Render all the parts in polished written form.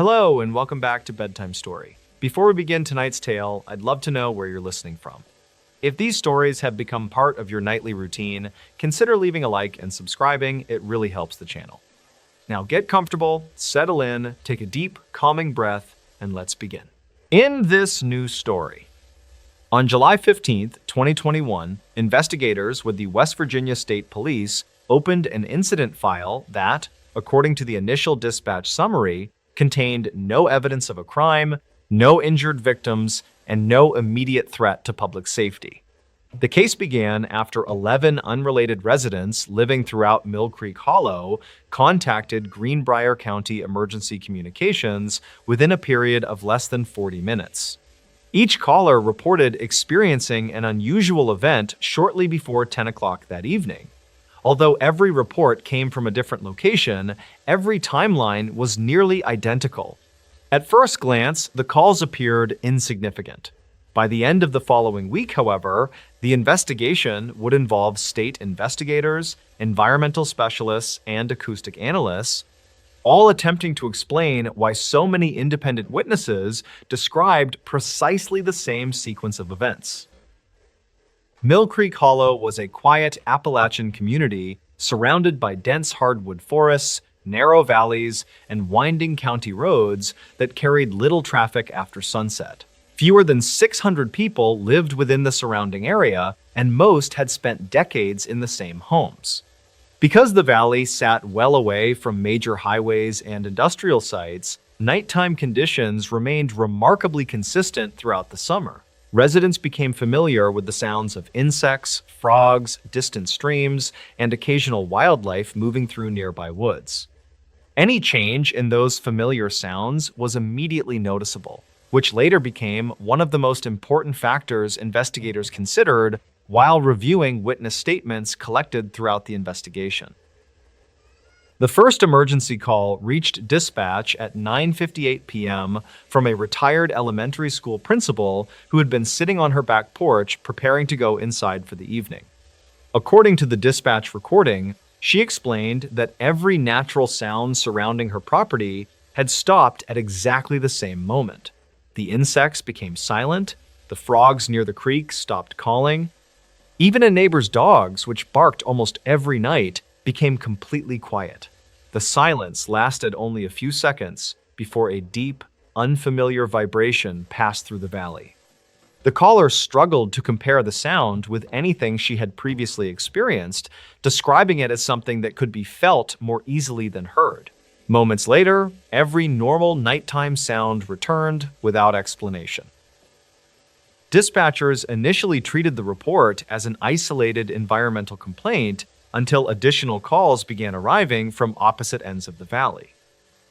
Hello, and welcome back to Bedtime Story. Before we begin tonight's tale, I'd love to know where you're listening from. If these stories have become part of your nightly routine, consider leaving a like and subscribing. It really helps the channel. Now get comfortable, settle in, take a deep, calming breath, and let's begin. In this new story, on July 15th, 2021, investigators with the West Virginia State Police opened an incident file that, according to the initial dispatch summary, contained no evidence of a crime, no injured victims, and no immediate threat to public safety. The case began after 11 unrelated residents living throughout Mill Creek Hollow contacted Greenbrier County Emergency Communications within a period of less than 40 minutes. Each caller reported experiencing an unusual event shortly before 10 o'clock that evening. Although every report came from a different location, every timeline was nearly identical. At first glance, the calls appeared insignificant. By the end of the following week, however, the investigation would involve state investigators, environmental specialists, and acoustic analysts, all attempting to explain why so many independent witnesses described precisely the same sequence of events. Mill Creek Hollow was a quiet Appalachian community surrounded by dense hardwood forests, narrow valleys, and winding county roads that carried little traffic after sunset. Fewer than 600 people lived within the surrounding area, and most had spent decades in the same homes. Because the valley sat well away from major highways and industrial sites, nighttime conditions remained remarkably consistent throughout the summer. Residents became familiar with the sounds of insects, frogs, distant streams, and occasional wildlife moving through nearby woods. Any change in those familiar sounds was immediately noticeable, which later became one of the most important factors investigators considered while reviewing witness statements collected throughout the investigation. The first emergency call reached dispatch at 9:58 p.m. from a retired elementary school principal who had been sitting on her back porch preparing to go inside for the evening. According to the dispatch recording, she explained that every natural sound surrounding her property had stopped at exactly the same moment. The insects became silent, the frogs near the creek stopped calling. Even a neighbor's dogs, which barked almost every night, became completely quiet. The silence lasted only a few seconds before a deep, unfamiliar vibration passed through the valley. The caller struggled to compare the sound with anything she had previously experienced, describing it as something that could be felt more easily than heard. Moments later, every normal nighttime sound returned without explanation. Dispatchers initially treated the report as an isolated environmental complaint until additional calls began arriving from opposite ends of the valley.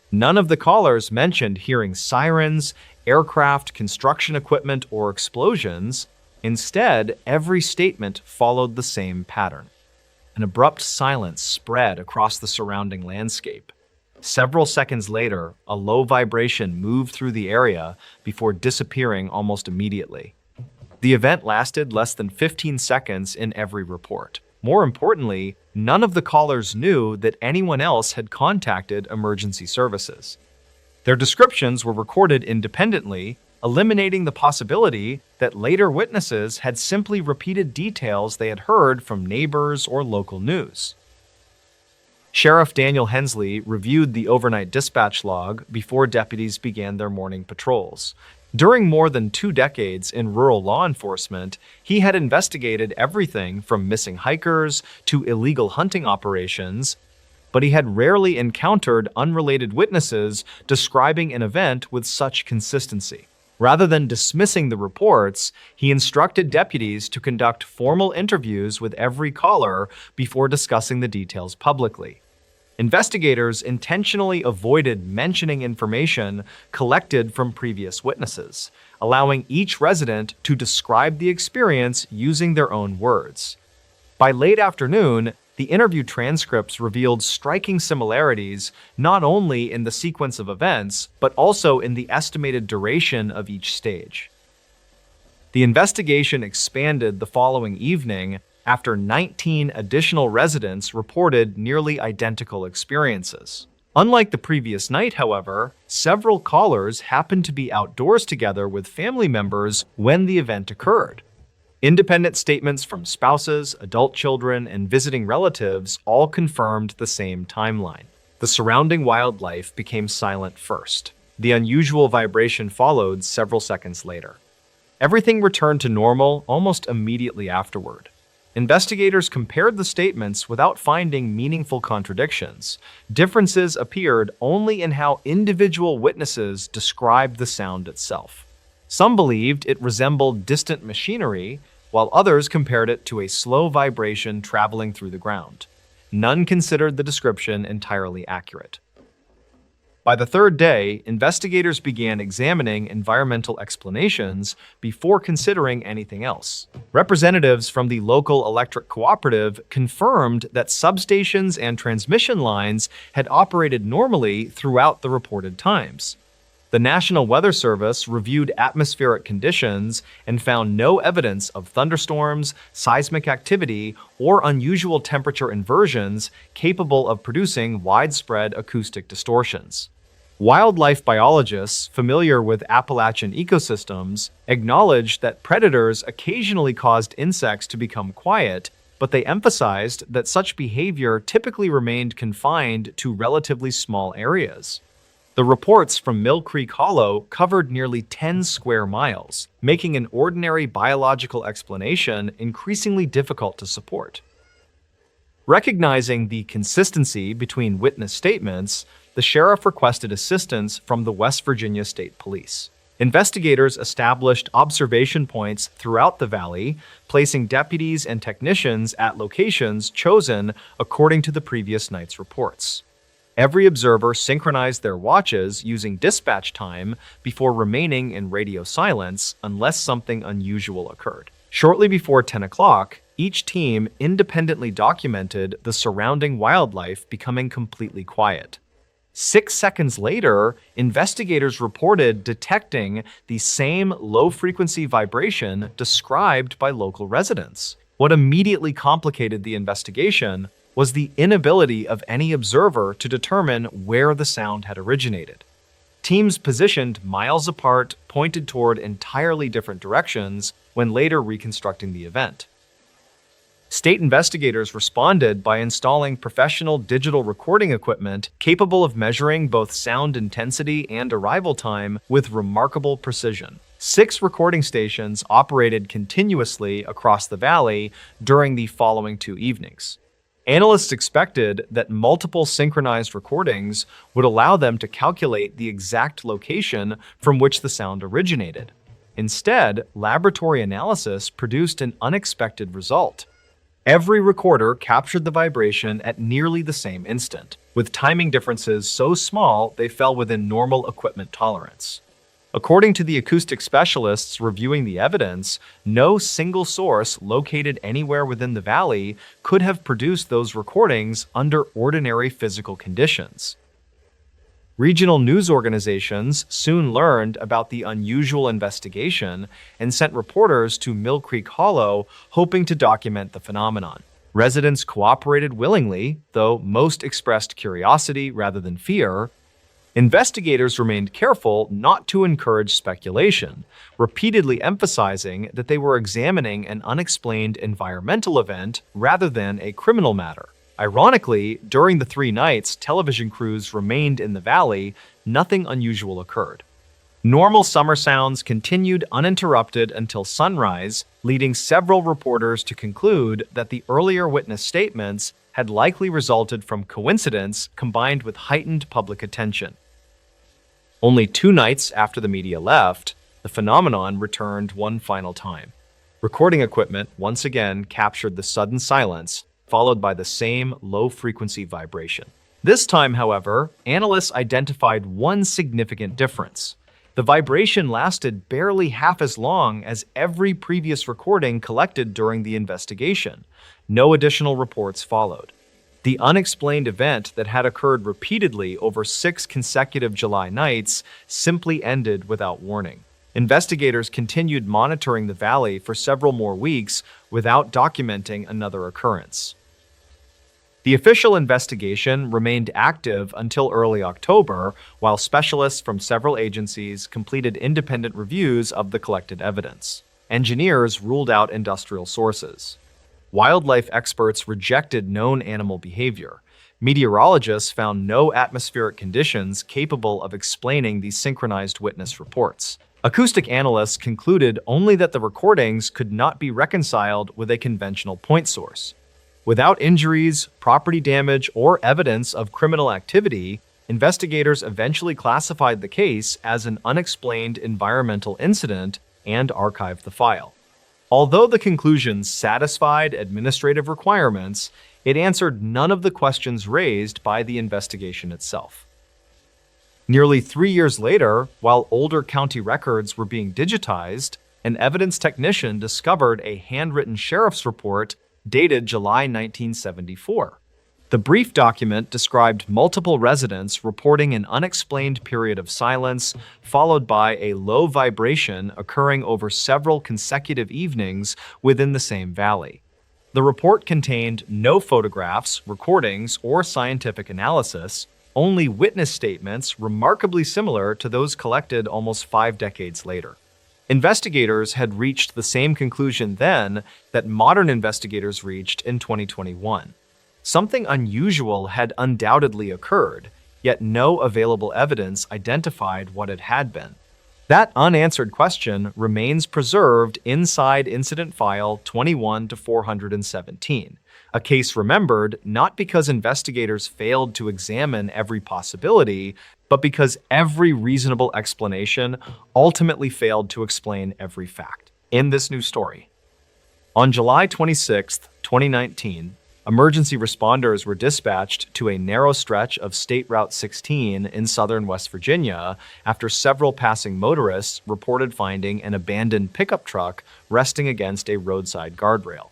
None of the callers mentioned hearing sirens, aircraft, construction equipment, or explosions. Instead, every statement followed the same pattern. An abrupt silence spread across the surrounding landscape. Several seconds later, a low vibration moved through the area before disappearing almost immediately. The event lasted less than 15 seconds in every report. More importantly, none of the callers knew that anyone else had contacted emergency services. Their descriptions were recorded independently, eliminating the possibility that later witnesses had simply repeated details they had heard from neighbors or local news. Sheriff Daniel Hensley reviewed the overnight dispatch log before deputies began their morning patrols. During more than 2 decades in rural law enforcement, he had investigated everything from missing hikers to illegal hunting operations, but he had rarely encountered unrelated witnesses describing an event with such consistency. Rather than dismissing the reports, he instructed deputies to conduct formal interviews with every caller before discussing the details publicly. Investigators intentionally avoided mentioning information collected from previous witnesses, allowing each resident to describe the experience using their own words. By late afternoon, the interview transcripts revealed striking similarities not only in the sequence of events, but also in the estimated duration of each stage. The investigation expanded the following evening after 19 additional residents reported nearly identical experiences. Unlike the previous night, however, several callers happened to be outdoors together with family members when the event occurred. Independent statements from spouses, adult children, and visiting relatives all confirmed the same timeline. The surrounding wildlife became silent first. The unusual vibration followed several seconds later. Everything returned to normal almost immediately afterward. Investigators compared the statements without finding meaningful contradictions. Differences appeared only in how individual witnesses described the sound itself. Some believed it resembled distant machinery, while others compared it to a slow vibration traveling through the ground. None considered the description entirely accurate. By the third day, investigators began examining environmental explanations before considering anything else. Representatives from the local electric cooperative confirmed that substations and transmission lines had operated normally throughout the reported times. The National Weather Service reviewed atmospheric conditions and found no evidence of thunderstorms, seismic activity, or unusual temperature inversions capable of producing widespread acoustic distortions. Wildlife biologists familiar with Appalachian ecosystems acknowledged that predators occasionally caused insects to become quiet, but they emphasized that such behavior typically remained confined to relatively small areas. The reports from Mill Creek Hollow covered nearly 10 square miles, making an ordinary biological explanation increasingly difficult to support. Recognizing the consistency between witness statements, the sheriff requested assistance from the West Virginia State Police. Investigators established observation points throughout the valley, placing deputies and technicians at locations chosen according to the previous night's reports. Every observer synchronized their watches using dispatch time before remaining in radio silence unless something unusual occurred. Shortly before 10 o'clock, each team independently documented the surrounding wildlife becoming completely quiet. 6 seconds later, investigators reported detecting the same low-frequency vibration described by local residents. What immediately complicated the investigation was the inability of any observer to determine where the sound had originated. Teams positioned miles apart pointed toward entirely different directions when later reconstructing the event. State investigators responded by installing professional digital recording equipment capable of measuring both sound intensity and arrival time with remarkable precision. 6 recording stations operated continuously across the valley during the following 2 evenings. Analysts expected that multiple synchronized recordings would allow them to calculate the exact location from which the sound originated. Instead, laboratory analysis produced an unexpected result. Every recorder captured the vibration at nearly the same instant, with timing differences so small they fell within normal equipment tolerance. According to the acoustic specialists reviewing the evidence, no single source located anywhere within the valley could have produced those recordings under ordinary physical conditions. Regional news organizations soon learned about the unusual investigation and sent reporters to Mill Creek Hollow hoping to document the phenomenon. Residents cooperated willingly, though most expressed curiosity rather than fear. Investigators remained careful not to encourage speculation, repeatedly emphasizing that they were examining an unexplained environmental event rather than a criminal matter. Ironically, during the 3 nights television crews remained in the valley, nothing unusual occurred. Normal summer sounds continued uninterrupted until sunrise, leading several reporters to conclude that the earlier witness statements had likely resulted from coincidence combined with heightened public attention. Only 2 nights after the media left, the phenomenon returned one final time. Recording equipment once again captured the sudden silence, followed by the same low-frequency vibration. This time, however, analysts identified one significant difference. The vibration lasted barely half as long as every previous recording collected during the investigation. No additional reports followed. The unexplained event that had occurred repeatedly over 6 consecutive July nights simply ended without warning. Investigators continued monitoring the valley for several more weeks without documenting another occurrence. The official investigation remained active until early October, while specialists from several agencies completed independent reviews of the collected evidence. Engineers ruled out industrial sources. Wildlife experts rejected known animal behavior. Meteorologists found no atmospheric conditions capable of explaining these synchronized witness reports. Acoustic analysts concluded only that the recordings could not be reconciled with a conventional point source. Without injuries, property damage, or evidence of criminal activity, investigators eventually classified the case as an unexplained environmental incident and archived the file. Although the conclusions satisfied administrative requirements, it answered none of the questions raised by the investigation itself. Nearly 3 years later, while older county records were being digitized, an evidence technician discovered a handwritten sheriff's report dated July 1974. The brief document described multiple residents reporting an unexplained period of silence, followed by a low vibration occurring over several consecutive evenings within the same valley. The report contained no photographs, recordings, or scientific analysis, only witness statements remarkably similar to those collected almost 5 decades later. Investigators had reached the same conclusion then that modern investigators reached in 2021. Something unusual had undoubtedly occurred, yet no available evidence identified what it had been. That unanswered question remains preserved inside Incident File 21-417, a case remembered not because investigators failed to examine every possibility, but because every reasonable explanation ultimately failed to explain every fact. In this new story, on July 26, 2019, emergency responders were dispatched to a narrow stretch of State Route 16 in southern West Virginia after several passing motorists reported finding an abandoned pickup truck resting against a roadside guardrail.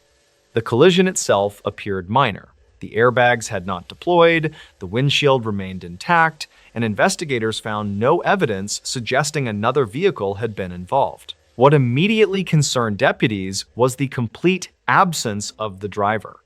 The collision itself appeared minor. The airbags had not deployed, the windshield remained intact, and investigators found no evidence suggesting another vehicle had been involved. What immediately concerned deputies was the complete absence of the driver.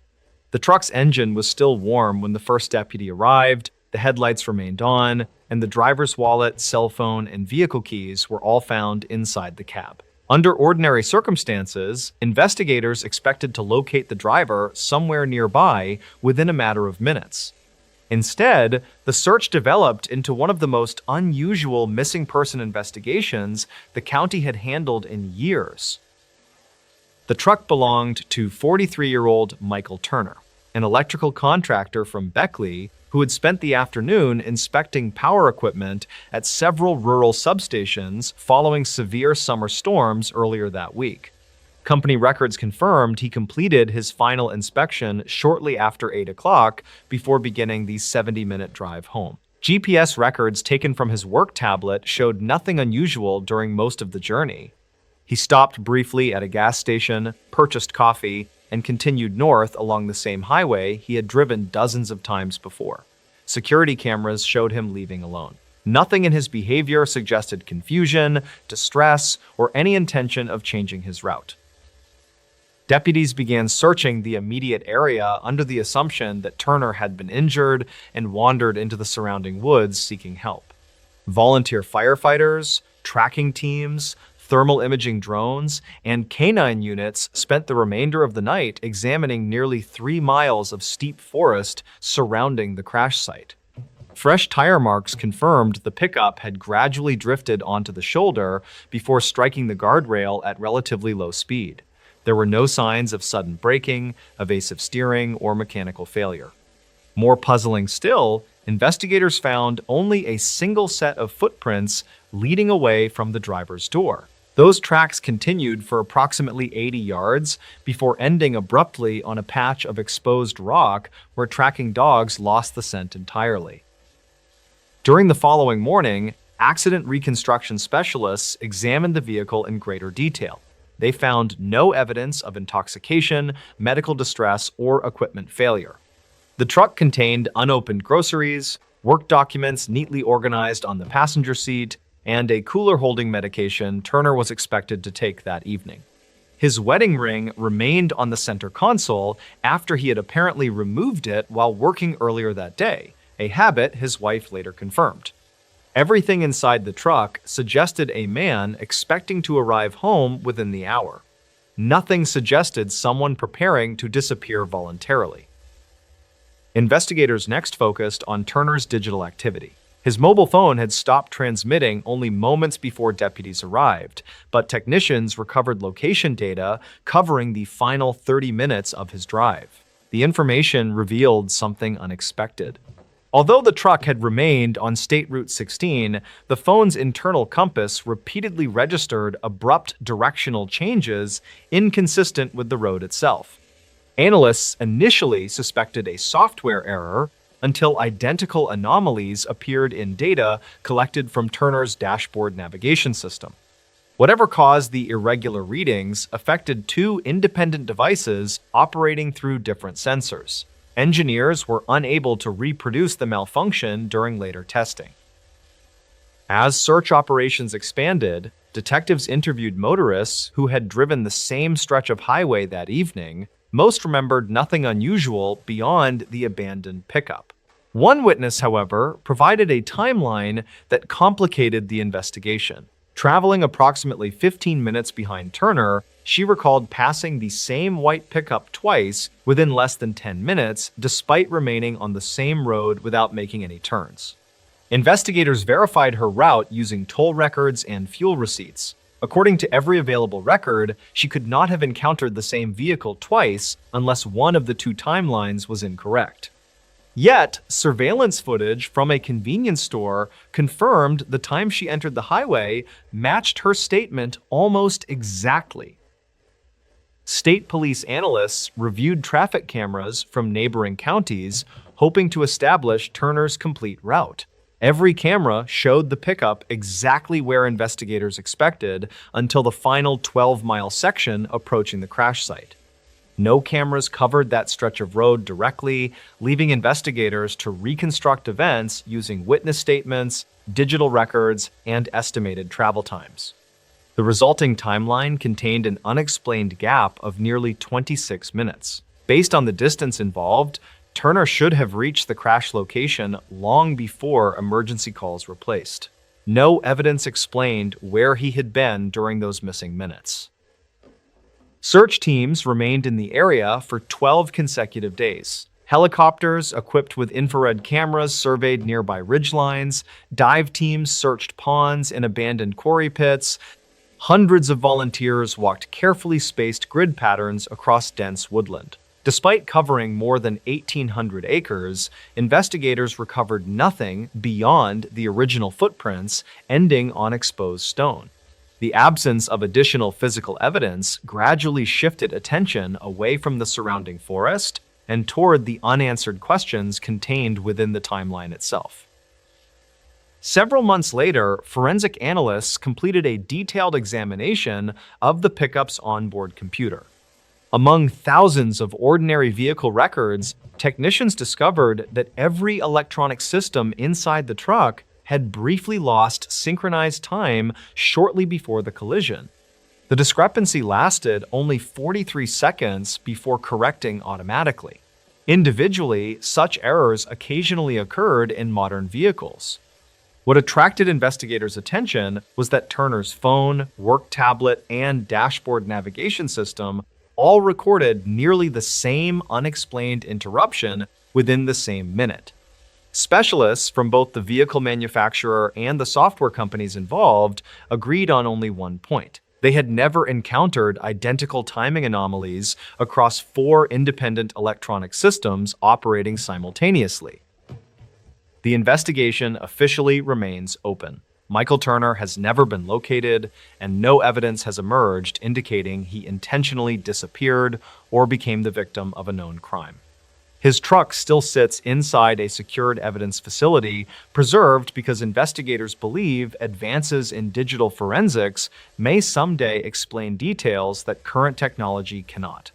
The truck's engine was still warm when the first deputy arrived, the headlights remained on, and the driver's wallet, cell phone, and vehicle keys were all found inside the cab. Under ordinary circumstances, investigators expected to locate the driver somewhere nearby within a matter of minutes. Instead, the search developed into one of the most unusual missing person investigations the county had handled in years. The truck belonged to 43-year-old Michael Turner, an electrical contractor from Beckley who had spent the afternoon inspecting power equipment at several rural substations following severe summer storms earlier that week. Company records confirmed he completed his final inspection shortly after 8 o'clock before beginning the 70-minute drive home. GPS records taken from his work tablet showed nothing unusual during most of the journey. He stopped briefly at a gas station, purchased coffee, and continued north along the same highway he had driven dozens of times before. Security cameras showed him leaving alone. Nothing in his behavior suggested confusion, distress, or any intention of changing his route. Deputies began searching the immediate area under the assumption that Turner had been injured and wandered into the surrounding woods seeking help. Volunteer firefighters, tracking teams, thermal imaging drones, and canine units spent the remainder of the night examining nearly 3 miles of steep forest surrounding the crash site. Fresh tire marks confirmed the pickup had gradually drifted onto the shoulder before striking the guardrail at relatively low speed. There were no signs of sudden braking, evasive steering, or mechanical failure. More puzzling still, investigators found only a single set of footprints leading away from the driver's door. Those tracks continued for approximately 80 yards before ending abruptly on a patch of exposed rock where tracking dogs lost the scent entirely. During the following morning, accident reconstruction specialists examined the vehicle in greater detail. They found no evidence of intoxication, medical distress, or equipment failure. The truck contained unopened groceries, work documents neatly organized on the passenger seat, and a cooler holding medication Turner was expected to take that evening. His wedding ring remained on the center console after he had apparently removed it while working earlier that day, a habit his wife later confirmed. Everything inside the truck suggested a man expecting to arrive home within the hour. Nothing suggested someone preparing to disappear voluntarily. Investigators next focused on Turner's digital activity. His mobile phone had stopped transmitting only moments before deputies arrived, but technicians recovered location data covering the final 30 minutes of his drive. The information revealed something unexpected. Although the truck had remained on State Route 16, the phone's internal compass repeatedly registered abrupt directional changes inconsistent with the road itself. Analysts initially suspected a software error until identical anomalies appeared in data collected from Turner's dashboard navigation system. Whatever caused the irregular readings affected two independent devices operating through different sensors. Engineers were unable to reproduce the malfunction during later testing. As search operations expanded, detectives interviewed motorists who had driven the same stretch of highway that evening. Most remembered nothing unusual beyond the abandoned pickup. One witness, however, provided a timeline that complicated the investigation. Traveling approximately 15 minutes behind Turner, she recalled passing the same white pickup twice within less than 10 minutes, despite remaining on the same road without making any turns. Investigators verified her route using toll records and fuel receipts. According to every available record, she could not have encountered the same vehicle twice unless one of the two timelines was incorrect. Yet, surveillance footage from a convenience store confirmed the time she entered the highway matched her statement almost exactly. State police analysts reviewed traffic cameras from neighboring counties, hoping to establish Turner's complete route. Every camera showed the pickup exactly where investigators expected until the final 12-mile section approaching the crash site. No cameras covered that stretch of road directly, leaving investigators to reconstruct events using witness statements, digital records, and estimated travel times. The resulting timeline contained an unexplained gap of nearly 26 minutes. Based on the distance involved, Turner should have reached the crash location long before emergency calls were placed. No evidence explained where he had been during those missing minutes. Search teams remained in the area for 12 consecutive days. Helicopters equipped with infrared cameras surveyed nearby ridgelines, dive teams searched ponds and abandoned quarry pits. Hundreds of volunteers walked carefully spaced grid patterns across dense woodland. Despite covering more than 1,800 acres, investigators recovered nothing beyond the original footprints ending on exposed stone. The absence of additional physical evidence gradually shifted attention away from the surrounding forest and toward the unanswered questions contained within the timeline itself. Several months later, forensic analysts completed a detailed examination of the pickup's onboard computer. Among thousands of ordinary vehicle records, technicians discovered that every electronic system inside the truck had briefly lost synchronized time shortly before the collision. The discrepancy lasted only 43 seconds before correcting automatically. Individually, such errors occasionally occurred in modern vehicles. What attracted investigators' attention was that Turner's phone, work tablet, and dashboard navigation system all recorded nearly the same unexplained interruption within the same minute. Specialists from both the vehicle manufacturer and the software companies involved agreed on only one point. They had never encountered identical timing anomalies across 4 independent electronic systems operating simultaneously. The investigation officially remains open. Michael Turner has never been located, and no evidence has emerged indicating he intentionally disappeared or became the victim of a known crime. His truck still sits inside a secured evidence facility, preserved because investigators believe advances in digital forensics may someday explain details that current technology cannot.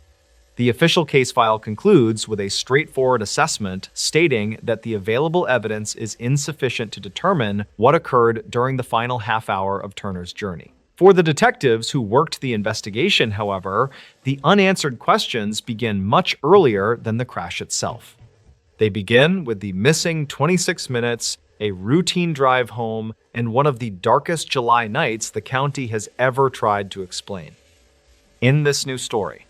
The official case file concludes with a straightforward assessment stating that the available evidence is insufficient to determine what occurred during the final half hour of Turner's journey. For the detectives who worked the investigation, however, the unanswered questions begin much earlier than the crash itself. They begin with the missing 26 minutes, a routine drive home, and one of the darkest July nights the county has ever tried to explain. In this new story,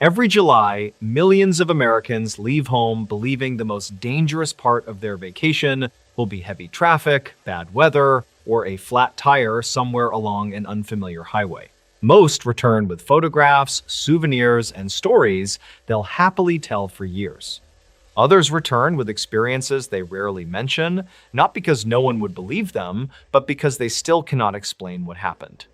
every July, millions of Americans leave home believing the most dangerous part of their vacation will be heavy traffic, bad weather, or a flat tire somewhere along an unfamiliar highway. Most return with photographs, souvenirs, and stories they'll happily tell for years. Others return with experiences they rarely mention, not because no one would believe them, but because they still cannot explain what happened.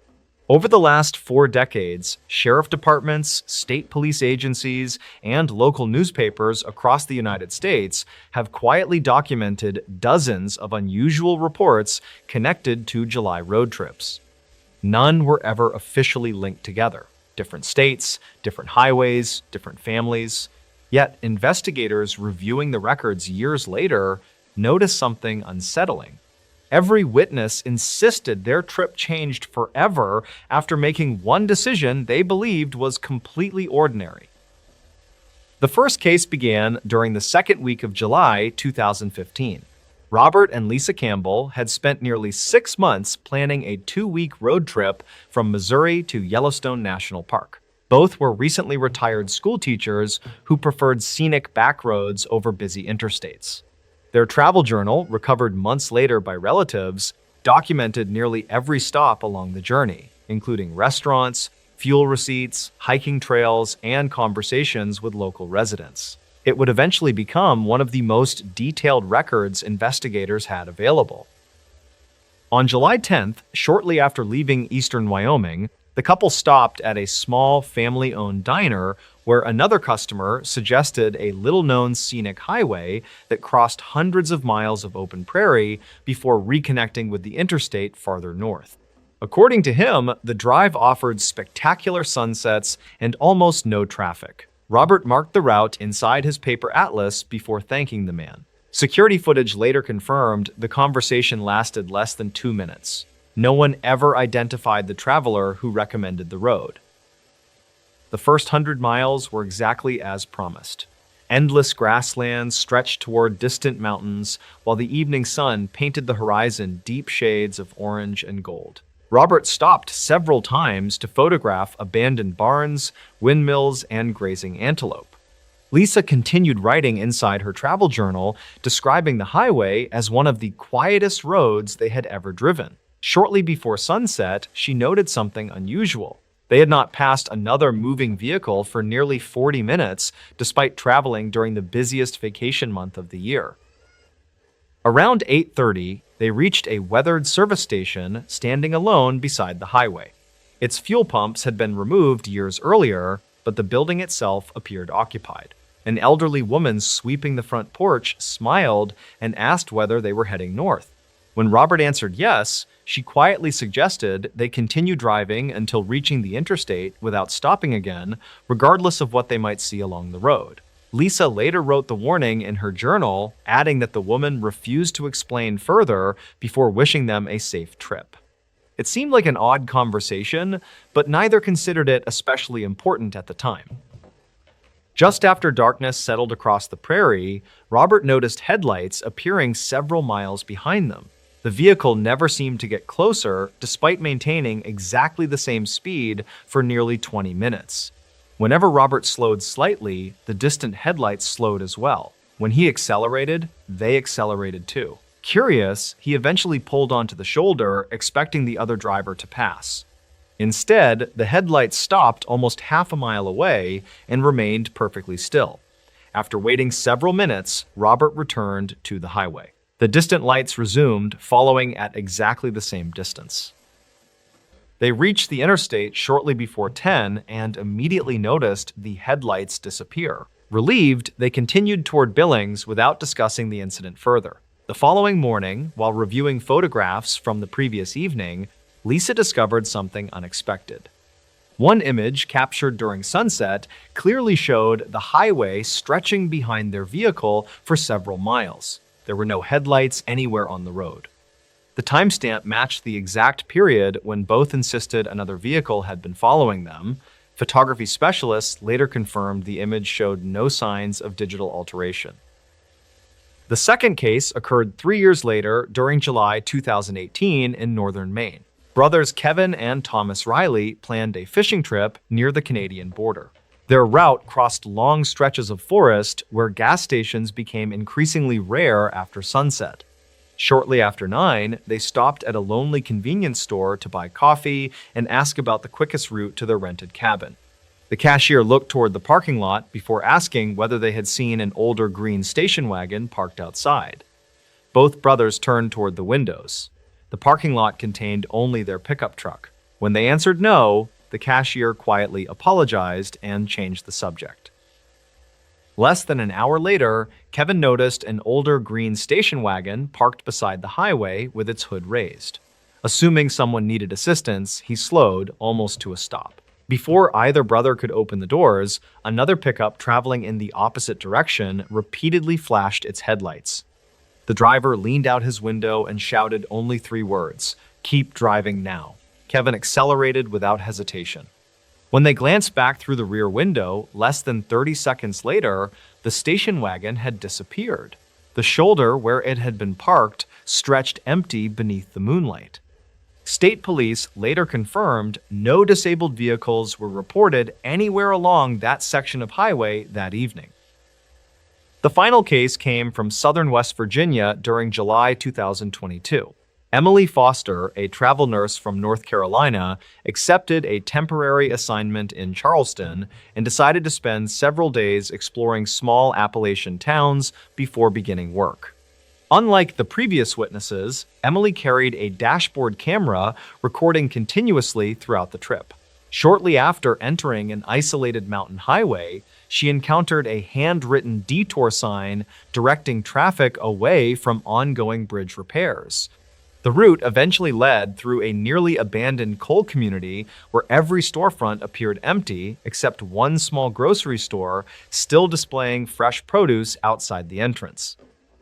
Over the last 4 decades, sheriff departments, state police agencies, and local newspapers across the United States have quietly documented dozens of unusual reports connected to July road trips. None were ever officially linked together. Different states, different highways, different families. Yet, investigators reviewing the records years later noticed something unsettling. Every witness insisted their trip changed forever after making one decision they believed was completely ordinary. The first case began during the second week of July 2015. Robert and Lisa Campbell had spent nearly 6 months planning a 2-week road trip from Missouri to Yellowstone National Park. Both were recently retired school teachers who preferred scenic backroads over busy interstates. Their travel journal, recovered months later by relatives, documented nearly every stop along the journey, including restaurants, fuel receipts, hiking trails, and conversations with local residents. It would eventually become one of the most detailed records investigators had available. On July 10th, shortly after leaving eastern Wyoming, the couple stopped at a small family-owned diner where another customer suggested a little-known scenic highway that crossed hundreds of miles of open prairie before reconnecting with the interstate farther north. According to him, the drive offered spectacular sunsets and almost no traffic. Robert marked the route inside his paper atlas before thanking the man. Security footage later confirmed the conversation lasted less than 2 minutes. No one ever identified the traveler who recommended the road. The first 100 miles were exactly as promised. Endless grasslands stretched toward distant mountains, while the evening sun painted the horizon deep shades of orange and gold. Robert stopped several times to photograph abandoned barns, windmills, and grazing antelope. Lisa continued writing inside her travel journal, describing the highway as one of the quietest roads they had ever driven. Shortly before sunset, she noted something unusual. They had not passed another moving vehicle for nearly 40 minutes, despite traveling during the busiest vacation month of the year. Around 8:30, they reached a weathered service station standing alone beside the highway. Its fuel pumps had been removed years earlier, but the building itself appeared occupied. An elderly woman sweeping the front porch smiled and asked whether they were heading north. When Robert answered yes, she quietly suggested they continue driving until reaching the interstate without stopping again, regardless of what they might see along the road. Lisa later wrote the warning in her journal, adding that the woman refused to explain further before wishing them a safe trip. It seemed like an odd conversation, but neither considered it especially important at the time. Just after darkness settled across the prairie, Robert noticed headlights appearing several miles behind them. The vehicle never seemed to get closer, despite maintaining exactly the same speed for nearly 20 minutes. Whenever Robert slowed slightly, the distant headlights slowed as well. When he accelerated, they accelerated too. Curious, he eventually pulled onto the shoulder, expecting the other driver to pass. Instead, the headlights stopped almost half a mile away and remained perfectly still. After waiting several minutes, Robert returned to the highway. The distant lights resumed, following at exactly the same distance. They reached the interstate shortly before 10 and immediately noticed the headlights disappear. Relieved, they continued toward Billings without discussing the incident further. The following morning, while reviewing photographs from the previous evening, Lisa discovered something unexpected. One image, captured during sunset, clearly showed the highway stretching behind their vehicle for several miles. There were no headlights anywhere on the road. The timestamp matched the exact period when both insisted another vehicle had been following them. Photography specialists later confirmed the image showed no signs of digital alteration. The second case occurred 3 years later during July 2018 in northern Maine. Brothers Kevin and Thomas Riley planned a fishing trip near the Canadian border. Their route crossed long stretches of forest where gas stations became increasingly rare after sunset. Shortly after 9, they stopped at a lonely convenience store to buy coffee and ask about the quickest route to their rented cabin. The cashier looked toward the parking lot before asking whether they had seen an older green station wagon parked outside. Both brothers turned toward the windows. The parking lot contained only their pickup truck. When they answered no, the cashier quietly apologized and changed the subject. Less than an hour later, Kevin noticed an older green station wagon parked beside the highway with its hood raised. Assuming someone needed assistance, he slowed almost to a stop. Before either brother could open the doors, another pickup traveling in the opposite direction repeatedly flashed its headlights. The driver leaned out his window and shouted only 3 words, "Keep driving now." Kevin accelerated without hesitation. When they glanced back through the rear window, less than 30 seconds later, the station wagon had disappeared. The shoulder where it had been parked stretched empty beneath the moonlight. State police later confirmed no disabled vehicles were reported anywhere along that section of highway that evening. The final case came from southern West Virginia during July 2022. Emily Foster, a travel nurse from North Carolina, accepted a temporary assignment in Charleston and decided to spend several days exploring small Appalachian towns before beginning work. Unlike the previous witnesses, Emily carried a dashboard camera recording continuously throughout the trip. Shortly after entering an isolated mountain highway, she encountered a handwritten detour sign directing traffic away from ongoing bridge repairs. The route eventually led through a nearly abandoned coal community where every storefront appeared empty except one small grocery store still displaying fresh produce outside the entrance.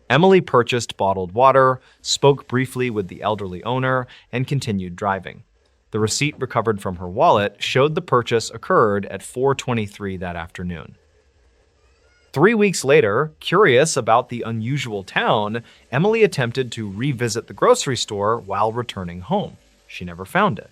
Emily purchased bottled water, spoke briefly with the elderly owner, and continued driving. The receipt recovered from her wallet showed the purchase occurred at 4:23 that afternoon. 3 weeks later, curious about the unusual town, Emily attempted to revisit the grocery store while returning home. She never found it.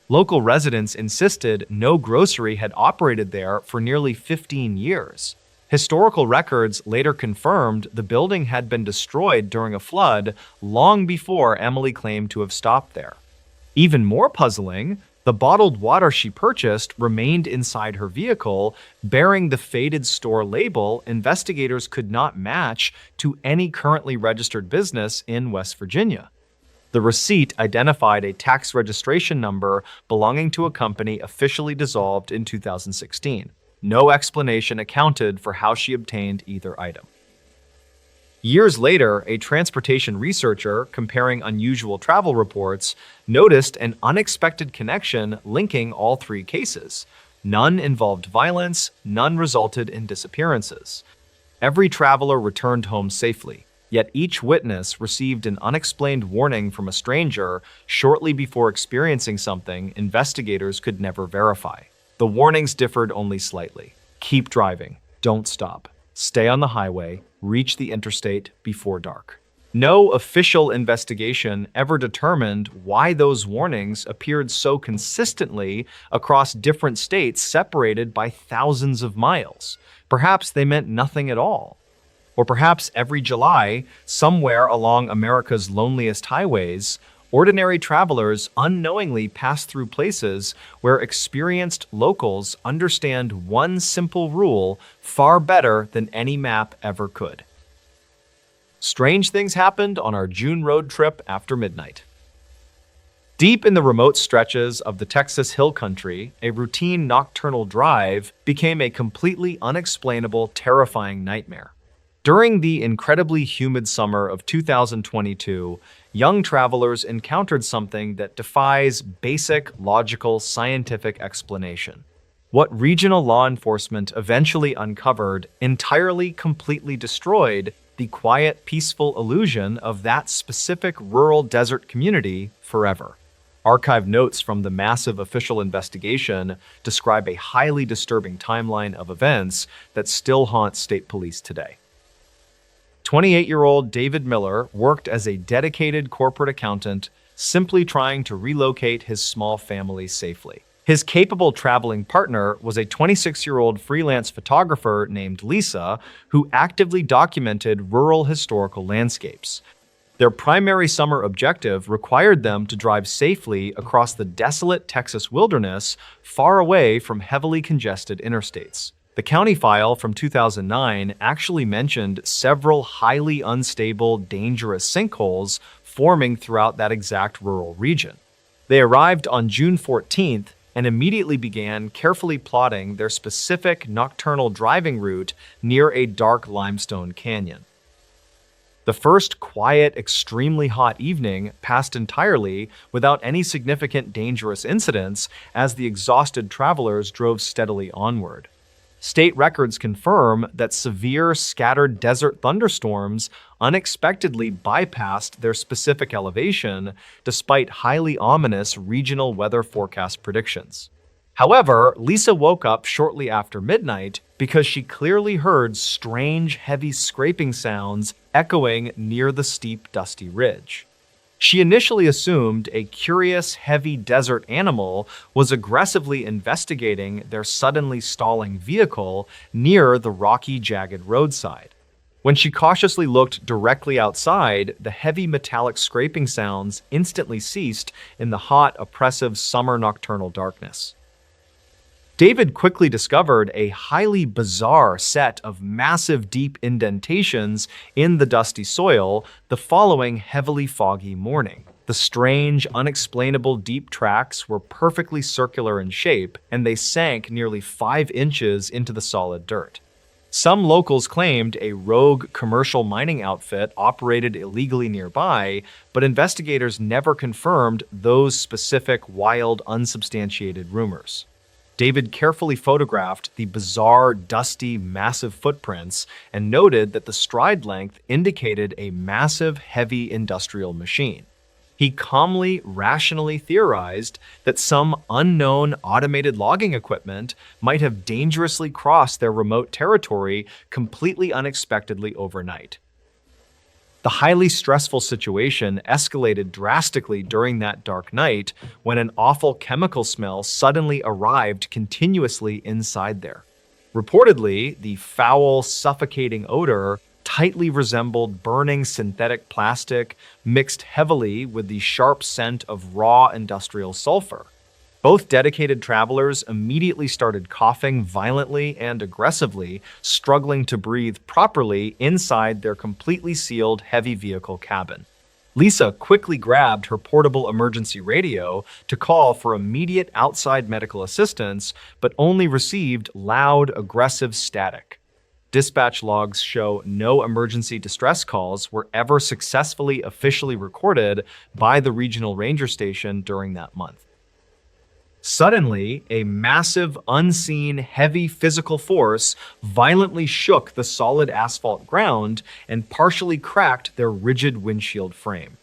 Local residents insisted no grocery had operated there for nearly 15 years. Historical records later confirmed the building had been destroyed during a flood long before Emily claimed to have stopped there. Even more puzzling, the bottled water she purchased remained inside her vehicle, bearing the faded store label investigators could not match to any currently registered business in West Virginia. The receipt identified a tax registration number belonging to a company officially dissolved in 2016. No explanation accounted for how she obtained either item. Years later, a transportation researcher comparing unusual travel reports noticed an unexpected connection linking all 3 cases. None involved violence, none resulted in disappearances. Every traveler returned home safely, yet each witness received an unexplained warning from a stranger shortly before experiencing something investigators could never verify. The warnings differed only slightly. Keep driving. Don't stop. Stay on the highway. Reach the interstate before dark. No official investigation ever determined why those warnings appeared so consistently across different states separated by thousands of miles. Perhaps they meant nothing at all. Or perhaps every July, somewhere along America's loneliest highways, ordinary travelers unknowingly pass through places where experienced locals understand one simple rule far better than any map ever could. Strange things happened on our June road trip after midnight. Deep in the remote stretches of the Texas Hill Country, a routine nocturnal drive became a completely unexplainable, terrifying nightmare. During the incredibly humid summer of 2022, young travelers encountered something that defies basic, logical, scientific explanation. What regional law enforcement eventually uncovered entirely, completely destroyed the quiet, peaceful illusion of that specific rural desert community forever. Archived notes from the massive official investigation describe a highly disturbing timeline of events that still haunts state police today. 28-year-old David Miller worked as a dedicated corporate accountant, simply trying to relocate his small family safely. His capable traveling partner was a 26-year-old freelance photographer named Lisa, who actively documented rural historical landscapes. Their primary summer objective required them to drive safely across the desolate Texas wilderness, far away from heavily congested interstates. The county file from 2009 actually mentioned several highly unstable, dangerous sinkholes forming throughout that exact rural region. They arrived on June 14th and immediately began carefully plotting their specific nocturnal driving route near a dark limestone canyon. The first quiet, extremely hot evening passed entirely without any significant dangerous incidents as the exhausted travelers drove steadily onward. State records confirm that severe, scattered desert thunderstorms unexpectedly bypassed their specific elevation despite highly ominous regional weather forecast predictions. However, Lisa woke up shortly after midnight because she clearly heard strange, heavy scraping sounds echoing near the steep, dusty ridge. She initially assumed a curious, heavy desert animal was aggressively investigating their suddenly stalling vehicle near the rocky, jagged roadside. When she cautiously looked directly outside, the heavy metallic scraping sounds instantly ceased in the hot, oppressive summer nocturnal darkness. David quickly discovered a highly bizarre set of massive deep indentations in the dusty soil the following heavily foggy morning. The strange, unexplainable deep tracks were perfectly circular in shape, and they sank nearly 5 inches into the solid dirt. Some locals claimed a rogue commercial mining outfit operated illegally nearby, but investigators never confirmed those specific wild, unsubstantiated rumors. David carefully photographed the bizarre, dusty, massive footprints and noted that the stride length indicated a massive, heavy industrial machine. He calmly, rationally theorized that some unknown automated logging equipment might have dangerously crossed their remote territory completely unexpectedly overnight. The highly stressful situation escalated drastically during that dark night when an awful chemical smell suddenly arrived continuously inside there. Reportedly, the foul, suffocating odor tightly resembled burning synthetic plastic mixed heavily with the sharp scent of raw industrial sulfur. Both dedicated travelers immediately started coughing violently and aggressively, struggling to breathe properly inside their completely sealed heavy vehicle cabin. Lisa quickly grabbed her portable emergency radio to call for immediate outside medical assistance, but only received loud, aggressive static. Dispatch logs show no emergency distress calls were ever successfully officially recorded by the regional ranger station during that month. Suddenly, a massive, unseen, heavy physical force violently shook the solid asphalt ground and partially cracked their rigid windshield frame.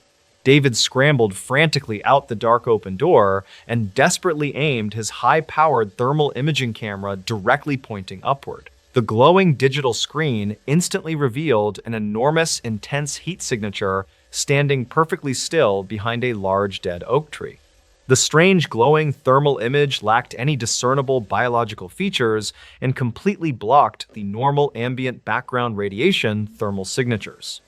David scrambled frantically out the dark open door and desperately aimed his high-powered thermal imaging camera directly pointing upward. The glowing digital screen instantly revealed an enormous, intense heat signature standing perfectly still behind a large dead oak tree. The strange glowing thermal image lacked any discernible biological features and completely blocked the normal ambient background radiation thermal signatures.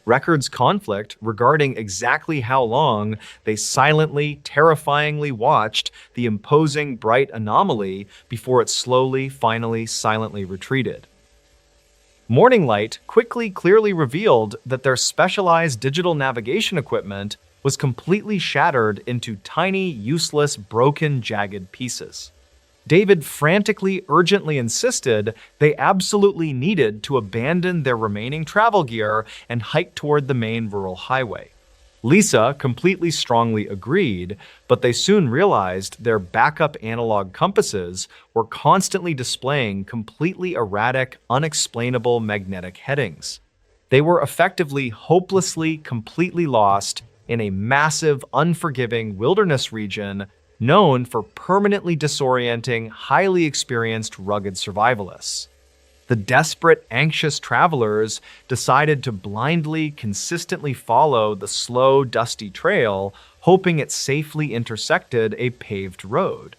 Records conflict regarding exactly how long they silently, terrifyingly watched the imposing bright anomaly before it slowly, finally, silently retreated. Morning light quickly, clearly revealed that their specialized digital navigation equipment was completely shattered into tiny, useless, broken, jagged pieces. David frantically, urgently insisted they absolutely needed to abandon their remaining travel gear and hike toward the main rural highway. Lisa completely strongly agreed, but they soon realized their backup analog compasses were constantly displaying completely erratic, unexplainable magnetic headings. They were effectively hopelessly, completely lost in a massive, unforgiving wilderness region known for permanently disorienting, highly experienced, rugged survivalists. The desperate, anxious travelers decided to blindly, consistently follow the slow, dusty trail, hoping it safely intersected a paved road.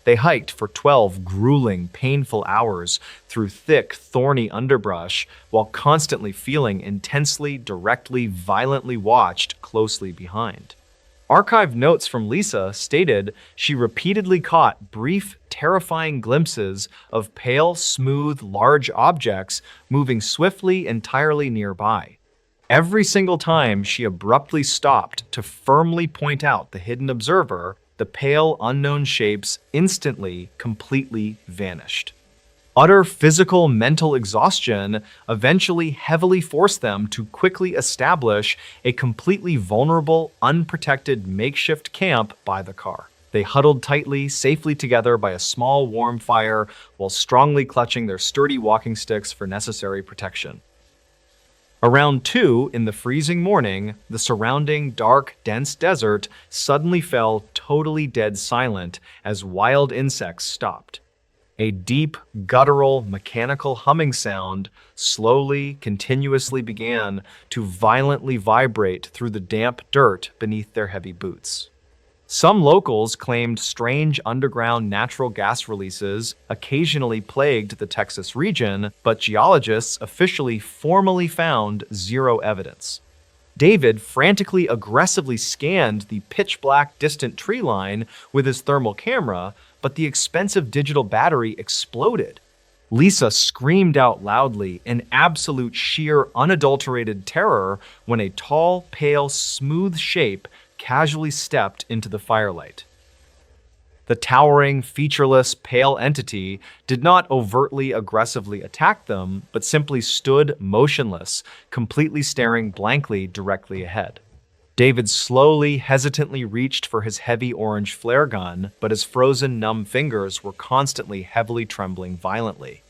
They hiked for 12 grueling, painful hours through thick, thorny underbrush while constantly feeling intensely, directly, violently watched closely behind. Archived notes from Lisa stated she repeatedly caught brief, terrifying glimpses of pale, smooth, large objects moving swiftly entirely nearby. Every single time she abruptly stopped to firmly point out the hidden observer, the pale, unknown shapes instantly, completely vanished. Utter physical, mental exhaustion eventually heavily forced them to quickly establish a completely vulnerable, unprotected makeshift camp by the car. They huddled tightly, safely together by a small, warm fire while strongly clutching their sturdy walking sticks for necessary protection. Around 2 in the freezing morning, the surrounding dark, dense desert suddenly fell totally dead silent as wild insects stopped. A deep, guttural, mechanical humming sound slowly, continuously began to violently vibrate through the damp dirt beneath their heavy boots. Some locals claimed strange underground natural gas releases occasionally plagued the Texas region, but geologists officially formally found zero evidence. David frantically, aggressively scanned the pitch-black distant tree line with his thermal camera, but the expensive digital battery exploded. Lisa screamed out loudly in absolute sheer, unadulterated terror when a tall, pale, smooth shape casually stepped into the firelight. The towering, featureless, pale entity did not overtly, aggressively attack them, but simply stood motionless, completely staring blankly directly ahead. David slowly, hesitantly reached for his heavy orange flare gun, but his frozen, numb fingers were constantly heavily trembling violently.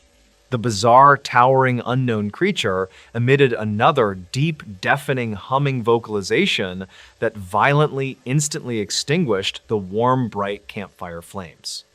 The bizarre, towering, unknown creature emitted another deep, deafening, humming vocalization that violently, instantly extinguished the warm, bright campfire flames.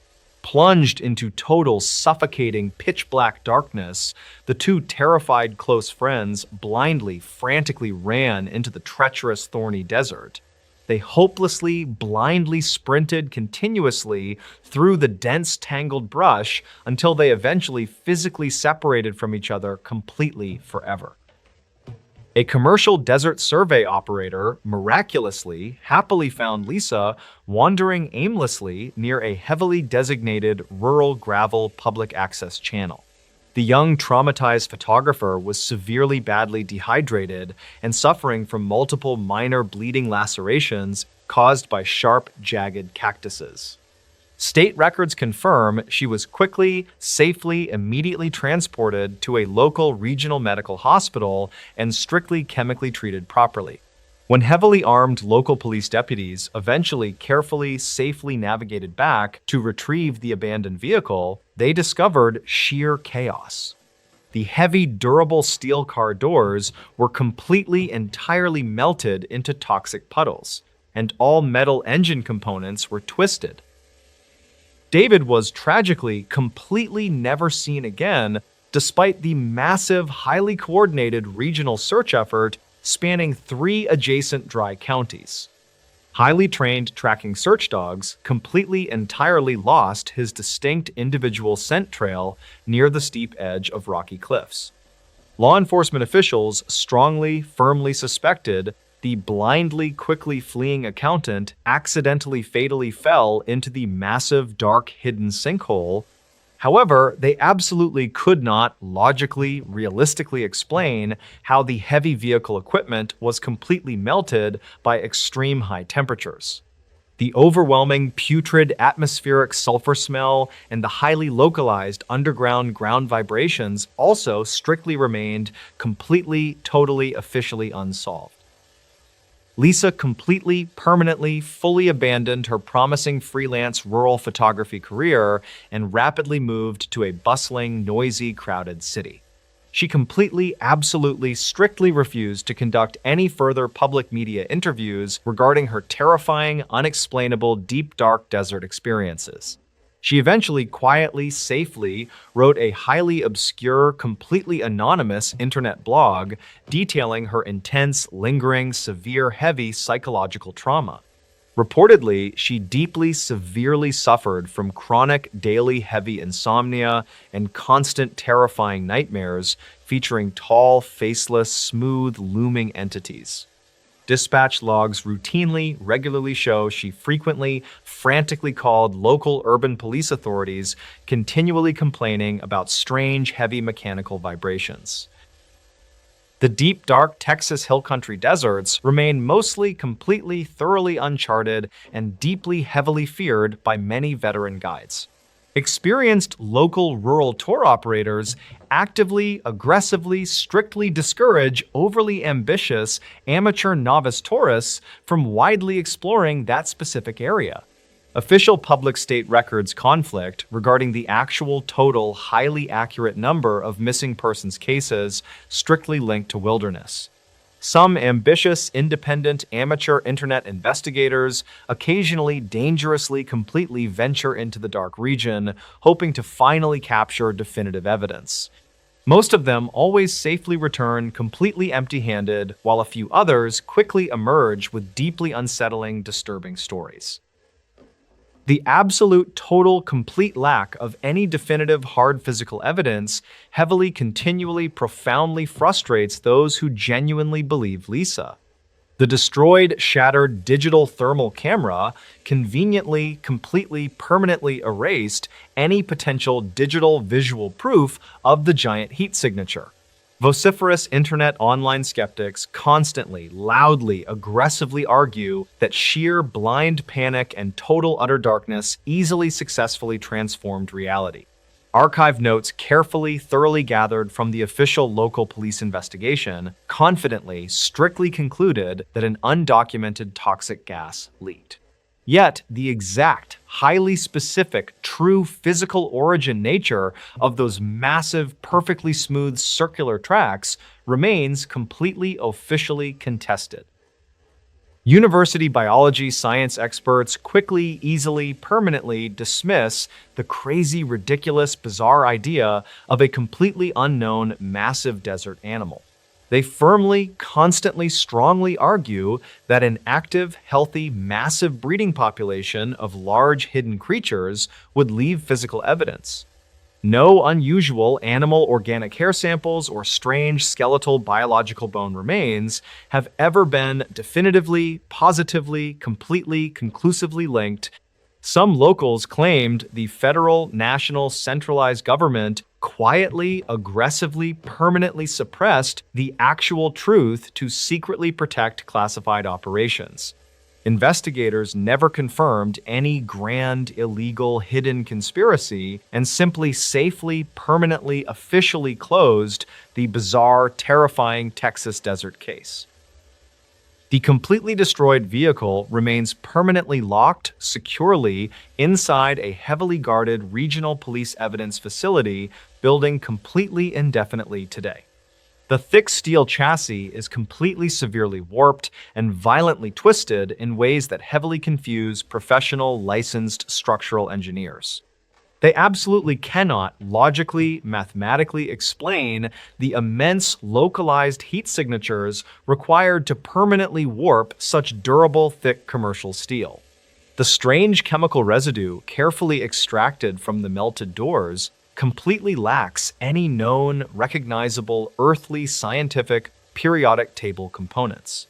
Plunged into total, suffocating, pitch-black darkness, the two terrified close friends blindly, frantically ran into the treacherous, thorny desert. They hopelessly, blindly sprinted continuously through the dense, tangled brush until they eventually physically separated from each other completely forever. A commercial desert survey operator miraculously, happily found Lisa wandering aimlessly near a heavily designated rural gravel public access channel. The young, traumatized photographer was severely badly dehydrated and suffering from multiple minor bleeding lacerations caused by sharp, jagged cactuses. State records confirm she was quickly, safely, immediately transported to a local regional medical hospital and strictly chemically treated properly. When heavily armed local police deputies eventually carefully, safely navigated back to retrieve the abandoned vehicle, they discovered sheer chaos. The heavy, durable steel car doors were completely, entirely melted into toxic puddles, and all metal engine components were twisted. David was tragically completely never seen again, despite the massive, highly coordinated regional search effort spanning 3 adjacent dry counties. Highly trained tracking search dogs completely, entirely lost his distinct individual scent trail near the steep edge of rocky cliffs. Law enforcement officials strongly, firmly suspected the blindly, quickly fleeing accountant accidentally, fatally fell into the massive, dark, hidden sinkhole. However, they absolutely could not logically, realistically explain how the heavy vehicle equipment was completely melted by extreme high temperatures. The overwhelming, putrid atmospheric sulfur smell and the highly localized underground ground vibrations also strictly remained completely, totally, officially unsolved. Lisa completely, permanently, fully abandoned her promising freelance rural photography career and rapidly moved to a bustling, noisy, crowded city. She completely, absolutely, strictly refused to conduct any further public media interviews regarding her terrifying, unexplainable, deep, dark desert experiences. She eventually quietly, safely wrote a highly obscure, completely anonymous internet blog detailing her intense, lingering, severe, heavy psychological trauma. Reportedly, she deeply, severely suffered from chronic, daily, heavy insomnia and constant, terrifying nightmares featuring tall, faceless, smooth, looming entities. Dispatch logs regularly show she frequently, frantically called local urban police authorities, continually complaining about strange, heavy mechanical vibrations. The deep, dark Texas hill country deserts remain mostly completely, thoroughly uncharted and deeply, heavily feared by many veteran guides. Experienced local rural tour operators actively, aggressively, strictly discourage overly ambitious amateur novice tourists from widely exploring that specific area. Official public-state records conflict regarding the actual total, highly accurate number of missing persons cases strictly linked to wilderness. Some ambitious, independent, amateur internet investigators occasionally dangerously completely venture into the dark region, hoping to finally capture definitive evidence. Most of them always safely return completely empty-handed, while a few others quickly emerge with deeply unsettling, disturbing stories. The absolute, total, complete lack of any definitive hard physical evidence heavily, continually, profoundly frustrates those who genuinely believe Lisa. The destroyed, shattered digital thermal camera conveniently, completely, permanently erased any potential digital visual proof of the giant heat signature. Vociferous internet online skeptics constantly, loudly, aggressively argue that sheer blind panic and total utter darkness easily successfully transformed reality. Archive notes carefully, thoroughly gathered from the official local police investigation confidently, strictly concluded that an undocumented toxic gas leaked. Yet, the exact, highly specific, true physical origin nature of those massive, perfectly smooth circular tracks remains completely officially contested. University biology science experts quickly, easily, permanently dismiss the crazy, ridiculous, bizarre idea of a completely unknown massive desert animal. They firmly, constantly, strongly argue that an active, healthy, massive breeding population of large hidden creatures would leave physical evidence. No unusual animal organic hair samples or strange skeletal biological bone remains have ever been definitively, positively, completely, conclusively linked. Some locals claimed the federal, national, centralized government quietly, aggressively, permanently suppressed the actual truth to secretly protect classified operations. Investigators never confirmed any grand, illegal, hidden conspiracy and simply safely, permanently, officially closed the bizarre, terrifying Texas desert case. The completely destroyed vehicle remains permanently locked securely inside a heavily guarded regional police evidence facility building completely indefinitely today. The thick steel chassis is completely severely warped and violently twisted in ways that heavily confuse professional, licensed structural engineers. They absolutely cannot logically, mathematically explain the immense localized heat signatures required to permanently warp such durable, thick commercial steel. The strange chemical residue carefully extracted from the melted doors completely lacks any known, recognizable, earthly, scientific, periodic table components.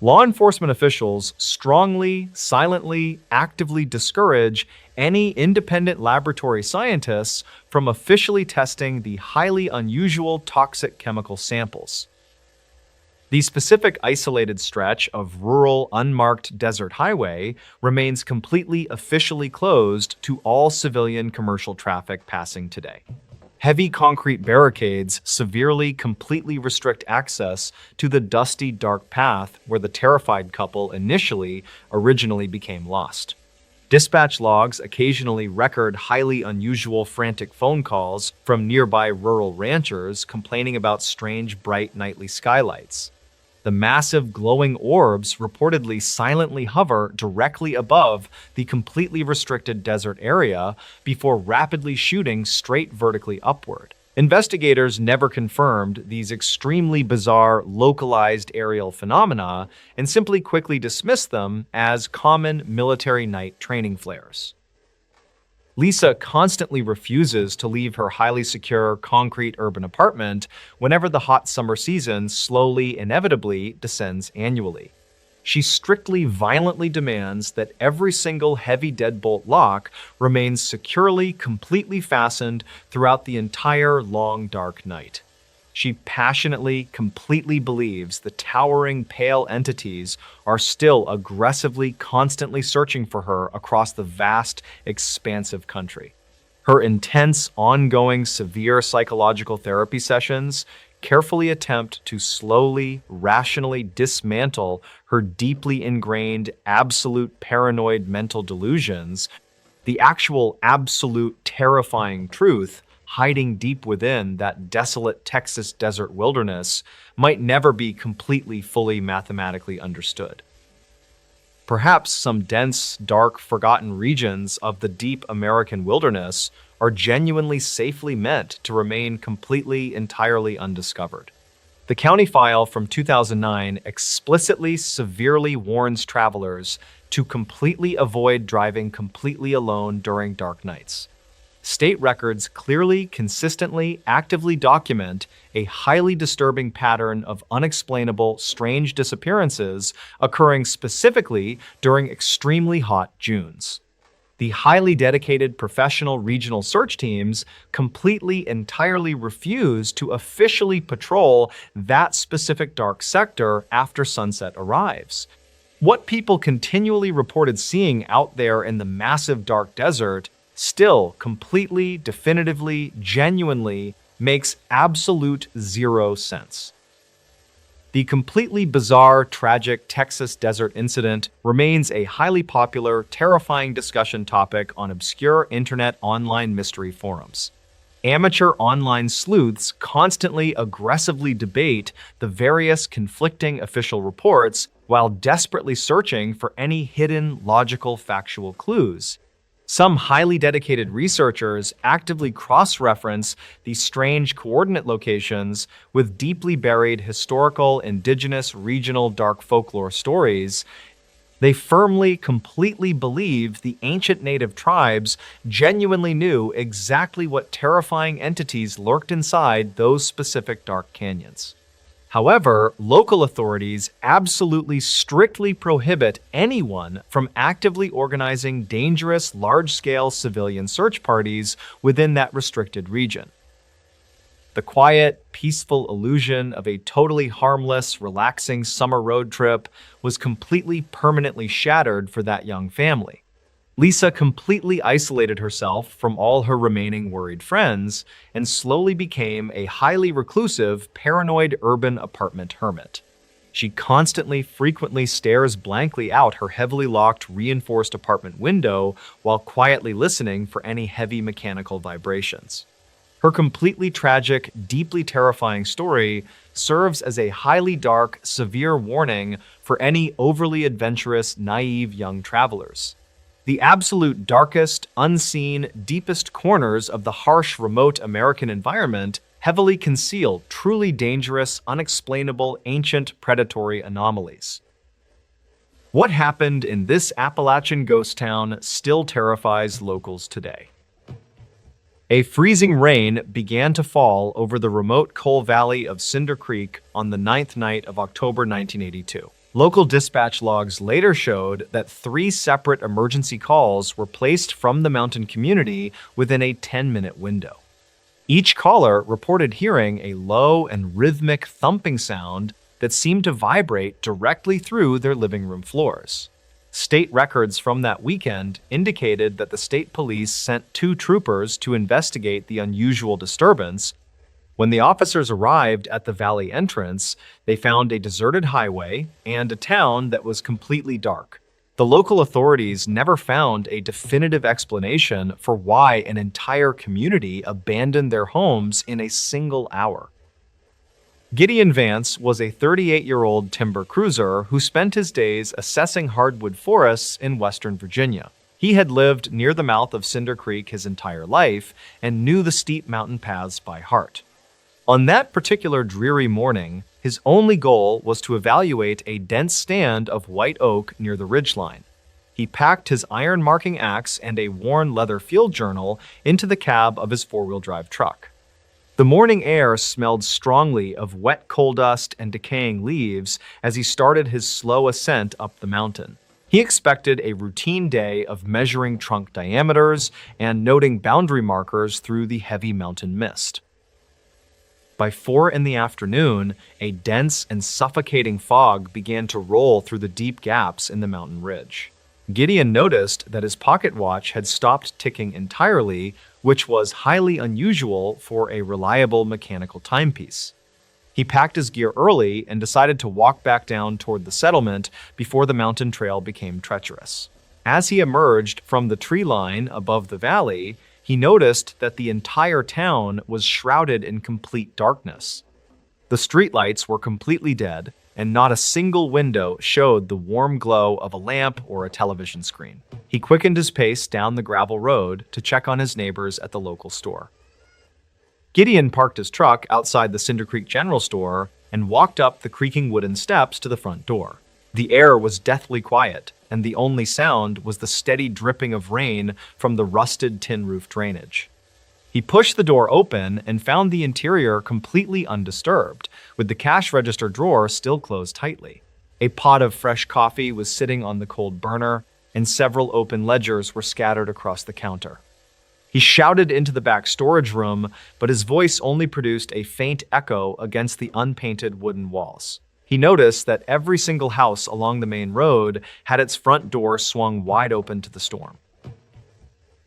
Law enforcement officials strongly, silently, actively discourage any independent laboratory scientists from officially testing the highly unusual toxic chemical samples. The specific isolated stretch of rural, unmarked desert highway remains completely officially closed to all civilian commercial traffic passing today. Heavy concrete barricades severely, completely restrict access to the dusty, dark path where the terrified couple originally became lost. Dispatch logs occasionally record highly unusual frantic phone calls from nearby rural ranchers complaining about strange bright nightly skylights. The massive glowing orbs reportedly silently hover directly above the completely restricted desert area before rapidly shooting straight vertically upward. Investigators never confirmed these extremely bizarre, localized aerial phenomena and simply quickly dismissed them as common military night training flares. Lisa constantly refuses to leave her highly secure concrete urban apartment whenever the hot summer season slowly, inevitably descends annually. She strictly, violently demands that every single heavy deadbolt lock remains securely, completely fastened throughout the entire long, dark night. She passionately, completely believes the towering, pale entities are still aggressively, constantly searching for her across the vast, expansive country. Her intense, ongoing, severe psychological therapy sessions carefully attempt to slowly, rationally dismantle her deeply ingrained, absolute paranoid mental delusions, the actual, absolute, terrifying truth hiding deep within that desolate Texas desert wilderness might never be completely, fully mathematically understood. Perhaps some dense, dark, forgotten regions of the deep American wilderness are genuinely safely meant to remain completely, entirely undiscovered. The county file from 2009 explicitly severely warns travelers to completely avoid driving completely alone during dark nights. State records clearly, consistently, actively document a highly disturbing pattern of unexplainable, strange disappearances occurring specifically during extremely hot Junes. The highly dedicated professional regional search teams completely, entirely refuse to officially patrol that specific dark sector after sunset arrives. What people continually reported seeing out there in the massive dark desert still completely, definitively, genuinely makes absolute zero sense. The completely bizarre, tragic Texas desert incident remains a highly popular, terrifying discussion topic on obscure internet online mystery forums. Amateur online sleuths constantly aggressively debate the various conflicting official reports while desperately searching for any hidden, logical, factual clues. Some highly dedicated researchers actively cross-reference these strange coordinate locations with deeply buried historical, indigenous, regional dark folklore stories. They firmly, completely believe the ancient native tribes genuinely knew exactly what terrifying entities lurked inside those specific dark canyons. However, local authorities absolutely strictly prohibit anyone from actively organizing dangerous, large-scale civilian search parties within that restricted region. The quiet, peaceful illusion of a totally harmless, relaxing summer road trip was completely, permanently shattered for that young family. Lisa completely isolated herself from all her remaining worried friends and slowly became a highly reclusive, paranoid urban apartment hermit. She constantly, frequently stares blankly out her heavily locked, reinforced apartment window while quietly listening for any heavy mechanical vibrations. Her completely tragic, deeply terrifying story serves as a highly dark, severe warning for any overly adventurous, naive young travelers. The absolute darkest, unseen, deepest corners of the harsh, remote American environment heavily conceal truly dangerous, unexplainable, ancient, predatory anomalies. What happened in this Appalachian ghost town still terrifies locals today. A freezing rain began to fall over the remote coal valley of Cinder Creek on the 9th night of October 1982. Local dispatch logs later showed that 3 separate emergency calls were placed from the mountain community within a 10-minute window. Each caller reported hearing a low and rhythmic thumping sound that seemed to vibrate directly through their living room floors. State records from that weekend indicated that the state police sent 2 troopers to investigate the unusual disturbance. When the officers arrived at the valley entrance, they found a deserted highway and a town that was completely dark. The local authorities never found a definitive explanation for why an entire community abandoned their homes in a single hour. Gideon Vance was a 38-year-old timber cruiser who spent his days assessing hardwood forests in Western Virginia. He had lived near the mouth of Cinder Creek his entire life and knew the steep mountain paths by heart. On that particular dreary morning, his only goal was to evaluate a dense stand of white oak near the ridgeline. He packed his iron marking axe and a worn leather field journal into the cab of his four-wheel drive truck. The morning air smelled strongly of wet coal dust and decaying leaves as he started his slow ascent up the mountain. He expected a routine day of measuring trunk diameters and noting boundary markers through the heavy mountain mist. By 4 in the afternoon, a dense and suffocating fog began to roll through the deep gaps in the mountain ridge. Gideon noticed that his pocket watch had stopped ticking entirely, which was highly unusual for a reliable mechanical timepiece. He packed his gear early and decided to walk back down toward the settlement before the mountain trail became treacherous. As he emerged from the tree line above the valley, he noticed that the entire town was shrouded in complete darkness. The streetlights were completely dead, and not a single window showed the warm glow of a lamp or a television screen. He quickened his pace down the gravel road to check on his neighbors at the local store. Gideon parked his truck outside the Cinder Creek General Store and walked up the creaking wooden steps to the front door. The air was deathly quiet, and the only sound was the steady dripping of rain from the rusted tin roof drainage. He pushed the door open and found the interior completely undisturbed, with the cash register drawer still closed tightly. A pot of fresh coffee was sitting on the cold burner, and several open ledgers were scattered across the counter. He shouted into the back storage room, but his voice only produced a faint echo against the unpainted wooden walls. He noticed that every single house along the main road had its front door swung wide open to the storm.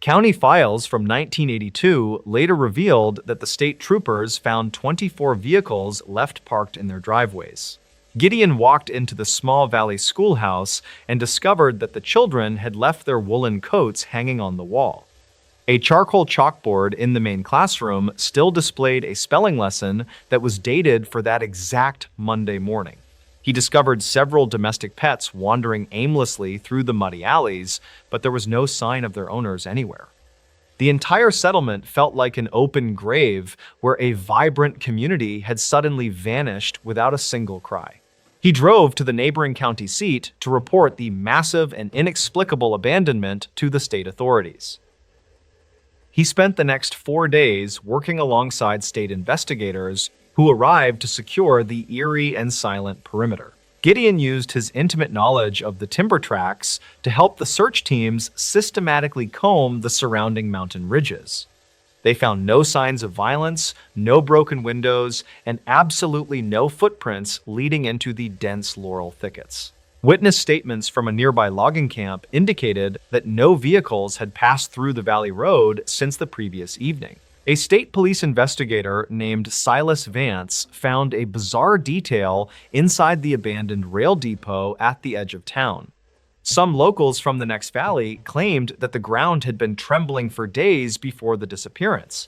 County files from 1982 later revealed that the state troopers found 24 vehicles left parked in their driveways. Gideon walked into the small valley schoolhouse and discovered that the children had left their woolen coats hanging on the wall. A charcoal chalkboard in the main classroom still displayed a spelling lesson that was dated for that exact Monday morning. He discovered several domestic pets wandering aimlessly through the muddy alleys, but there was no sign of their owners anywhere. The entire settlement felt like an open grave where a vibrant community had suddenly vanished without a single cry. He drove to the neighboring county seat to report the massive and inexplicable abandonment to the state authorities. He spent the next 4 days working alongside state investigators who arrived to secure the eerie and silent perimeter. Gideon used his intimate knowledge of the timber tracks to help the search teams systematically comb the surrounding mountain ridges. They found no signs of violence, no broken windows, and absolutely no footprints leading into the dense laurel thickets. Witness statements from a nearby logging camp indicated that no vehicles had passed through the valley road since the previous evening. A state police investigator named Silas Vance found a bizarre detail inside the abandoned rail depot at the edge of town. Some locals from the next valley claimed that the ground had been trembling for days before the disappearance.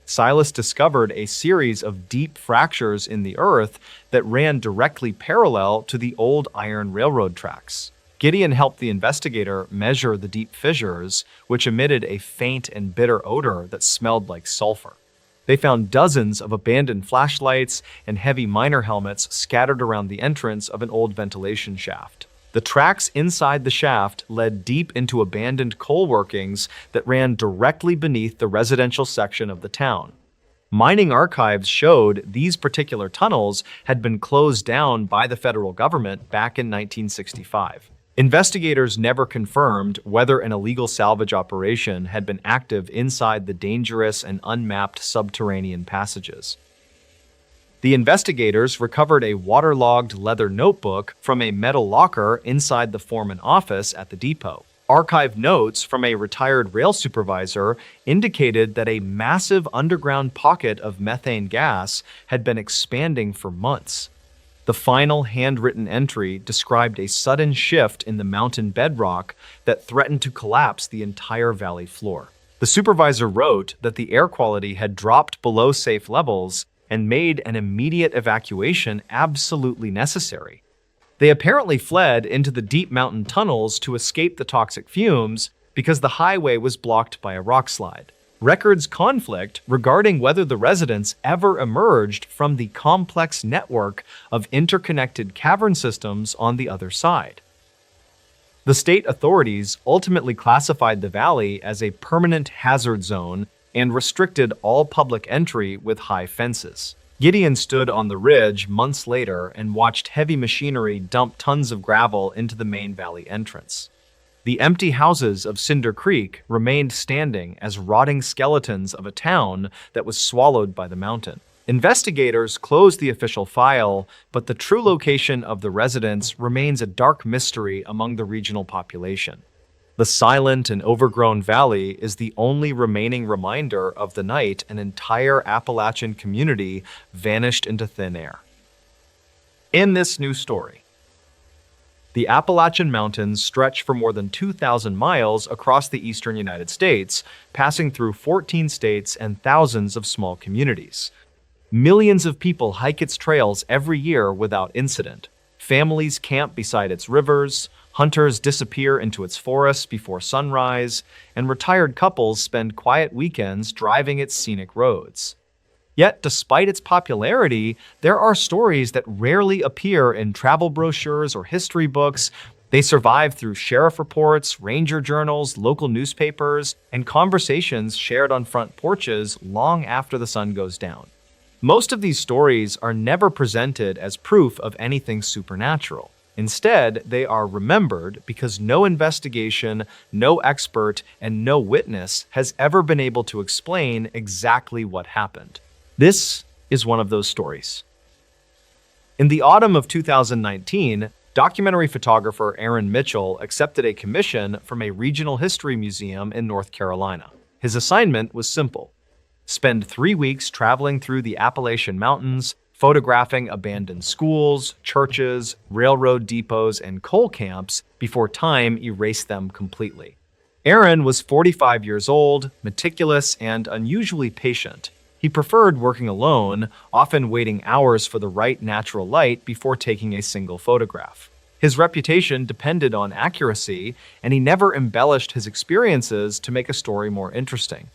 Silas discovered a series of deep fractures in the earth that ran directly parallel to the old iron railroad tracks. Gideon helped the investigator measure the deep fissures, which emitted a faint and bitter odor that smelled like sulfur. They found dozens of abandoned flashlights and heavy miner helmets scattered around the entrance of an old ventilation shaft. The tracks inside the shaft led deep into abandoned coal workings that ran directly beneath the residential section of the town. Mining archives showed these particular tunnels had been closed down by the federal government back in 1965. Investigators never confirmed whether an illegal salvage operation had been active inside the dangerous and unmapped subterranean passages. The investigators recovered a waterlogged leather notebook from a metal locker inside the foreman office at the depot. Archive notes from a retired rail supervisor indicated that a massive underground pocket of methane gas had been expanding for months. The final handwritten entry described a sudden shift in the mountain bedrock that threatened to collapse the entire valley floor. The supervisor wrote that the air quality had dropped below safe levels and made an immediate evacuation absolutely necessary. They apparently fled into the deep mountain tunnels to escape the toxic fumes because the highway was blocked by a rock slide. Records conflict regarding whether the residents ever emerged from the complex network of interconnected cavern systems on the other side. The state authorities ultimately classified the valley as a permanent hazard zone and restricted all public entry with high fences. Gideon stood on the ridge months later and watched heavy machinery dump tons of gravel into the main valley entrance. The empty houses of Cinder Creek remained standing as rotting skeletons of a town that was swallowed by the mountain. Investigators closed the official file, but the true location of the residents remains a dark mystery among the regional population. The silent and overgrown valley is the only remaining reminder of the night an entire Appalachian community vanished into thin air. In this new story, the Appalachian Mountains stretch for more than 2,000 miles across the eastern United States, passing through 14 states and thousands of small communities. Millions of people hike its trails every year without incident. Families camp beside its rivers, hunters disappear into its forests before sunrise, and retired couples spend quiet weekends driving its scenic roads. Yet, despite its popularity, there are stories that rarely appear in travel brochures or history books. They survive through sheriff reports, ranger journals, local newspapers, and conversations shared on front porches long after the sun goes down. Most of these stories are never presented as proof of anything supernatural. Instead, they are remembered because no investigation, no expert, and no witness has ever been able to explain exactly what happened. This is one of those stories. In the autumn of 2019, documentary photographer Aaron Mitchell accepted a commission from a regional history museum in North Carolina. His assignment was simple: spend 3 weeks traveling through the Appalachian Mountains, photographing abandoned schools, churches, railroad depots, and coal camps before time erased them completely. Aaron was 45 years old, meticulous, and unusually patient. He preferred working alone, often waiting hours for the right natural light before taking a single photograph. His reputation depended on accuracy, and he never embellished his experiences to make a story more interesting.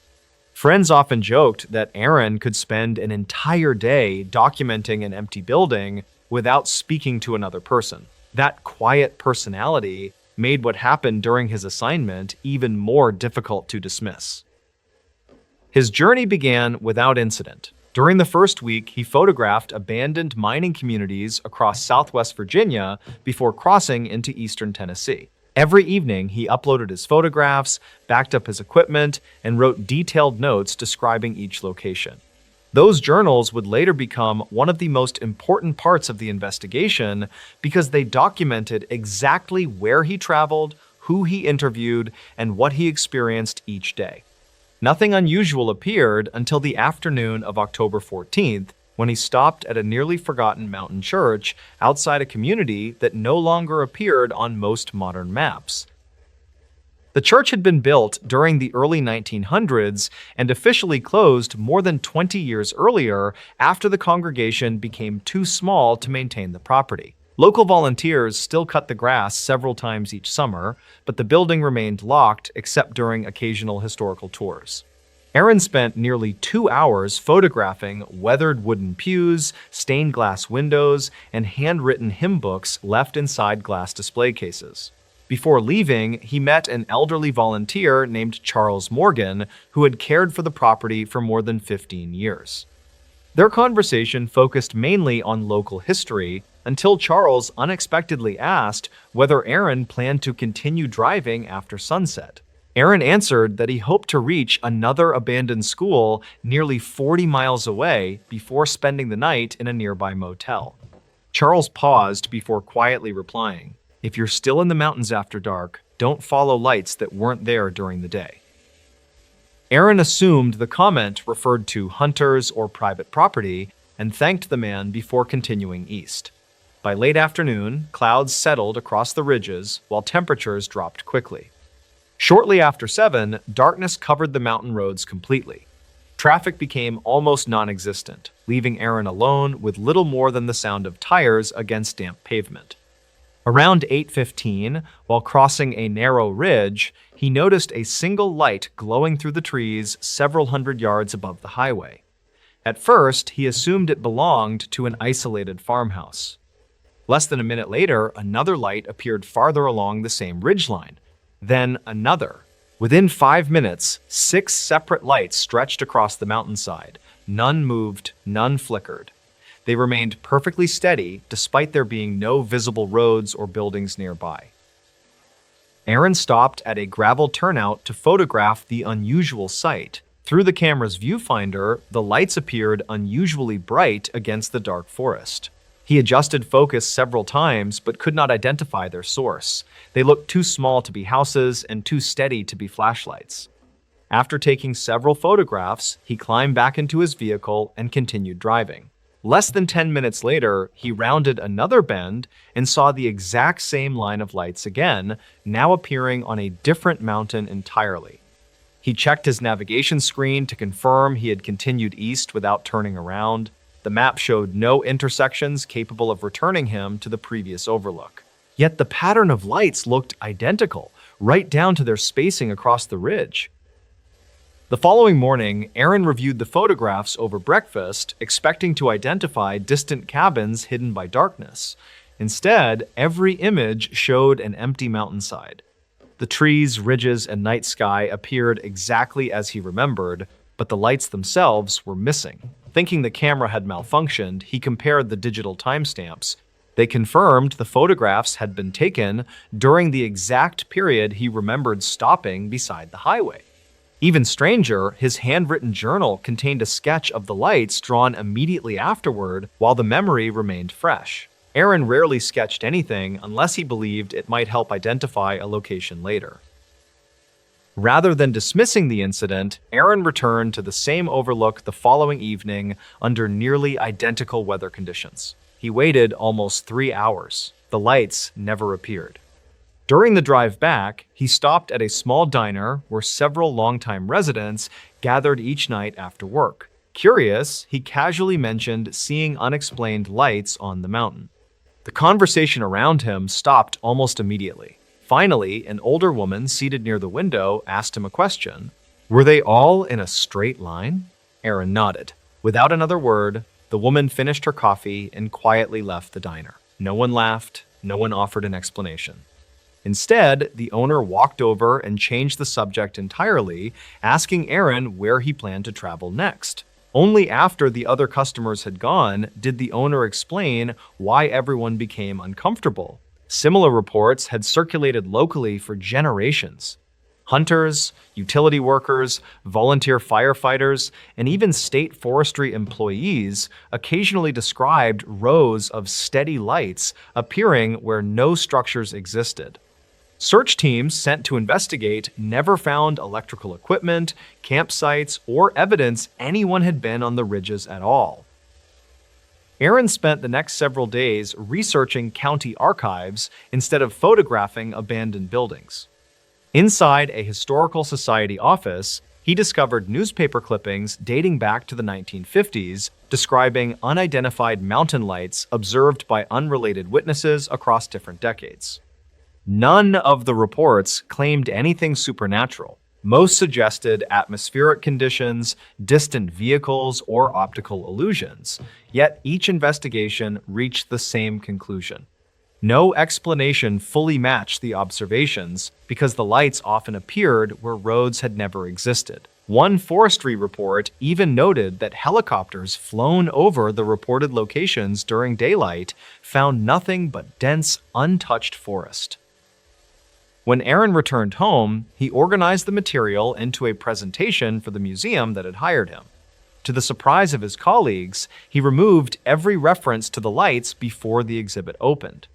Friends often joked that Aaron could spend an entire day documenting an empty building without speaking to another person. That quiet personality made what happened during his assignment even more difficult to dismiss. His journey began without incident. During the first week, he photographed abandoned mining communities across southwest Virginia before crossing into eastern Tennessee. Every evening, he uploaded his photographs, backed up his equipment, and wrote detailed notes describing each location. Those journals would later become one of the most important parts of the investigation because they documented exactly where he traveled, who he interviewed, and what he experienced each day. Nothing unusual appeared until the afternoon of October 14th, when he stopped at a nearly forgotten mountain church outside a community that no longer appeared on most modern maps. The church had been built during the early 1900s and officially closed more than 20 years earlier after the congregation became too small to maintain the property. Local volunteers still cut the grass several times each summer, but the building remained locked except during occasional historical tours. Aaron spent nearly 2 hours photographing weathered wooden pews, stained glass windows, and handwritten hymn books left inside glass display cases. Before leaving, he met an elderly volunteer named Charles Morgan, who had cared for the property for more than 15 years. Their conversation focused mainly on local history until Charles unexpectedly asked whether Aaron planned to continue driving after sunset. Aaron answered that he hoped to reach another abandoned school nearly 40 miles away before spending the night in a nearby motel. Charles paused before quietly replying, "If you're still in the mountains after dark, don't follow lights that weren't there during the day." Aaron assumed the comment referred to hunters or private property and thanked the man before continuing east. By late afternoon, clouds settled across the ridges while temperatures dropped quickly. Shortly after 7, darkness covered the mountain roads completely. Traffic became almost non-existent, leaving Aaron alone with little more than the sound of tires against damp pavement. Around 8:15, while crossing a narrow ridge, he noticed a single light glowing through the trees several hundred yards above the highway. At first, he assumed it belonged to an isolated farmhouse. Less than a minute later, another light appeared farther along the same ridgeline. Then another. Within 5 minutes, 6 separate lights stretched across the mountainside. None moved, none flickered. They remained perfectly steady despite there being no visible roads or buildings nearby. Aaron stopped at a gravel turnout to photograph the unusual sight. Through the camera's viewfinder, the lights appeared unusually bright against the dark forest. He adjusted focus several times but could not identify their source. They looked too small to be houses and too steady to be flashlights. After taking several photographs, he climbed back into his vehicle and continued driving. Less than 10 minutes later, he rounded another bend and saw the exact same line of lights again, now appearing on a different mountain entirely. He checked his navigation screen to confirm he had continued east without turning around. The map showed no intersections capable of returning him to the previous overlook. Yet the pattern of lights looked identical, right down to their spacing across the ridge. The following morning, Aaron reviewed the photographs over breakfast, expecting to identify distant cabins hidden by darkness. Instead, every image showed an empty mountainside. The trees, ridges, and night sky appeared exactly as he remembered, but the lights themselves were missing. Thinking the camera had malfunctioned, he compared the digital timestamps. They confirmed the photographs had been taken during the exact period he remembered stopping beside the highway. Even stranger, his handwritten journal contained a sketch of the lights drawn immediately afterward while the memory remained fresh. Aaron rarely sketched anything unless he believed it might help identify a location later. Rather than dismissing the incident, Aaron returned to the same overlook the following evening under nearly identical weather conditions. He waited almost 3 hours. The lights never appeared. During the drive back, he stopped at a small diner where several longtime residents gathered each night after work. Curious, he casually mentioned seeing unexplained lights on the mountain. The conversation around him stopped almost immediately. Finally, an older woman seated near the window asked him a question. Were they all in a straight line? Aaron nodded. Without another word, the woman finished her coffee and quietly left the diner. No one laughed, no one offered an explanation. Instead, the owner walked over and changed the subject entirely, asking Aaron where he planned to travel next. Only after the other customers had gone did the owner explain why everyone became uncomfortable. Similar reports had circulated locally for generations. Hunters, utility workers, volunteer firefighters, and even state forestry employees occasionally described rows of steady lights appearing where no structures existed. Search teams sent to investigate never found electrical equipment, campsites, or evidence anyone had been on the ridges at all. Aaron spent the next several days researching county archives instead of photographing abandoned buildings. Inside a historical society office, he discovered newspaper clippings dating back to the 1950s describing unidentified mountain lights observed by unrelated witnesses across different decades. None of the reports claimed anything supernatural. Most suggested atmospheric conditions, distant vehicles, or optical illusions. Yet each investigation reached the same conclusion. No explanation fully matched the observations because the lights often appeared where roads had never existed. One forestry report even noted that helicopters flown over the reported locations during daylight found nothing but dense, untouched forest. When Aaron returned home, he organized the material into a presentation for the museum that had hired him. To the surprise of his colleagues, he removed every reference to the lights before the exhibit opened.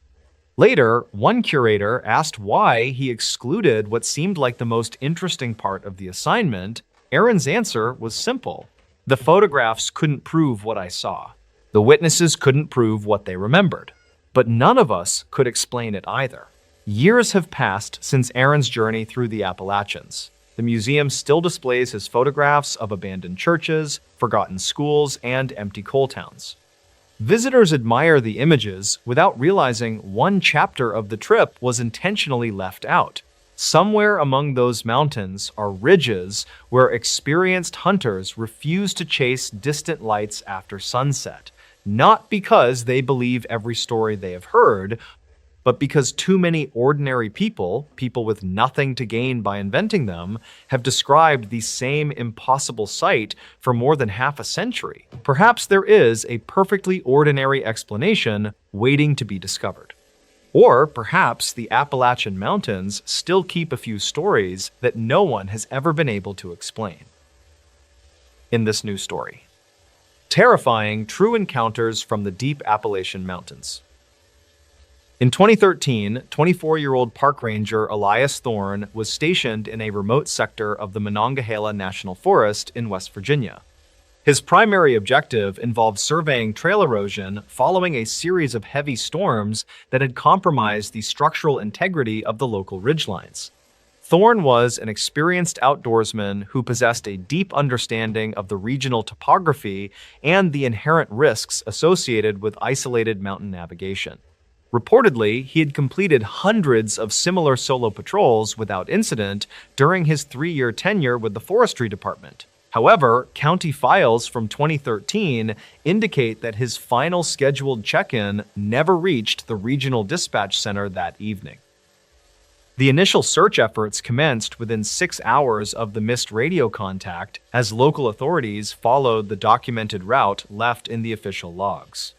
Later, one curator asked why he excluded what seemed like the most interesting part of the assignment. Aaron's answer was simple. The photographs couldn't prove what I saw. The witnesses couldn't prove what they remembered. but none of us could explain it either. Years have passed since Aaron's journey through the Appalachians. The museum still displays his photographs of abandoned churches, forgotten schools, and empty coal towns. Visitors admire the images without realizing one chapter of the trip was intentionally left out. Somewhere among those mountains are ridges where experienced hunters refuse to chase distant lights after sunset, not because they believe every story they have heard, but because too many ordinary people with nothing to gain by inventing them, have described the same impossible sight for more than half a century. Perhaps there is a perfectly ordinary explanation waiting to be discovered. Or perhaps the Appalachian Mountains still keep a few stories that no one has ever been able to explain. In this new story, terrifying true encounters from the deep Appalachian Mountains. In 2013, 24-year-old park ranger Elias Thorne was stationed in a remote sector of the Monongahela National Forest in West Virginia. His primary objective involved surveying trail erosion following a series of heavy storms that had compromised the structural integrity of the local ridgelines. Thorne was an experienced outdoorsman who possessed a deep understanding of the regional topography and the inherent risks associated with isolated mountain navigation. Reportedly, he had completed hundreds of similar solo patrols without incident during his 3-year tenure with the Forestry Department. However, county files from 2013 indicate that his final scheduled check-in never reached the regional dispatch center that evening. The initial search efforts commenced within 6 hours of the missed radio contact as local authorities followed the documented route left in the official logs.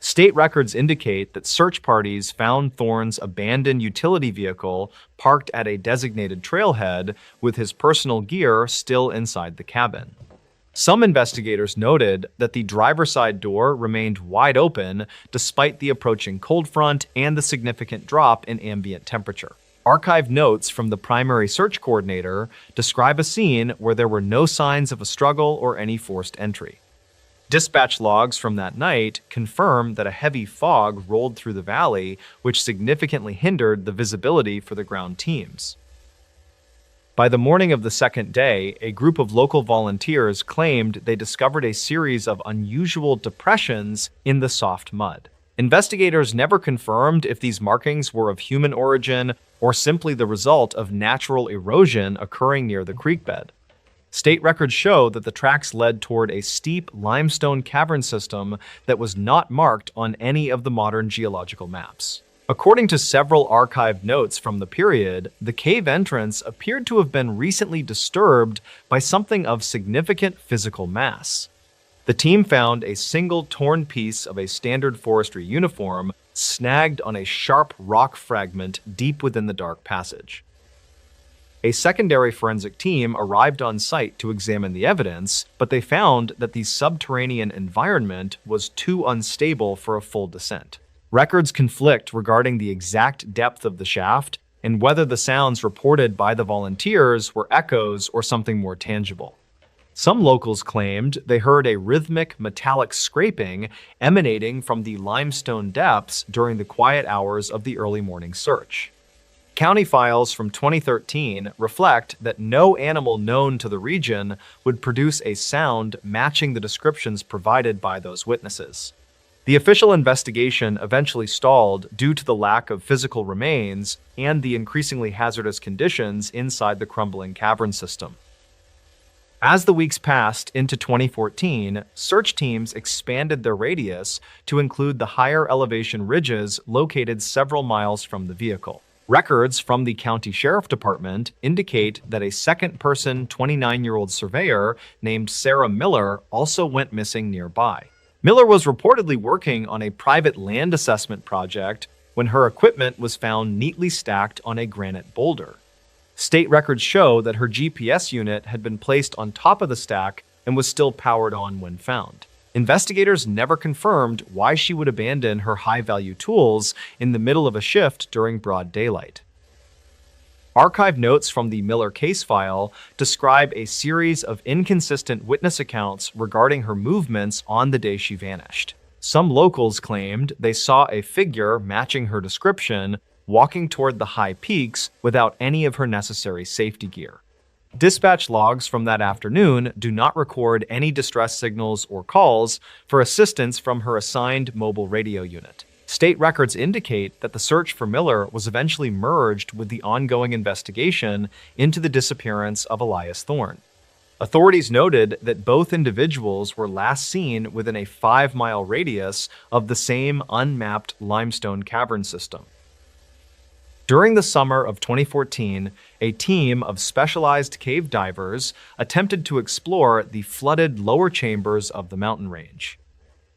State records indicate that search parties found Thorne's abandoned utility vehicle parked at a designated trailhead with his personal gear still inside the cabin. Some investigators noted that the driver's side door remained wide open despite the approaching cold front and the significant drop in ambient temperature. Archived notes from the primary search coordinator describe a scene where there were no signs of a struggle or any forced entry. Dispatch logs from that night confirm that a heavy fog rolled through the valley, which significantly hindered the visibility for the ground teams. By the morning of the second day, a group of local volunteers claimed they discovered a series of unusual depressions in the soft mud. Investigators never confirmed if these markings were of human origin or simply the result of natural erosion occurring near the creek bed. State records show that the tracks led toward a steep limestone cavern system that was not marked on any of the modern geological maps. According to several archived notes from the period, the cave entrance appeared to have been recently disturbed by something of significant physical mass. The team found a single torn piece of a standard forestry uniform snagged on a sharp rock fragment deep within the dark passage. A secondary forensic team arrived on site to examine the evidence, but they found that the subterranean environment was too unstable for a full descent. Records conflict regarding the exact depth of the shaft and whether the sounds reported by the volunteers were echoes or something more tangible. Some locals claimed they heard a rhythmic metallic scraping emanating from the limestone depths during the quiet hours of the early morning search. County files from 2013 reflect that no animal known to the region would produce a sound matching the descriptions provided by those witnesses. The official investigation eventually stalled due to the lack of physical remains and the increasingly hazardous conditions inside the crumbling cavern system. As the weeks passed into 2014, search teams expanded their radius to include the higher elevation ridges located several miles from the vehicle. Records from the county sheriff department indicate that a second-person 29-year-old surveyor named Sarah Miller also went missing nearby. Miller was reportedly working on a private land assessment project when her equipment was found neatly stacked on a granite boulder. State records show that her GPS unit had been placed on top of the stack and was still powered on when found. Investigators never confirmed why she would abandon her high-value tools in the middle of a shift during broad daylight. Archive notes from the Miller case file describe a series of inconsistent witness accounts regarding her movements on the day she vanished. Some locals claimed they saw a figure matching her description walking toward the high peaks without any of her necessary safety gear. Dispatch logs from that afternoon do not record any distress signals or calls for assistance from her assigned mobile radio unit. State records indicate that the search for Miller was eventually merged with the ongoing investigation into the disappearance of Elias Thorne. Authorities noted that both individuals were last seen within a 5-mile radius of the same unmapped limestone cavern system. During the summer of 2014, a team of specialized cave divers attempted to explore the flooded lower chambers of the mountain range.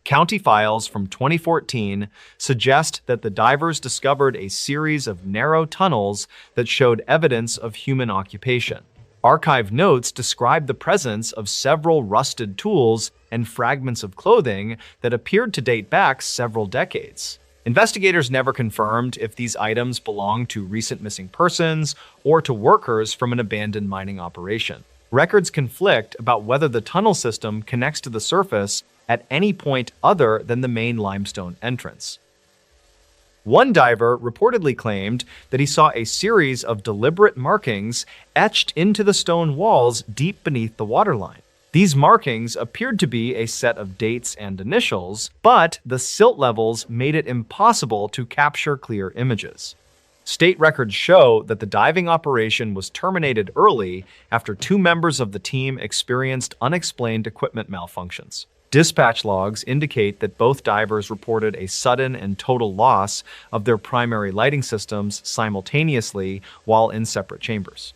County files from 2014 suggest that the divers discovered a series of narrow tunnels that showed evidence of human occupation. Archive notes describe the presence of several rusted tools and fragments of clothing that appeared to date back several decades. Investigators never confirmed if these items belonged to recent missing persons or to workers from an abandoned mining operation. Records conflict about whether the tunnel system connects to the surface at any point other than the main limestone entrance. One diver reportedly claimed that he saw a series of deliberate markings etched into the stone walls deep beneath the waterline. These markings appeared to be a set of dates and initials, but the silt levels made it impossible to capture clear images. State records show that the diving operation was terminated early after 2 members of the team experienced unexplained equipment malfunctions. Dispatch logs indicate that both divers reported a sudden and total loss of their primary lighting systems simultaneously while in separate chambers.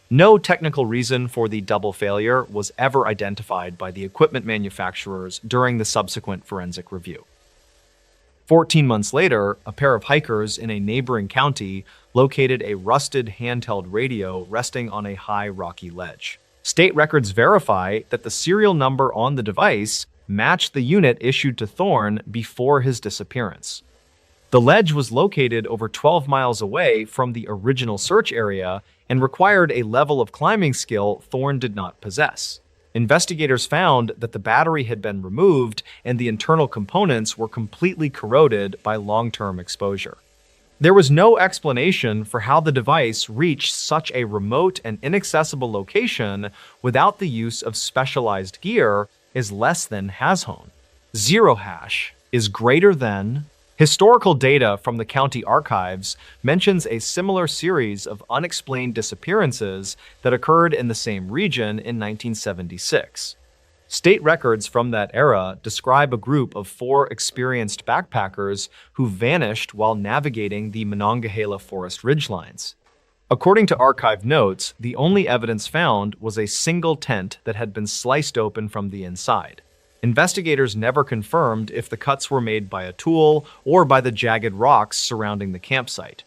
No technical reason for the double failure was ever identified by the equipment manufacturers during the subsequent forensic review. 14 months later, a pair of hikers in a neighboring county located a rusted handheld radio resting on a high rocky ledge. State records verify that the serial number on the device matched the unit issued to Thorne before his disappearance. The ledge was located over 12 miles away from the original search area and required a level of climbing skill Thorne did not possess. Investigators found that the battery had been removed and the internal components were completely corroded by long-term exposure. There was no explanation for how the device reached such a remote and inaccessible location without the use of specialized gear is less than hashone. Zero hash is greater than. Historical data from the county archives mentions a similar series of unexplained disappearances that occurred in the same region in 1976. State records from that era describe a group of 4 experienced backpackers who vanished while navigating the Monongahela forest ridgelines. According to archive notes, the only evidence found was a single tent that had been sliced open from the inside. Investigators never confirmed if the cuts were made by a tool or by the jagged rocks surrounding the campsite.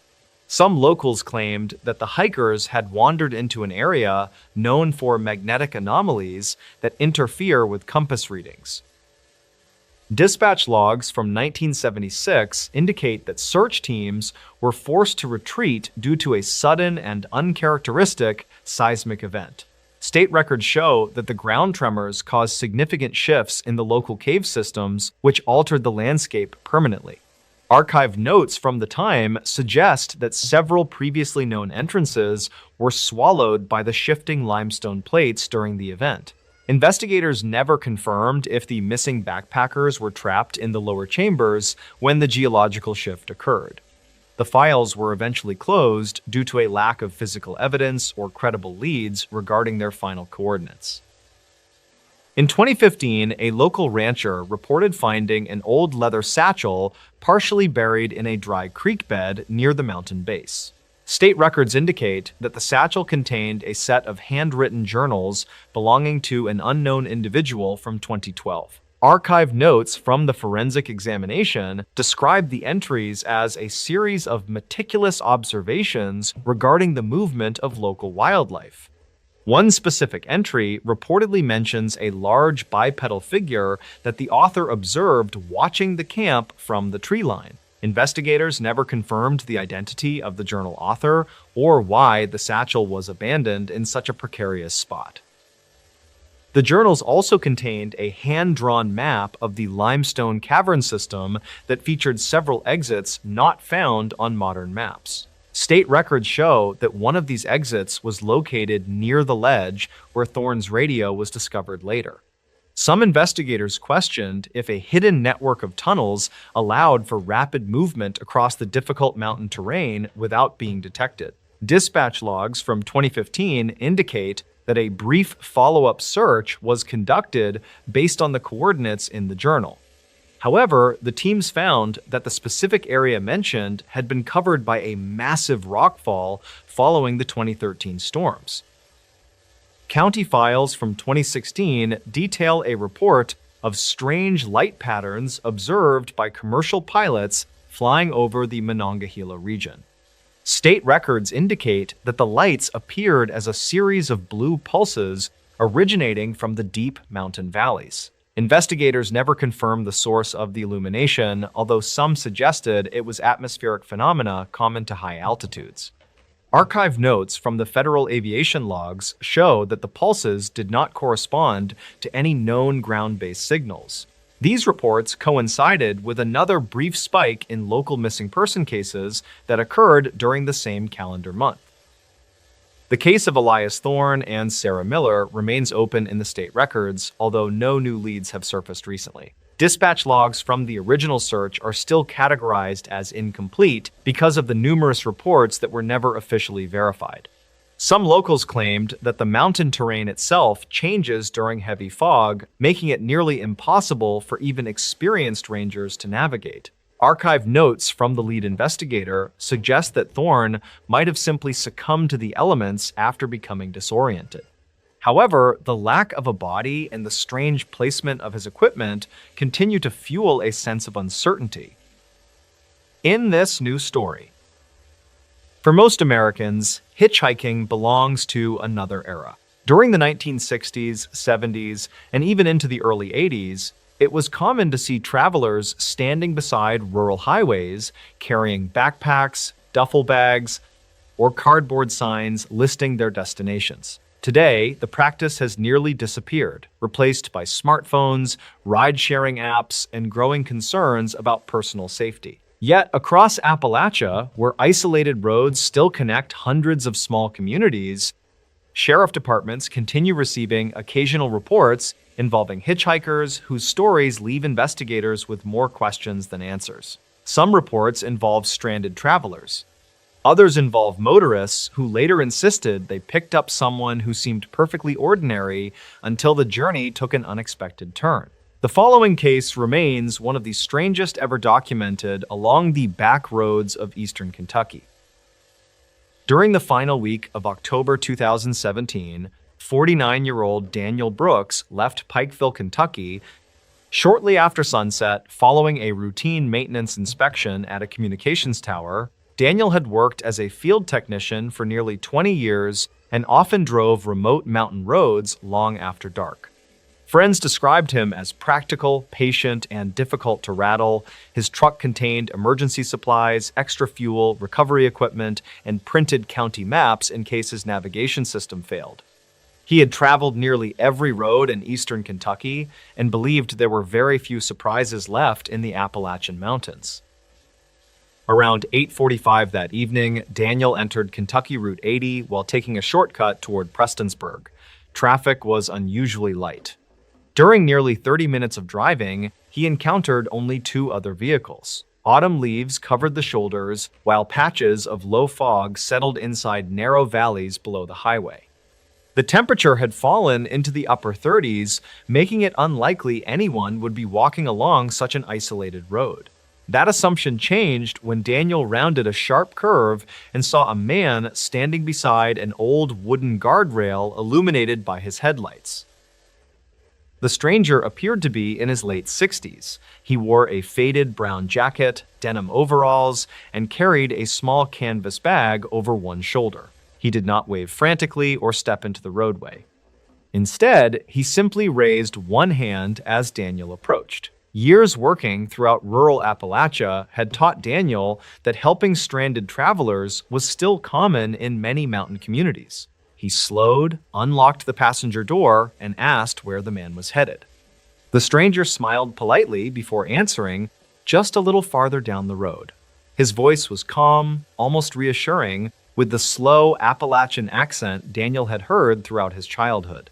Some locals claimed that the hikers had wandered into an area known for magnetic anomalies that interfere with compass readings. Dispatch logs from 1976 indicate that search teams were forced to retreat due to a sudden and uncharacteristic seismic event. State records show that the ground tremors caused significant shifts in the local cave systems, which altered the landscape permanently. Archive notes from the time suggest that several previously known entrances were swallowed by the shifting limestone plates during the event. Investigators never confirmed if the missing backpackers were trapped in the lower chambers when the geological shift occurred. The files were eventually closed due to a lack of physical evidence or credible leads regarding their final coordinates. In 2015, a local rancher reported finding an old leather satchel partially buried in a dry creek bed near the mountain base. State records indicate that the satchel contained a set of handwritten journals belonging to an unknown individual from 2012. Archive notes from the forensic examination describe the entries as a series of meticulous observations regarding the movement of local wildlife. One specific entry reportedly mentions a large bipedal figure that the author observed watching the camp from the tree line. Investigators never confirmed the identity of the journal author or why the satchel was abandoned in such a precarious spot. The journals also contained a hand-drawn map of the limestone cavern system that featured several exits not found on modern maps. State records show that one of these exits was located near the ledge where Thorne's radio was discovered later. Some investigators questioned if a hidden network of tunnels allowed for rapid movement across the difficult mountain terrain without being detected. Dispatch logs from 2015 indicate that a brief follow-up search was conducted based on the coordinates in the journal. However, the teams found that the specific area mentioned had been covered by a massive rockfall following the 2013 storms. County files from 2016 detail a report of strange light patterns observed by commercial pilots flying over the Monongahela region. State records indicate that the lights appeared as a series of blue pulses originating from the deep mountain valleys. Investigators never confirmed the source of the illumination, although some suggested it was atmospheric phenomena common to high altitudes. Archive notes from the federal aviation logs show that the pulses did not correspond to any known ground-based signals. These reports coincided with another brief spike in local missing person cases that occurred during the same calendar month. The case of Elias Thorne and Sarah Miller remains open in the state records, although no new leads have surfaced recently. Dispatch logs from the original search are still categorized as incomplete because of the numerous reports that were never officially verified. Some locals claimed that the mountain terrain itself changes during heavy fog, making it nearly impossible for even experienced rangers to navigate. Archive notes from the lead investigator suggest that Thorne might have simply succumbed to the elements after becoming disoriented. However, the lack of a body and the strange placement of his equipment continue to fuel a sense of uncertainty. In this new story, for most Americans, hitchhiking belongs to another era. During the 1960s, 70s, and even into the early 80s, it was common to see travelers standing beside rural highways carrying backpacks, duffel bags, or cardboard signs listing their destinations. Today, the practice has nearly disappeared, replaced by smartphones, ride-sharing apps, and growing concerns about personal safety. Yet, across Appalachia, where isolated roads still connect hundreds of small communities, sheriff departments continue receiving occasional reports involving hitchhikers whose stories leave investigators with more questions than answers. Some reports involve stranded travelers. Others involve motorists who later insisted they picked up someone who seemed perfectly ordinary until the journey took an unexpected turn. The following case remains one of the strangest ever documented along the back roads of eastern Kentucky. During the final week of October 2017, 49-year-old Daniel Brooks left Pikeville, Kentucky, shortly after sunset following a routine maintenance inspection at a communications tower. Daniel had worked as a field technician for nearly 20 years and often drove remote mountain roads long after dark. Friends described him as practical, patient, and difficult to rattle. His truck contained emergency supplies, extra fuel, recovery equipment, and printed county maps in case his navigation system failed. He had traveled nearly every road in eastern Kentucky and believed there were very few surprises left in the Appalachian Mountains. Around 8:45 that evening, Daniel entered Kentucky Route 80 while taking a shortcut toward Prestonsburg. Traffic was unusually light. During nearly 30 minutes of driving, he encountered only two other vehicles. Autumn leaves covered the shoulders, while patches of low fog settled inside narrow valleys below the highway. The temperature had fallen into the upper 30s, making it unlikely anyone would be walking along such an isolated road. That assumption changed when Daniel rounded a sharp curve and saw a man standing beside an old wooden guardrail illuminated by his headlights. The stranger appeared to be in his late 60s. He wore a faded brown jacket, denim overalls, and carried a small canvas bag over one shoulder. He did not wave frantically or step into the roadway. Instead, he simply raised one hand as Daniel approached. Years working throughout rural Appalachia had taught Daniel that helping stranded travelers was still common in many mountain communities. He slowed, unlocked the passenger door, and asked where the man was headed. The stranger smiled politely before answering, just a little farther down the road. His voice was calm, almost reassuring, with the slow Appalachian accent Daniel had heard throughout his childhood.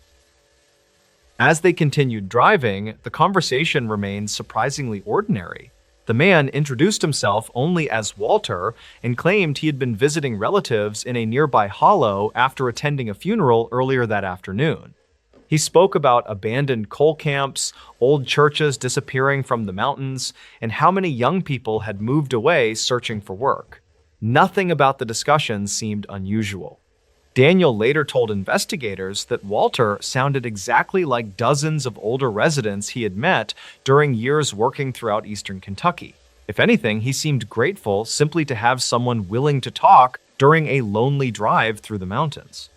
As they continued driving, the conversation remained surprisingly ordinary. The man introduced himself only as Walter and claimed he had been visiting relatives in a nearby hollow after attending a funeral earlier that afternoon. He spoke about abandoned coal camps, old churches disappearing from the mountains, and how many young people had moved away searching for work. Nothing about the discussion seemed unusual. Daniel later told investigators that Walter sounded exactly like dozens of older residents he had met during years working throughout eastern Kentucky. If anything, he seemed grateful simply to have someone willing to talk during a lonely drive through the mountains.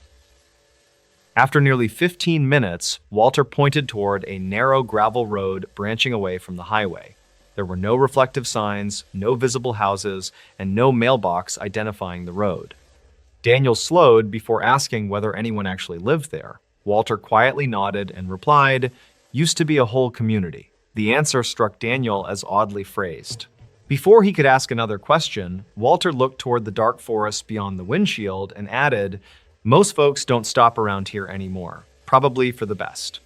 After nearly 15 minutes, Walter pointed toward a narrow gravel road branching away from the highway. There were no reflective signs, no visible houses, and no mailbox identifying the road. Daniel slowed before asking whether anyone actually lived there. Walter quietly nodded and replied, "Used to be a whole community." The answer struck Daniel as oddly phrased. Before he could ask another question, Walter looked toward the dark forest beyond the windshield and added, "Most folks don't stop around here anymore, probably for the best."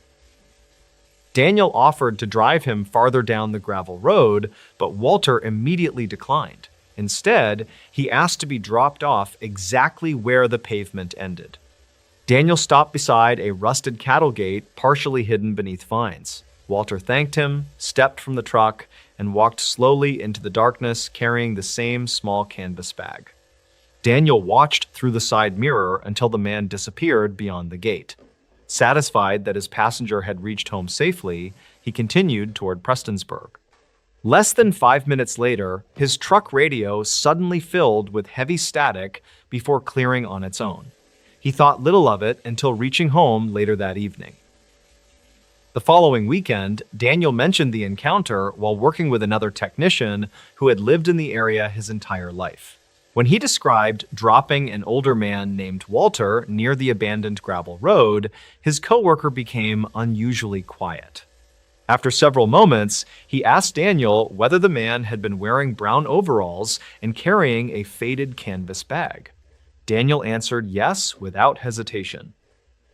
Daniel offered to drive him farther down the gravel road, but Walter immediately declined. Instead, he asked to be dropped off exactly where the pavement ended. Daniel stopped beside a rusted cattle gate partially hidden beneath vines. Walter thanked him, stepped from the truck, and walked slowly into the darkness carrying the same small canvas bag. Daniel watched through the side mirror until the man disappeared beyond the gate. Satisfied that his passenger had reached home safely, he continued toward Prestonsburg. Less than 5 minutes later, his truck radio suddenly filled with heavy static before clearing on its own. He thought little of it until reaching home later that evening. The following weekend, Daniel mentioned the encounter while working with another technician who had lived in the area his entire life. When he described dropping an older man named Walter near the abandoned gravel road, his coworker became unusually quiet. After several moments, he asked Daniel whether the man had been wearing brown overalls and carrying a faded canvas bag. Daniel answered yes without hesitation.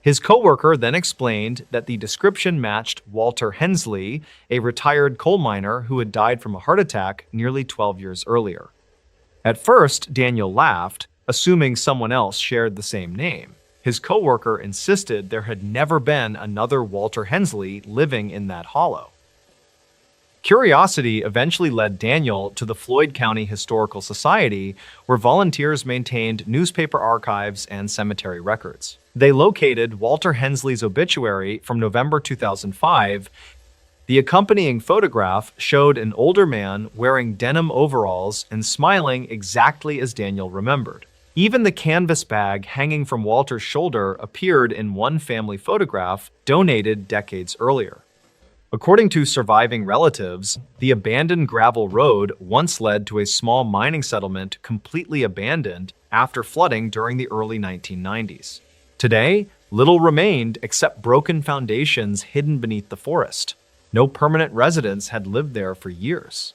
His coworker then explained that the description matched Walter Hensley, a retired coal miner who had died from a heart attack nearly 12 years earlier. At first, Daniel laughed, assuming someone else shared the same name. His coworker insisted there had never been another Walter Hensley living in that hollow. Curiosity eventually led Daniel to the Floyd County Historical Society, where volunteers maintained newspaper archives and cemetery records. They located Walter Hensley's obituary from November 2005. The accompanying photograph showed an older man wearing denim overalls and smiling exactly as Daniel remembered. Even the canvas bag hanging from Walter's shoulder appeared in one family photograph donated decades earlier. According to surviving relatives, the abandoned gravel road once led to a small mining settlement completely abandoned after flooding during the early 1990s. Today, little remained except broken foundations hidden beneath the forest. No permanent residents had lived there for years.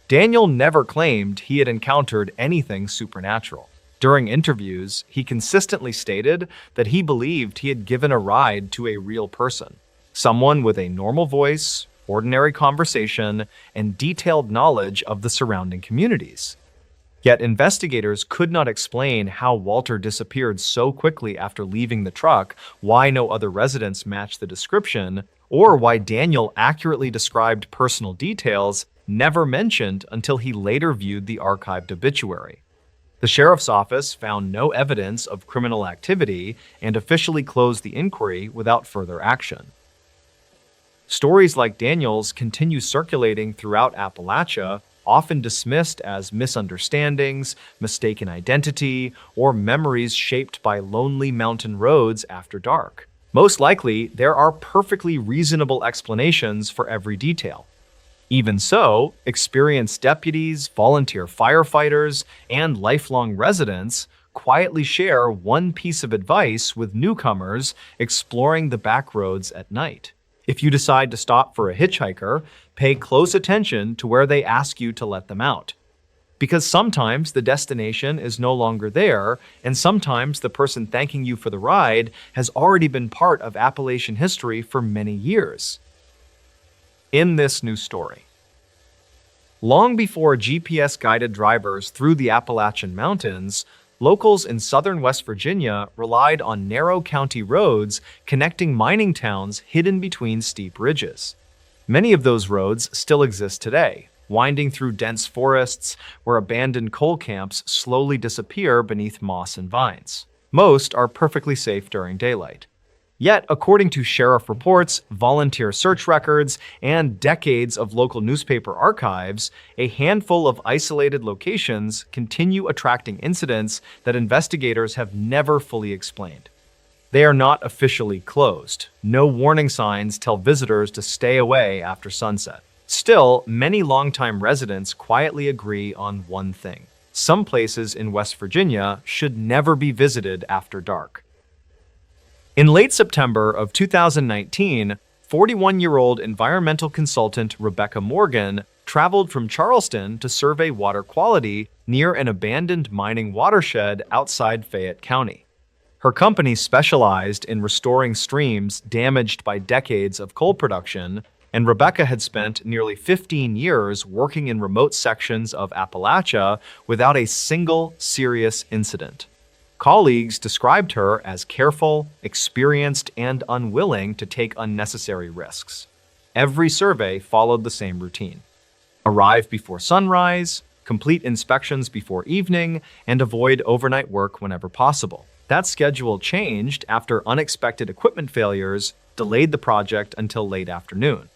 Daniel never claimed he had encountered anything supernatural. During interviews, he consistently stated that he believed he had given a ride to a real person, someone with a normal voice, ordinary conversation, and detailed knowledge of the surrounding communities. Yet investigators could not explain how Walter disappeared so quickly after leaving the truck, why no other residents matched the description, or why Daniel accurately described personal details never mentioned until he later viewed the archived obituary. The sheriff's office found no evidence of criminal activity and officially closed the inquiry without further action. Stories like Daniel's continue circulating throughout Appalachia, often dismissed as misunderstandings, mistaken identity, or memories shaped by lonely mountain roads after dark. Most likely, there are perfectly reasonable explanations for every detail. Even so, experienced deputies, volunteer firefighters, and lifelong residents quietly share one piece of advice with newcomers exploring the back roads at night. If you decide to stop for a hitchhiker, pay close attention to where they ask you to let them out. Because sometimes the destination is no longer there, and sometimes the person thanking you for the ride has already been part of Appalachian history for many years. In this new story, long before GPS-guided drivers through the Appalachian Mountains, locals in southern West Virginia relied on narrow county roads connecting mining towns hidden between steep ridges. Many of those roads still exist today, winding through dense forests where abandoned coal camps slowly disappear beneath moss and vines. Most are perfectly safe during daylight. Yet, according to sheriff reports, volunteer search records, and decades of local newspaper archives, a handful of isolated locations continue attracting incidents that investigators have never fully explained. They are not officially closed. No warning signs tell visitors to stay away after sunset. Still, many longtime residents quietly agree on one thing. Some places in West Virginia should never be visited after dark. In late September of 2019, 41-year-old environmental consultant Rebecca Morgan traveled from Charleston to survey water quality near an abandoned mining watershed outside Fayette County. Her company specialized in restoring streams damaged by decades of coal production, and Rebecca had spent nearly 15 years working in remote sections of Appalachia without a single serious incident. Colleagues described her as careful, experienced, and unwilling to take unnecessary risks. Every survey followed the same routine: arrive before sunrise, complete inspections before evening, and avoid overnight work whenever possible. That schedule changed after unexpected equipment failures delayed the project until late afternoon.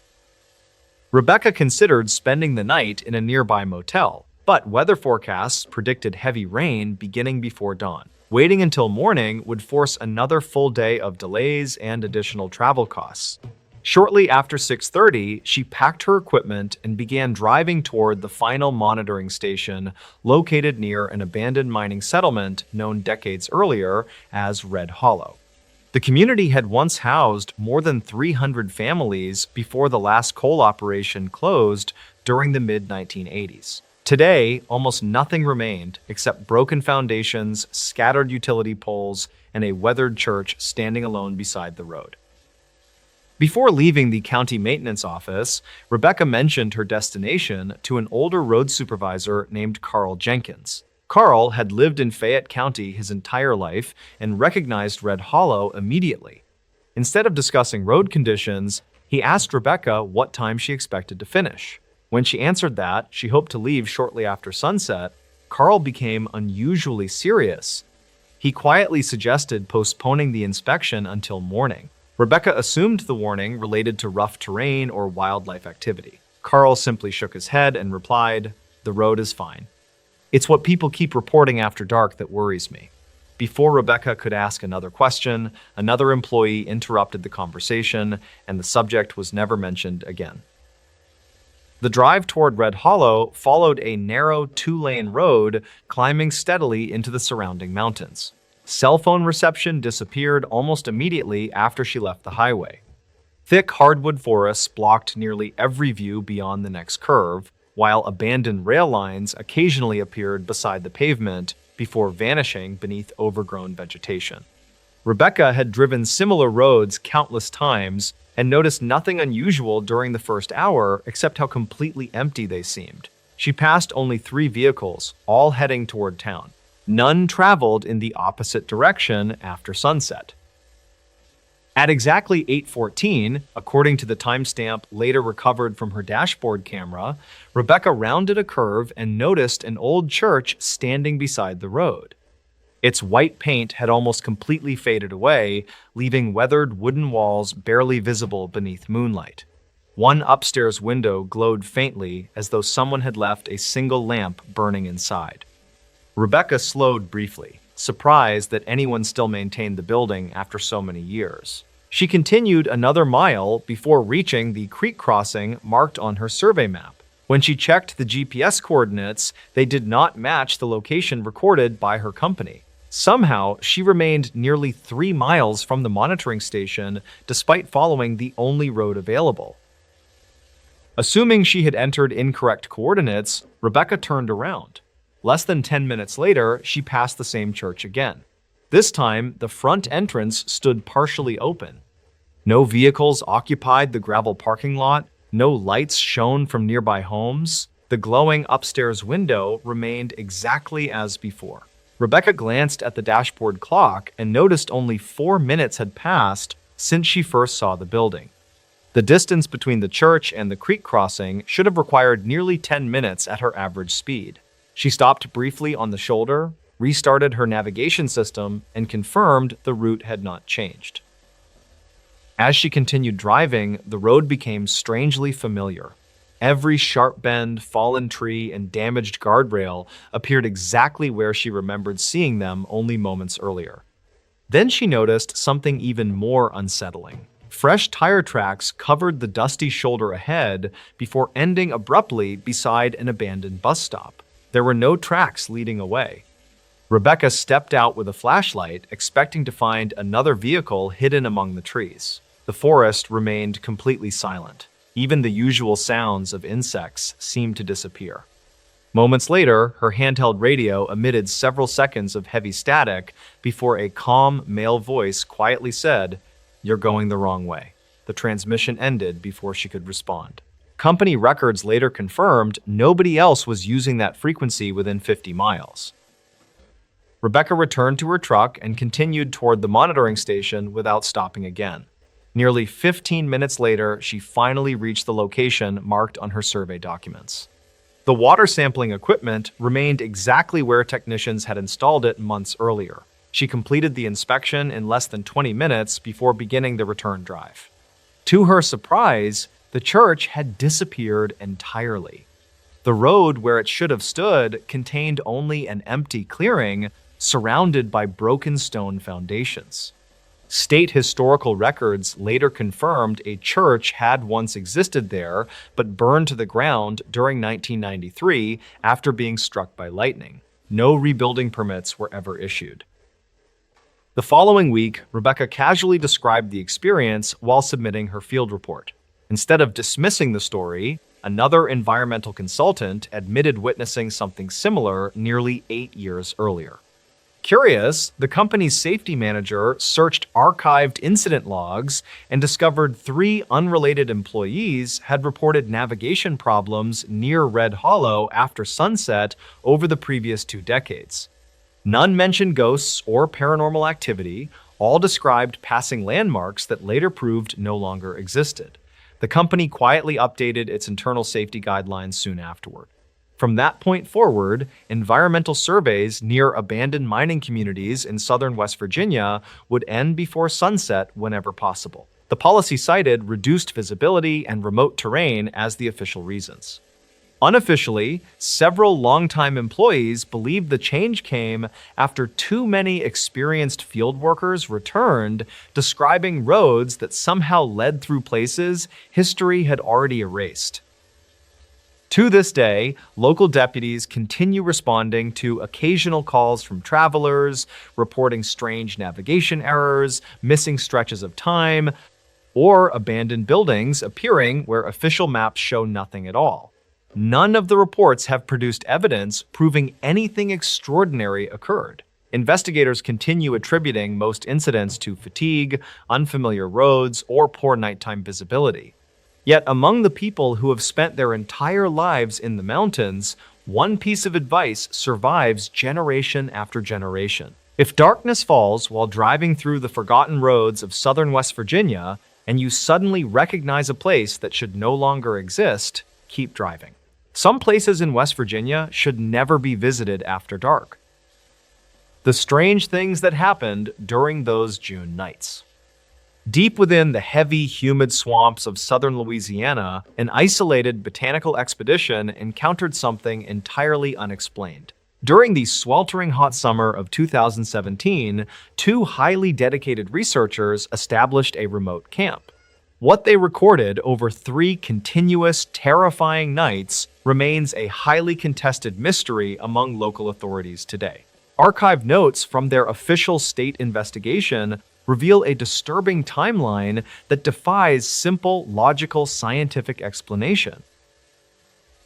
Rebecca considered spending the night in a nearby motel, but weather forecasts predicted heavy rain beginning before dawn. Waiting until morning would force another full day of delays and additional travel costs. Shortly after 6:30, she packed her equipment and began driving toward the final monitoring station located near an abandoned mining settlement known decades earlier as Red Hollow. The community had once housed more than 300 families before the last coal operation closed during the mid-1980s. Today, almost nothing remained except broken foundations, scattered utility poles, and a weathered church standing alone beside the road. Before leaving the county maintenance office, Rebecca mentioned her destination to an older road supervisor named Carl Jenkins. Carl had lived in Fayette County his entire life and recognized Red Hollow immediately. Instead of discussing road conditions, he asked Rebecca what time she expected to finish. When she answered that she hoped to leave shortly after sunset, Carl became unusually serious. He quietly suggested postponing the inspection until morning. Rebecca assumed the warning related to rough terrain or wildlife activity. Carl simply shook his head and replied, "The road is fine. It's what people keep reporting after dark that worries me." Before Rebecca could ask another question, another employee interrupted the conversation, and the subject was never mentioned again. The drive toward Red Hollow followed a narrow two-lane road climbing steadily into the surrounding mountains. Cell phone reception disappeared almost immediately after she left the highway. Thick hardwood forests blocked nearly every view beyond the next curve, while abandoned rail lines occasionally appeared beside the pavement before vanishing beneath overgrown vegetation. Rebecca had driven similar roads countless times and noticed nothing unusual during the first hour except how completely empty they seemed. She passed only 3 vehicles, all heading toward town. None traveled in the opposite direction after sunset. At exactly 8:14, according to the timestamp later recovered from her dashboard camera, Rebecca rounded a curve and noticed an old church standing beside the road. Its white paint had almost completely faded away, leaving weathered wooden walls barely visible beneath moonlight. One upstairs window glowed faintly as though someone had left a single lamp burning inside. Rebecca slowed briefly, surprised that anyone still maintained the building after so many years. She continued another mile before reaching the creek crossing marked on her survey map. When she checked the GPS coordinates, they did not match the location recorded by her company. Somehow, she remained nearly 3 miles from the monitoring station despite following the only road available. Assuming she had entered incorrect coordinates, Rebecca turned around. Less than 10 minutes later, she passed the same church again. This time, the front entrance stood partially open. No vehicles occupied the gravel parking lot, no lights shone from nearby homes. The glowing upstairs window remained exactly as before. Rebecca glanced at the dashboard clock and noticed only 4 minutes had passed since she first saw the building. The distance between the church and the creek crossing should have required nearly 10 minutes at her average speed. She stopped briefly on the shoulder, restarted her navigation system, and confirmed the route had not changed. As she continued driving, the road became strangely familiar. Every sharp bend, fallen tree, and damaged guardrail appeared exactly where she remembered seeing them only moments earlier. Then she noticed something even more unsettling. Fresh tire tracks covered the dusty shoulder ahead before ending abruptly beside an abandoned bus stop. There were no tracks leading away. Rebecca stepped out with a flashlight, expecting to find another vehicle hidden among the trees. The forest remained completely silent. Even the usual sounds of insects seemed to disappear. Moments later, her handheld radio emitted several seconds of heavy static before a calm male voice quietly said, "You're going the wrong way." The transmission ended before she could respond. Company records later confirmed nobody else was using that frequency within 50 miles. Rebecca returned to her truck and continued toward the monitoring station without stopping again. Nearly 15 minutes later, she finally reached the location marked on her survey documents. The water sampling equipment remained exactly where technicians had installed it months earlier. She completed the inspection in less than 20 minutes before beginning the return drive. To her surprise, the church had disappeared entirely. The road where it should have stood contained only an empty clearing surrounded by broken stone foundations. State historical records later confirmed a church had once existed there, but burned to the ground during 1993 after being struck by lightning. No rebuilding permits were ever issued. The following week, Rebecca casually described the experience while submitting her field report. Instead of dismissing the story, another environmental consultant admitted witnessing something similar nearly 8 years earlier. Curious, the company's safety manager searched archived incident logs and discovered 3 unrelated employees had reported navigation problems near Red Hollow after sunset over the previous 2 decades. None mentioned ghosts or paranormal activity, all described passing landmarks that later proved no longer existed. The company quietly updated its internal safety guidelines soon afterward. From that point forward, environmental surveys near abandoned mining communities in southern West Virginia would end before sunset whenever possible. The policy cited reduced visibility and remote terrain as the official reasons. Unofficially, several longtime employees believed the change came after too many experienced field workers returned, describing roads that somehow led through places history had already erased. To this day, local deputies continue responding to occasional calls from travelers, reporting strange navigation errors, missing stretches of time, or abandoned buildings appearing where official maps show nothing at all. None of the reports have produced evidence proving anything extraordinary occurred. Investigators continue attributing most incidents to fatigue, unfamiliar roads, or poor nighttime visibility. Yet among the people who have spent their entire lives in the mountains, one piece of advice survives generation after generation. If darkness falls while driving through the forgotten roads of southern West Virginia, and you suddenly recognize a place that should no longer exist, keep driving. Some places in West Virginia should never be visited after dark. The strange things that happened during those June nights. Deep within the heavy, humid swamps of southern Louisiana, an isolated botanical expedition encountered something entirely unexplained. During the sweltering hot summer of 2017, 2 highly dedicated researchers established a remote camp. What they recorded over 3 continuous, terrifying nights remains a highly contested mystery among local authorities today. Archived notes from their official state investigation reveal a disturbing timeline that defies simple, logical, scientific explanation.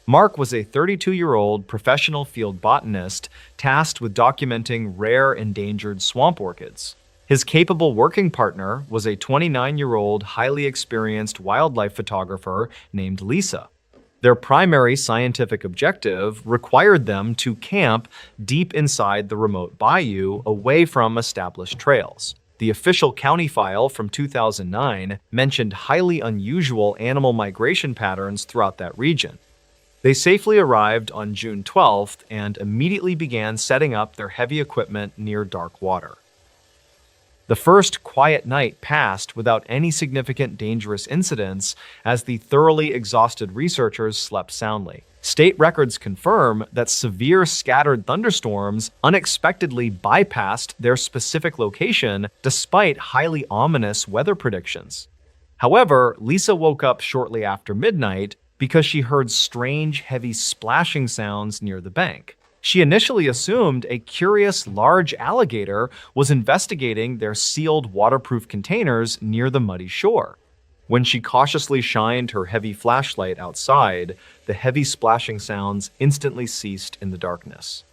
Mark was a 32-year-old professional field botanist tasked with documenting rare endangered swamp orchids. His capable working partner was a 29-year-old highly experienced wildlife photographer named Lisa. Their primary scientific objective required them to camp deep inside the remote bayou away from established trails. The official county file from 2009 mentioned highly unusual animal migration patterns throughout that region. They safely arrived on June 12th and immediately began setting up their heavy equipment near dark water. The first quiet night passed without any significant dangerous incidents as the thoroughly exhausted researchers slept soundly. State records confirm that severe scattered thunderstorms unexpectedly bypassed their specific location despite highly ominous weather predictions. However, Lisa woke up shortly after midnight because she heard strange, heavy splashing sounds near the bank. She initially assumed a curious large alligator was investigating their sealed waterproof containers near the muddy shore. When she cautiously shined her heavy flashlight outside, the heavy splashing sounds instantly ceased in the darkness.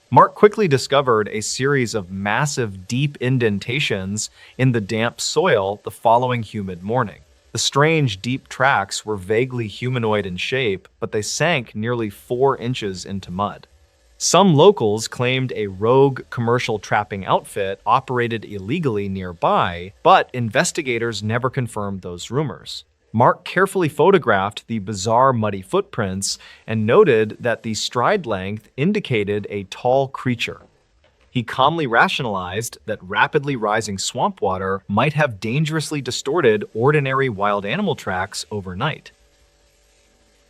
Mark quickly discovered a series of massive, deep indentations in the damp soil the following humid morning. The strange, deep tracks were vaguely humanoid in shape, but they sank nearly 4 inches into mud. Some locals claimed a rogue commercial trapping outfit operated illegally nearby, but investigators never confirmed those rumors. Mark carefully photographed the bizarre muddy footprints and noted that the stride length indicated a tall creature. He calmly rationalized that rapidly rising swamp water might have dangerously distorted ordinary wild animal tracks overnight.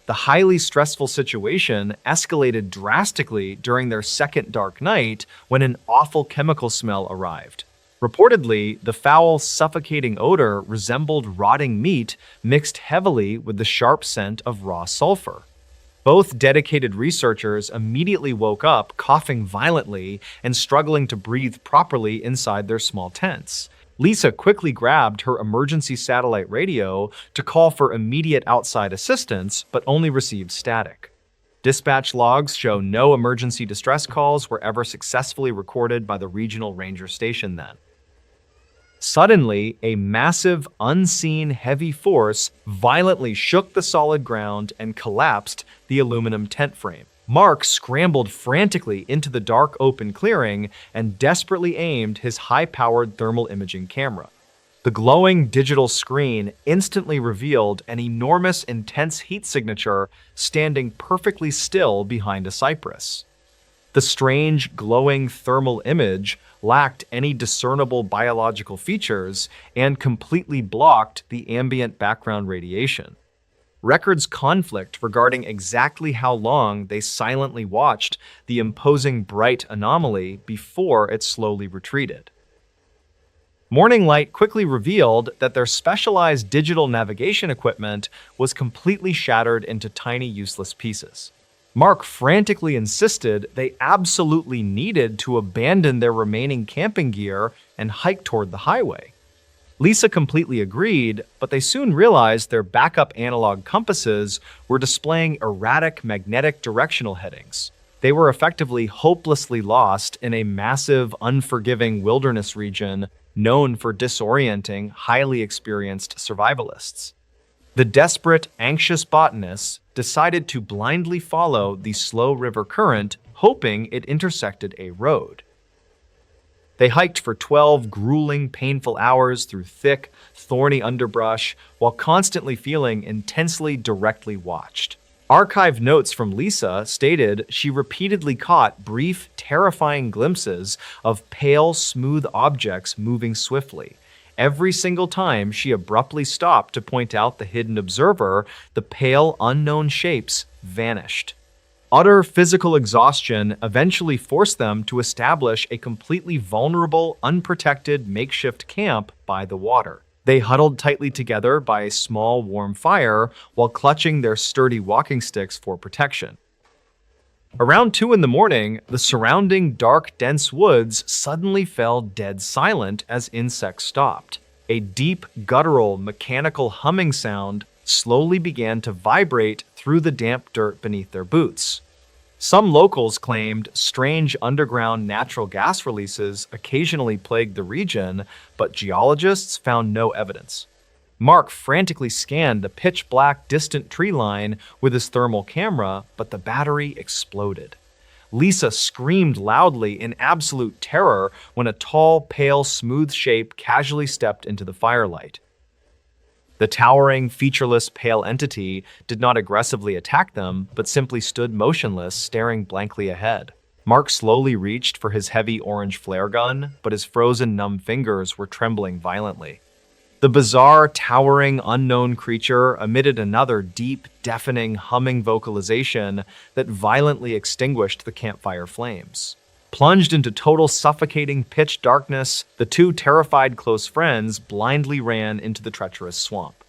The highly stressful situation escalated drastically during their second dark night when an awful chemical smell arrived. Reportedly, the foul, suffocating odor resembled rotting meat mixed heavily with the sharp scent of raw sulfur. Both dedicated researchers immediately woke up, coughing violently and struggling to breathe properly inside their small tents. Lisa quickly grabbed her emergency satellite radio to call for immediate outside assistance, but only received static. Dispatch logs show no emergency distress calls were ever successfully recorded by the regional ranger station then. Suddenly, a massive, unseen heavy force violently shook the solid ground and collapsed the aluminum tent frame. Mark scrambled frantically into the dark open clearing and desperately aimed his high-powered thermal imaging camera. The glowing digital screen instantly revealed an enormous, intense heat signature standing perfectly still behind a cypress. The strange, glowing thermal image lacked any discernible biological features and completely blocked the ambient background radiation. Records conflict regarding exactly how long they silently watched the imposing bright anomaly before it slowly retreated. Morning light quickly revealed that their specialized digital navigation equipment was completely shattered into tiny, useless pieces. Mark frantically insisted they absolutely needed to abandon their remaining camping gear and hike toward the highway. Lisa completely agreed, but they soon realized their backup analog compasses were displaying erratic magnetic directional headings. They were effectively hopelessly lost in a massive, unforgiving wilderness region known for disorienting, highly experienced survivalists. The desperate, anxious botanists decided to blindly follow the slow river current, hoping it intersected a road. They hiked for 12 grueling, painful hours through thick, thorny underbrush while constantly feeling intensely directly watched. Archived notes from Lisa stated she repeatedly caught brief, terrifying glimpses of pale, smooth objects moving swiftly. Every single time she abruptly stopped to point out the hidden observer, the pale, unknown shapes vanished. Utter physical exhaustion eventually forced them to establish a completely vulnerable, unprotected makeshift camp by the water. They huddled tightly together by a small, warm fire while clutching their sturdy walking sticks for protection. Around 2 in the morning, the surrounding dark, dense woods suddenly fell dead silent as insects stopped. A deep, guttural, mechanical humming sound slowly began to vibrate through the damp dirt beneath their boots. Some locals claimed strange underground natural gas releases occasionally plagued the region, but geologists found no evidence. Mark frantically scanned the pitch-black distant tree line with his thermal camera, but the battery exploded. Lisa screamed loudly in absolute terror when a tall, pale, smooth shape casually stepped into the firelight. The towering, featureless, pale entity did not aggressively attack them, but simply stood motionless, staring blankly ahead. Mark slowly reached for his heavy orange flare gun, but his frozen, numb fingers were trembling violently. The bizarre, towering, unknown creature emitted another deep, deafening, humming vocalization that violently extinguished the campfire flames. Plunged into total suffocating pitch darkness, the two terrified close friends blindly ran into the treacherous swamp.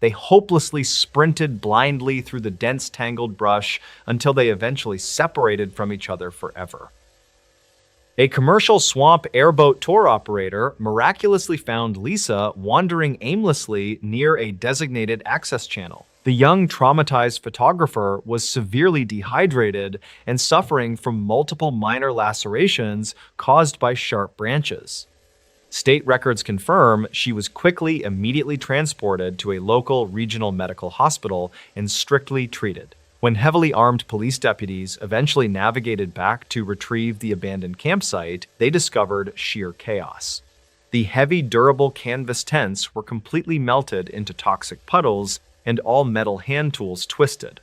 They hopelessly sprinted blindly through the dense, tangled brush until they eventually separated from each other forever. A commercial swamp airboat tour operator miraculously found Lisa wandering aimlessly near a designated access channel. The young, traumatized photographer was severely dehydrated and suffering from multiple minor lacerations caused by sharp branches. State records confirm she was immediately transported to a local regional medical hospital and strictly treated. When heavily armed police deputies eventually navigated back to retrieve the abandoned campsite, they discovered sheer chaos. The heavy, durable canvas tents were completely melted into toxic puddles, and all metal hand tools twisted.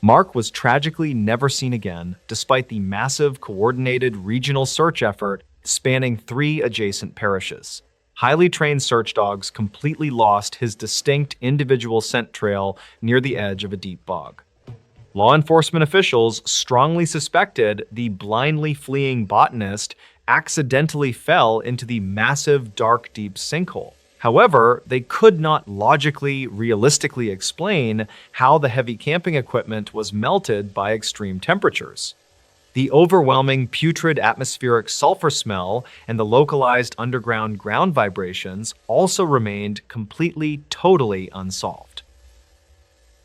Mark was tragically never seen again, despite the massive, coordinated regional search effort spanning 3 adjacent parishes. Highly trained search dogs completely lost his distinct individual scent trail near the edge of a deep bog. Law enforcement officials strongly suspected the blindly fleeing botanist accidentally fell into the massive, dark, deep sinkhole. However, they could not realistically explain how the heavy camping equipment was melted by extreme temperatures. The overwhelming putrid atmospheric sulfur smell and the localized underground ground vibrations also remained totally unsolved.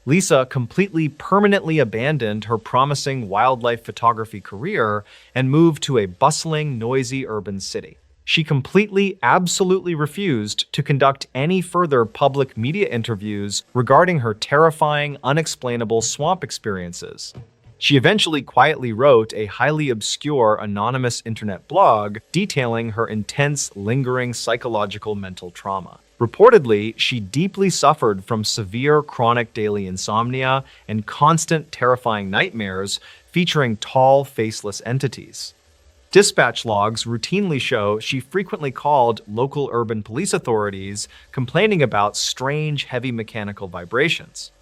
Lisa permanently abandoned her promising wildlife photography career and moved to a bustling, noisy urban city. She absolutely refused to conduct any further public media interviews regarding her terrifying, unexplainable swamp experiences. She eventually quietly wrote a highly obscure anonymous internet blog detailing her intense, lingering psychological mental trauma. Reportedly, she deeply suffered from severe chronic daily insomnia and constant terrifying nightmares featuring tall, faceless entities. Dispatch logs routinely show she frequently called local urban police authorities complaining about strange, heavy mechanical vibrations.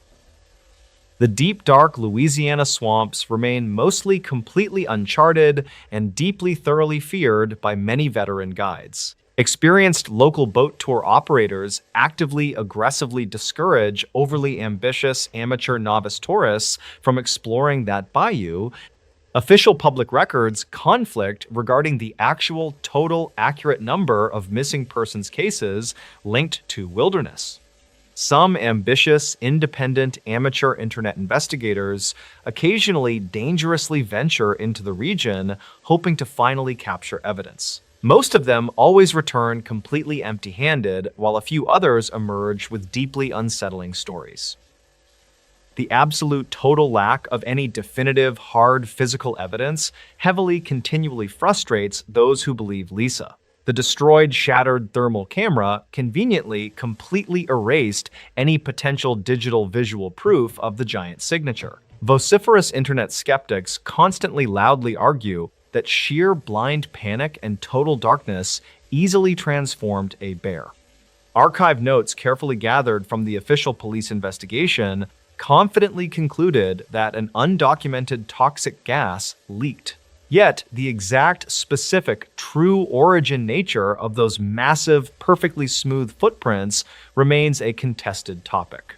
The deep, dark Louisiana swamps remain mostly completely uncharted and thoroughly feared by many veteran guides. Experienced local boat tour operators aggressively discourage overly ambitious amateur novice tourists from exploring that bayou. Official public records conflict regarding the actual total accurate number of missing persons cases linked to wilderness. Some ambitious, independent amateur internet investigators occasionally dangerously venture into the region, hoping to finally capture evidence. Most of them always return completely empty-handed, while a few others emerge with deeply unsettling stories. The absolute total lack of any definitive, hard physical evidence continually frustrates those who believe Lisa. The destroyed, shattered thermal camera conveniently completely erased any potential digital visual proof of the giant signature. Vociferous internet skeptics constantly loudly argue that sheer blind panic and total darkness easily transformed a bear. Archive notes carefully gathered from the official police investigation confidently concluded that an undocumented toxic gas leaked. Yet, the exact, specific, true origin nature of those massive, perfectly smooth footprints remains a contested topic.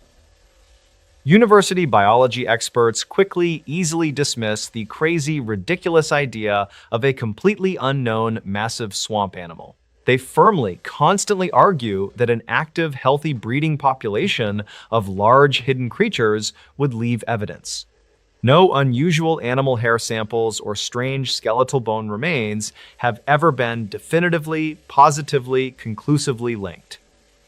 University biology experts quickly, easily dismiss the crazy, ridiculous idea of a completely unknown, massive swamp animal. They firmly, constantly argue that an active, healthy breeding population of large, hidden creatures would leave evidence. No unusual animal hair samples or strange skeletal bone remains have ever been definitively, positively, conclusively linked.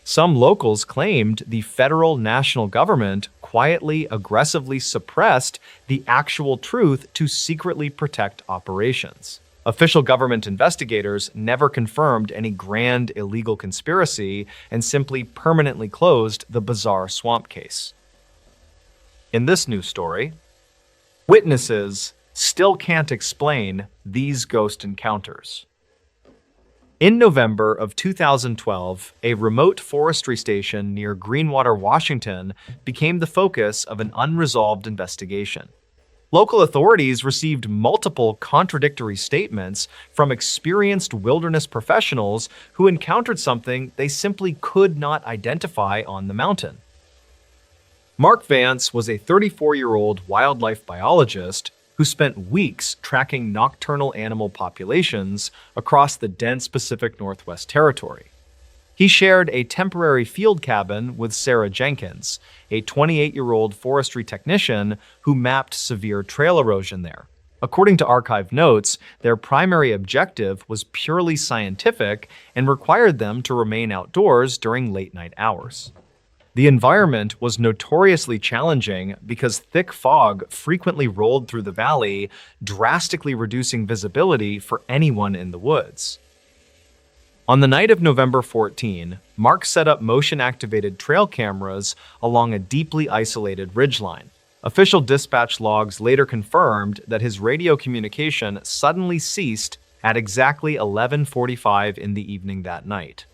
Some locals claimed the federal national government quietly, aggressively suppressed the actual truth to secretly protect operations. Official government investigators never confirmed any grand illegal conspiracy and simply permanently closed the bizarre swamp case. In this new story, witnesses still can't explain these ghost encounters. In November of 2012, a remote forestry station near Greenwater, Washington, became the focus of an unresolved investigation. Local authorities received multiple contradictory statements from experienced wilderness professionals who encountered something they simply could not identify on the mountain. Mark Vance was a 34-year-old wildlife biologist who spent weeks tracking nocturnal animal populations across the dense Pacific Northwest Territory. He shared a temporary field cabin with Sarah Jenkins, a 28-year-old forestry technician who mapped severe trail erosion there. According to archive notes, their primary objective was purely scientific and required them to remain outdoors during late-night hours. The environment was notoriously challenging because thick fog frequently rolled through the valley, drastically reducing visibility for anyone in the woods. On the night of November 14, Mark set up motion-activated trail cameras along a deeply isolated ridgeline. Official dispatch logs later confirmed that his radio communication suddenly ceased at exactly 11:45 in the evening that night.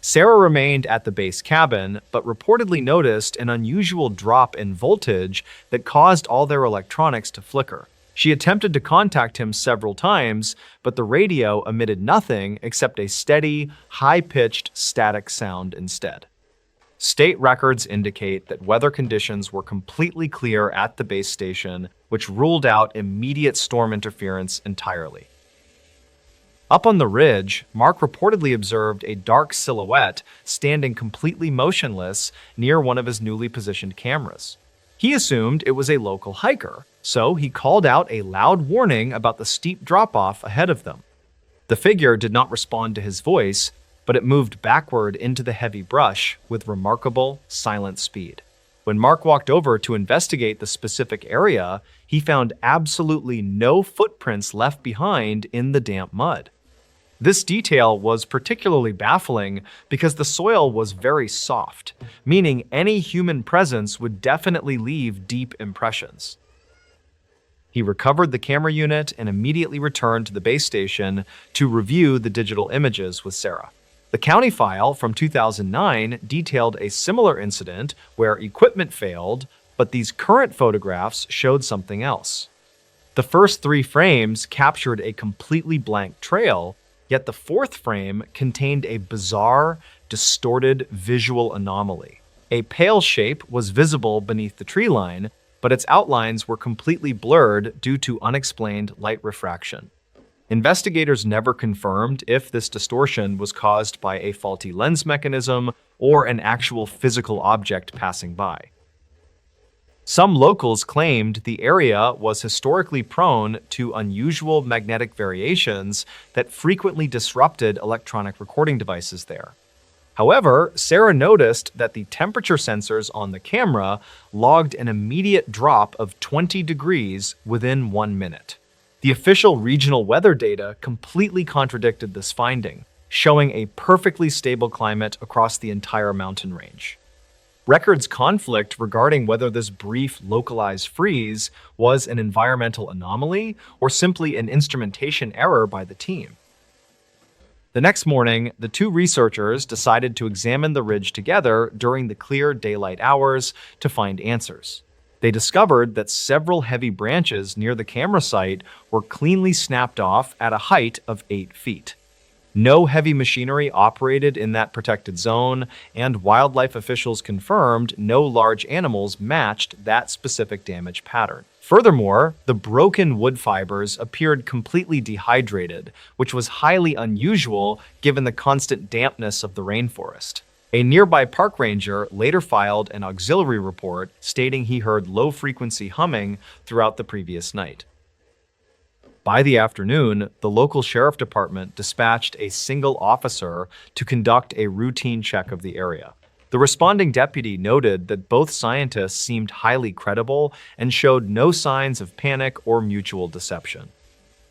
Sarah remained at the base cabin, but reportedly noticed an unusual drop in voltage that caused all their electronics to flicker. She attempted to contact him several times, but the radio emitted nothing except a steady, high-pitched static sound instead. State records indicate that weather conditions were completely clear at the base station, which ruled out immediate storm interference entirely. Up on the ridge, Mark reportedly observed a dark silhouette standing completely motionless near one of his newly positioned cameras. He assumed it was a local hiker, so he called out a loud warning about the steep drop-off ahead of them. The figure did not respond to his voice, but it moved backward into the heavy brush with remarkable, silent speed. When Mark walked over to investigate the specific area, he found absolutely no footprints left behind in the damp mud. This detail was particularly baffling because the soil was very soft, meaning any human presence would definitely leave deep impressions. He recovered the camera unit and immediately returned to the base station to review the digital images with Sarah. The county file from 2009 detailed a similar incident where equipment failed, but these current photographs showed something else. The first 3 frames captured a completely blank trail, yet the 4th frame contained a bizarre, distorted visual anomaly. A pale shape was visible beneath the tree line, but its outlines were completely blurred due to unexplained light refraction. Investigators never confirmed if this distortion was caused by a faulty lens mechanism or an actual physical object passing by. Some locals claimed the area was historically prone to unusual magnetic variations that frequently disrupted electronic recording devices there. However, Sarah noticed that the temperature sensors on the camera logged an immediate drop of 20 degrees within 1 minute. The official regional weather data completely contradicted this finding, showing a perfectly stable climate across the entire mountain range. Records conflict regarding whether this brief, localized freeze was an environmental anomaly or simply an instrumentation error by the team. The next morning, the 2 researchers decided to examine the ridge together during the clear daylight hours to find answers. They discovered that several heavy branches near the camera site were cleanly snapped off at a height of 8 feet. No heavy machinery operated in that protected zone, and wildlife officials confirmed no large animals matched that specific damage pattern. Furthermore, the broken wood fibers appeared completely dehydrated, which was highly unusual given the constant dampness of the rainforest. A nearby park ranger later filed an auxiliary report stating he heard low-frequency humming throughout the previous night. By the afternoon, the local sheriff department dispatched a single officer to conduct a routine check of the area. The responding deputy noted that both scientists seemed highly credible and showed no signs of panic or mutual deception.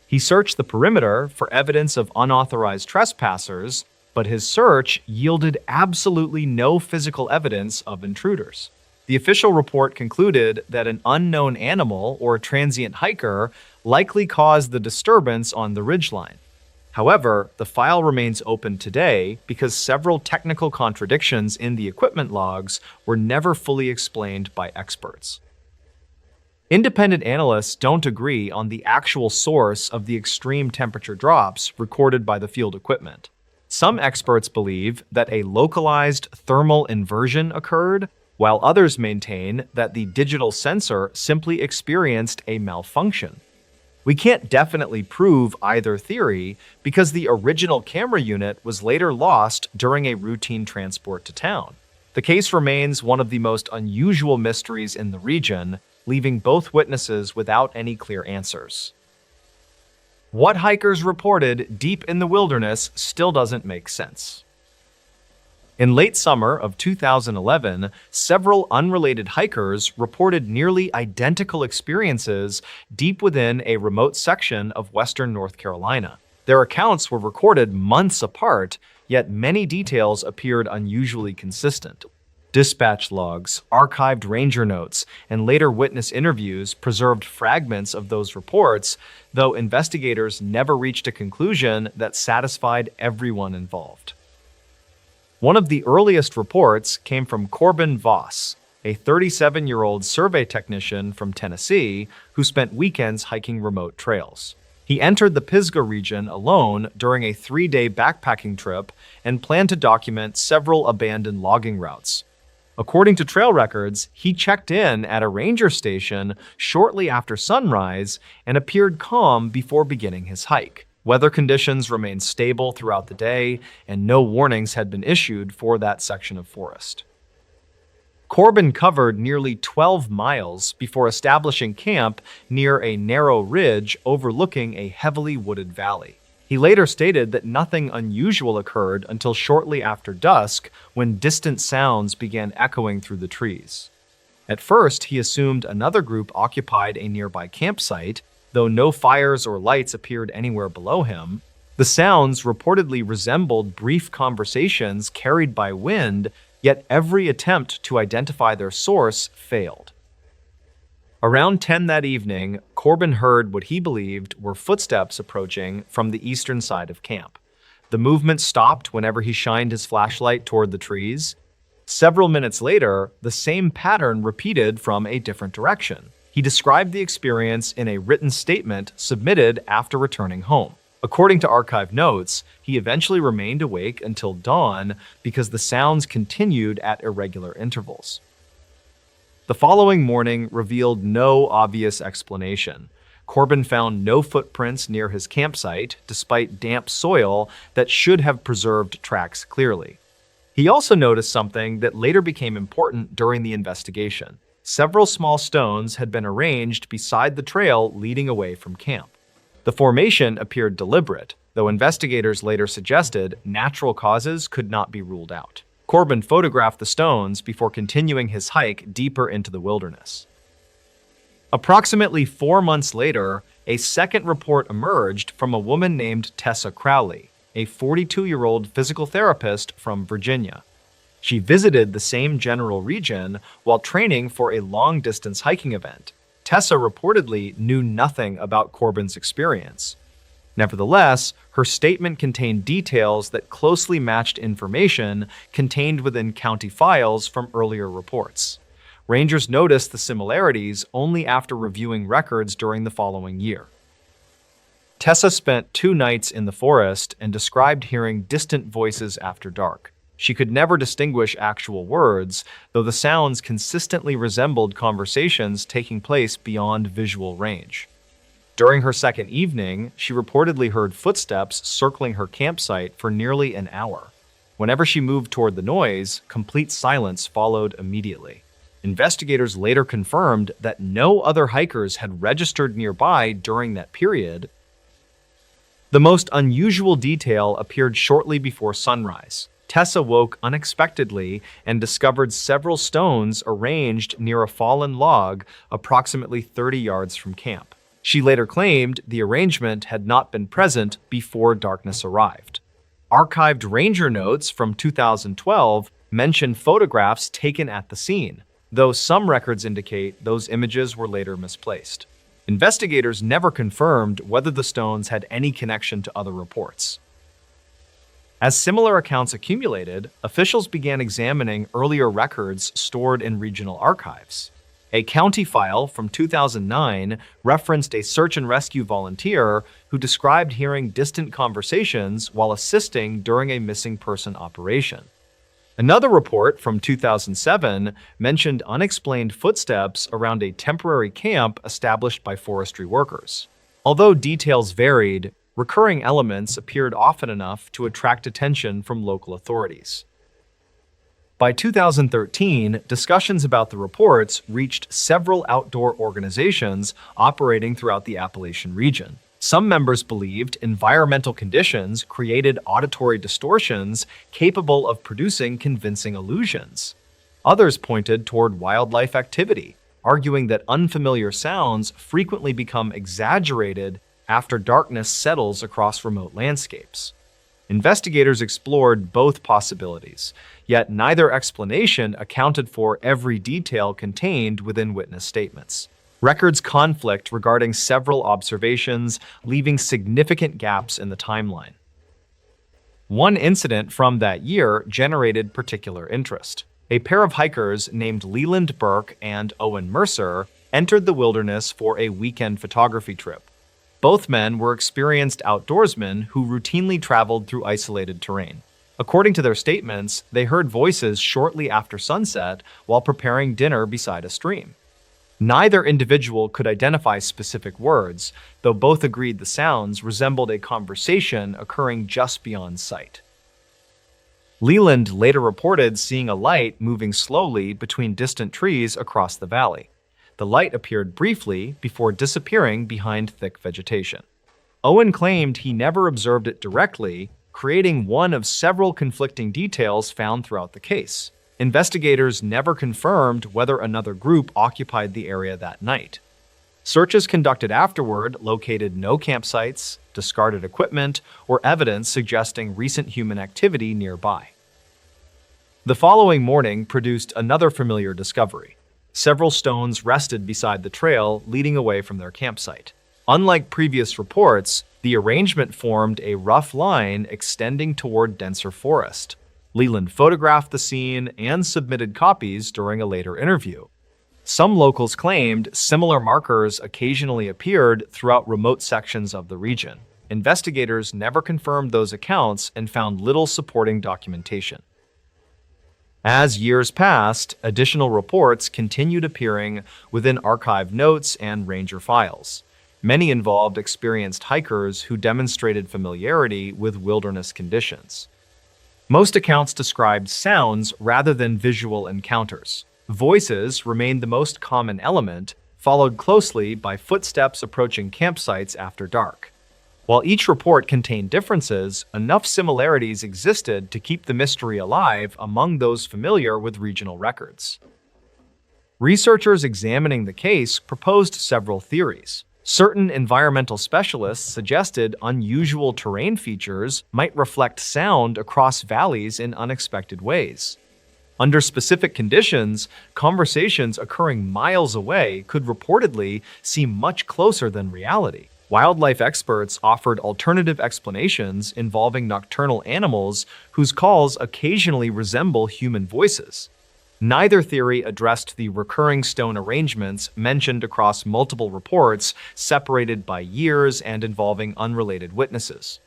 He searched the perimeter for evidence of unauthorized trespassers, but his search yielded absolutely no physical evidence of intruders. The official report concluded that an unknown animal or transient hiker likely caused the disturbance on the ridgeline. However, the file remains open today because several technical contradictions in the equipment logs were never fully explained by experts. Independent analysts don't agree on the actual source of the extreme temperature drops recorded by the field equipment. Some experts believe that a localized thermal inversion occurred, while others maintain that the digital sensor simply experienced a malfunction. We can't definitely prove either theory because the original camera unit was later lost during a routine transport to town. The case remains one of the most unusual mysteries in the region, leaving both witnesses without any clear answers. What hikers reported deep in the wilderness still doesn't make sense. In late summer of 2011, several unrelated hikers reported nearly identical experiences deep within a remote section of western North Carolina. Their accounts were recorded months apart, yet many details appeared unusually consistent. Dispatch logs, archived ranger notes, and later witness interviews preserved fragments of those reports, though investigators never reached a conclusion that satisfied everyone involved. One of the earliest reports came from Corbin Voss, a 37-year-old survey technician from Tennessee who spent weekends hiking remote trails. He entered the Pisgah region alone during a 3-day backpacking trip and planned to document several abandoned logging routes. According to trail records, he checked in at a ranger station shortly after sunrise and appeared calm before beginning his hike. Weather conditions remained stable throughout the day, and no warnings had been issued for that section of forest. Corbin covered nearly 12 miles before establishing camp near a narrow ridge overlooking a heavily wooded valley. He later stated that nothing unusual occurred until shortly after dusk when distant sounds began echoing through the trees. At first, he assumed another group occupied a nearby campsite, though no fires or lights appeared anywhere below him. The sounds reportedly resembled brief conversations carried by wind, yet every attempt to identify their source failed. Around 10 that evening, Corbin heard what he believed were footsteps approaching from the eastern side of camp. The movement stopped whenever he shined his flashlight toward the trees. Several minutes later, the same pattern repeated from a different direction. He described the experience in a written statement submitted after returning home. According to archive notes, he eventually remained awake until dawn because the sounds continued at irregular intervals. The following morning revealed no obvious explanation. Corbin found no footprints near his campsite, despite damp soil that should have preserved tracks clearly. He also noticed something that later became important during the investigation. Several small stones had been arranged beside the trail leading away from camp. The formation appeared deliberate, though investigators later suggested natural causes could not be ruled out. Corbin photographed the stones before continuing his hike deeper into the wilderness. Approximately 4 months later, a second report emerged from a woman named Tessa Crowley, a 42-year-old physical therapist from Virginia. She visited the same general region while training for a long-distance hiking event. Tessa reportedly knew nothing about Corbin's experience. Nevertheless, her statement contained details that closely matched information contained within county files from earlier reports. Rangers noticed the similarities only after reviewing records during the following year. Tessa spent 2 nights in the forest and described hearing distant voices after dark. She could never distinguish actual words, though the sounds consistently resembled conversations taking place beyond visual range. During her second evening, she reportedly heard footsteps circling her campsite for nearly an hour. Whenever she moved toward the noise, complete silence followed immediately. Investigators later confirmed that no other hikers had registered nearby during that period. The most unusual detail appeared shortly before sunrise. Tessa woke unexpectedly and discovered several stones arranged near a fallen log approximately 30 yards from camp. She later claimed the arrangement had not been present before darkness arrived. Archived ranger notes from 2012 mention photographs taken at the scene, though some records indicate those images were later misplaced. Investigators never confirmed whether the stones had any connection to other reports. As similar accounts accumulated, officials began examining earlier records stored in regional archives. A county file from 2009 referenced a search and rescue volunteer who described hearing distant conversations while assisting during a missing person operation. Another report from 2007 mentioned unexplained footsteps around a temporary camp established by forestry workers. Although details varied, recurring elements appeared often enough to attract attention from local authorities. By 2013, discussions about the reports reached several outdoor organizations operating throughout the Appalachian region. Some members believed environmental conditions created auditory distortions capable of producing convincing illusions. Others pointed toward wildlife activity, arguing that unfamiliar sounds frequently become exaggerated after darkness settles across remote landscapes. Investigators explored both possibilities, yet neither explanation accounted for every detail contained within witness statements. Records conflict regarding several observations, leaving significant gaps in the timeline. One incident from that year generated particular interest. A pair of hikers named Leland Burke and Owen Mercer entered the wilderness for a weekend photography trip. Both men were experienced outdoorsmen who routinely traveled through isolated terrain. According to their statements, they heard voices shortly after sunset while preparing dinner beside a stream. Neither individual could identify specific words, though both agreed the sounds resembled a conversation occurring just beyond sight. Leland later reported seeing a light moving slowly between distant trees across the valley. The light appeared briefly before disappearing behind thick vegetation. Owen claimed he never observed it directly, creating one of several conflicting details found throughout the case. Investigators never confirmed whether another group occupied the area that night. Searches conducted afterward located no campsites, discarded equipment, or evidence suggesting recent human activity nearby. The following morning produced another familiar discovery. Several stones rested beside the trail leading away from their campsite. Unlike previous reports, the arrangement formed a rough line extending toward denser forest. Leland photographed the scene and submitted copies during a later interview. Some locals claimed similar markers occasionally appeared throughout remote sections of the region. Investigators never confirmed those accounts and found little supporting documentation. As years passed, additional reports continued appearing within archive notes and ranger files. Many involved experienced hikers who demonstrated familiarity with wilderness conditions. Most accounts described sounds rather than visual encounters. Voices remained the most common element, followed closely by footsteps approaching campsites after dark. While each report contained differences, enough similarities existed to keep the mystery alive among those familiar with regional records. Researchers examining the case proposed several theories. Certain environmental specialists suggested unusual terrain features might reflect sound across valleys in unexpected ways. Under specific conditions, conversations occurring miles away could reportedly seem much closer than reality. Wildlife experts offered alternative explanations involving nocturnal animals whose calls occasionally resemble human voices. Neither theory addressed the recurring stone arrangements mentioned across multiple reports, separated by years and involving unrelated witnesses.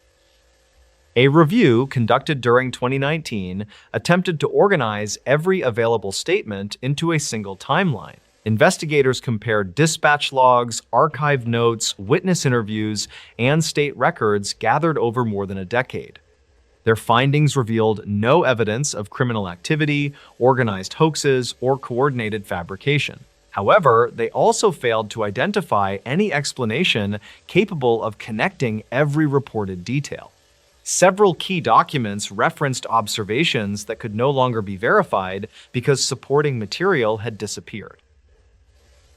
A review conducted during 2019 attempted to organize every available statement into a single timeline. Investigators compared dispatch logs, archived notes, witness interviews, and state records gathered over more than a decade. Their findings revealed no evidence of criminal activity, organized hoaxes, or coordinated fabrication. However, they also failed to identify any explanation capable of connecting every reported detail. Several key documents referenced observations that could no longer be verified because supporting material had disappeared.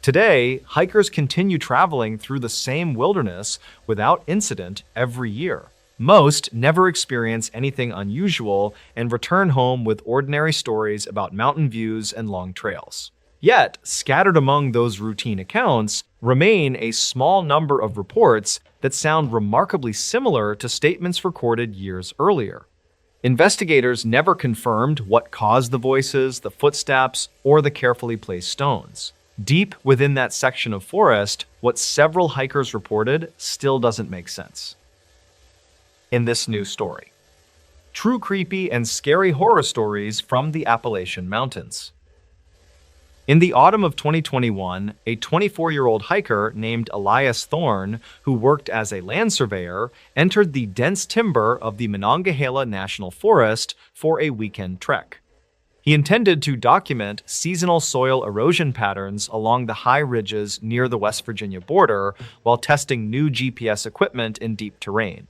Today, hikers continue traveling through the same wilderness without incident every year. Most never experience anything unusual and return home with ordinary stories about mountain views and long trails. Yet, scattered among those routine accounts remain a small number of reports that sound remarkably similar to statements recorded years earlier. Investigators never confirmed what caused the voices, the footsteps, or the carefully placed stones. Deep within that section of forest, what several hikers reported still doesn't make sense. In this new story, true creepy and scary horror stories from the Appalachian Mountains. In the autumn of 2021, a 24-year-old hiker named Elias Thorne, who worked as a land surveyor, entered the dense timber of the Monongahela National Forest for a weekend trek. He intended to document seasonal soil erosion patterns along the high ridges near the West Virginia border while testing new GPS equipment in deep terrain.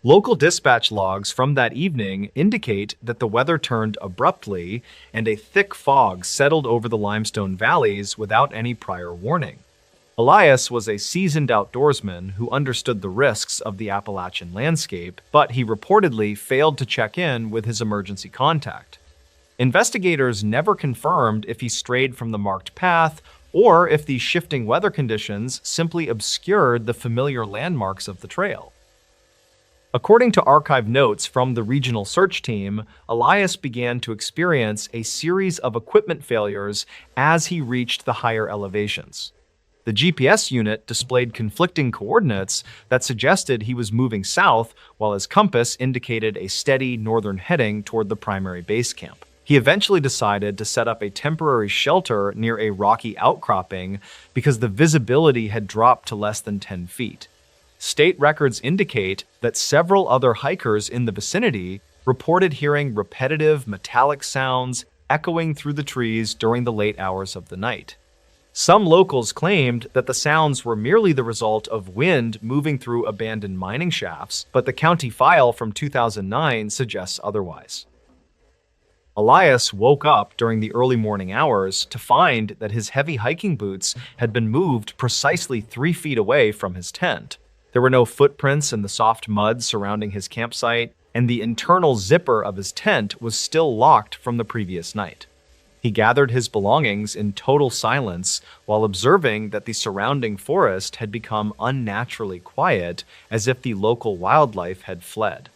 Local dispatch logs from that evening indicate that the weather turned abruptly and a thick fog settled over the limestone valleys without any prior warning. Elias was a seasoned outdoorsman who understood the risks of the Appalachian landscape, but he reportedly failed to check in with his emergency contact. Investigators never confirmed if he strayed from the marked path or if the shifting weather conditions simply obscured the familiar landmarks of the trail. According to archive notes from the regional search team, Elias began to experience a series of equipment failures as he reached the higher elevations. The GPS unit displayed conflicting coordinates that suggested he was moving south, while his compass indicated a steady northern heading toward the primary base camp. He eventually decided to set up a temporary shelter near a rocky outcropping because the visibility had dropped to less than 10 feet. State records indicate that several other hikers in the vicinity reported hearing repetitive metallic sounds echoing through the trees during the late hours of the night. Some locals claimed that the sounds were merely the result of wind moving through abandoned mining shafts, but the county file from 2009 suggests otherwise. Elias woke up during the early morning hours to find that his heavy hiking boots had been moved precisely 3 feet away from his tent. There were no footprints in the soft mud surrounding his campsite, and the internal zipper of his tent was still locked from the previous night. He gathered his belongings in total silence while observing that the surrounding forest had become unnaturally quiet, as if the local wildlife had fled.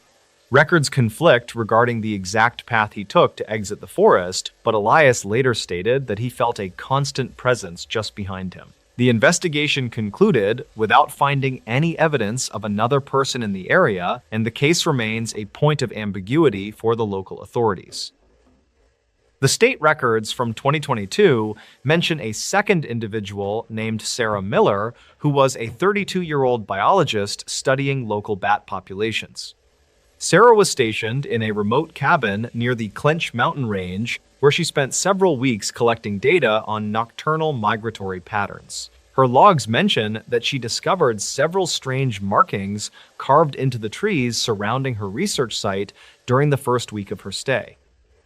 Records conflict regarding the exact path he took to exit the forest, but Elias later stated that he felt a constant presence just behind him. The investigation concluded without finding any evidence of another person in the area, and the case remains a point of ambiguity for the local authorities. The state records from 2022 mention a second individual named Sarah Miller, who was a 32-year-old biologist studying local bat populations. Sarah was stationed in a remote cabin near the Clench Mountain Range, where she spent several weeks collecting data on nocturnal migratory patterns. Her logs mention that she discovered several strange markings carved into the trees surrounding her research site during the first week of her stay.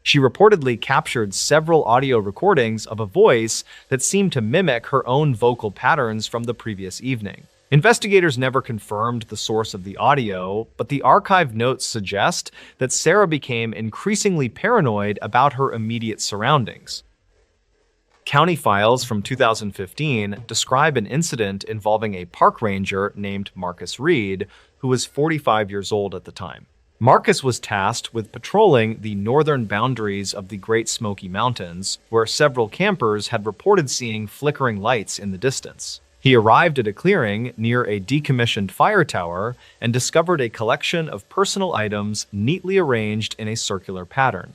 She reportedly captured several audio recordings of a voice that seemed to mimic her own vocal patterns from the previous evening. Investigators never confirmed the source of the audio, but the archive notes suggest that Sarah became increasingly paranoid about her immediate surroundings. County files from 2015 describe an incident involving a park ranger named Marcus Reed, who was 45 years old at the time. Marcus was tasked with patrolling the northern boundaries of the Great Smoky Mountains, where several campers had reported seeing flickering lights in the distance. He arrived at a clearing near a decommissioned fire tower and discovered a collection of personal items neatly arranged in a circular pattern.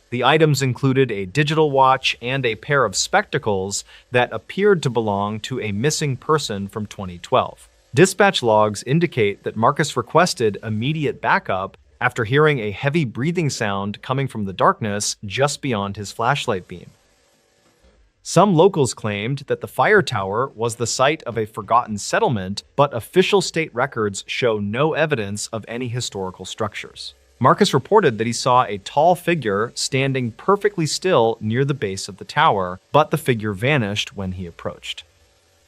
The items included a digital watch and a pair of spectacles that appeared to belong to a missing person from 2012. Dispatch logs indicate that Marcus requested immediate backup after hearing a heavy breathing sound coming from the darkness just beyond his flashlight beam. Some locals claimed that the fire tower was the site of a forgotten settlement, but official state records show no evidence of any historical structures. Marcus reported that he saw a tall figure standing perfectly still near the base of the tower, but the figure vanished when he approached.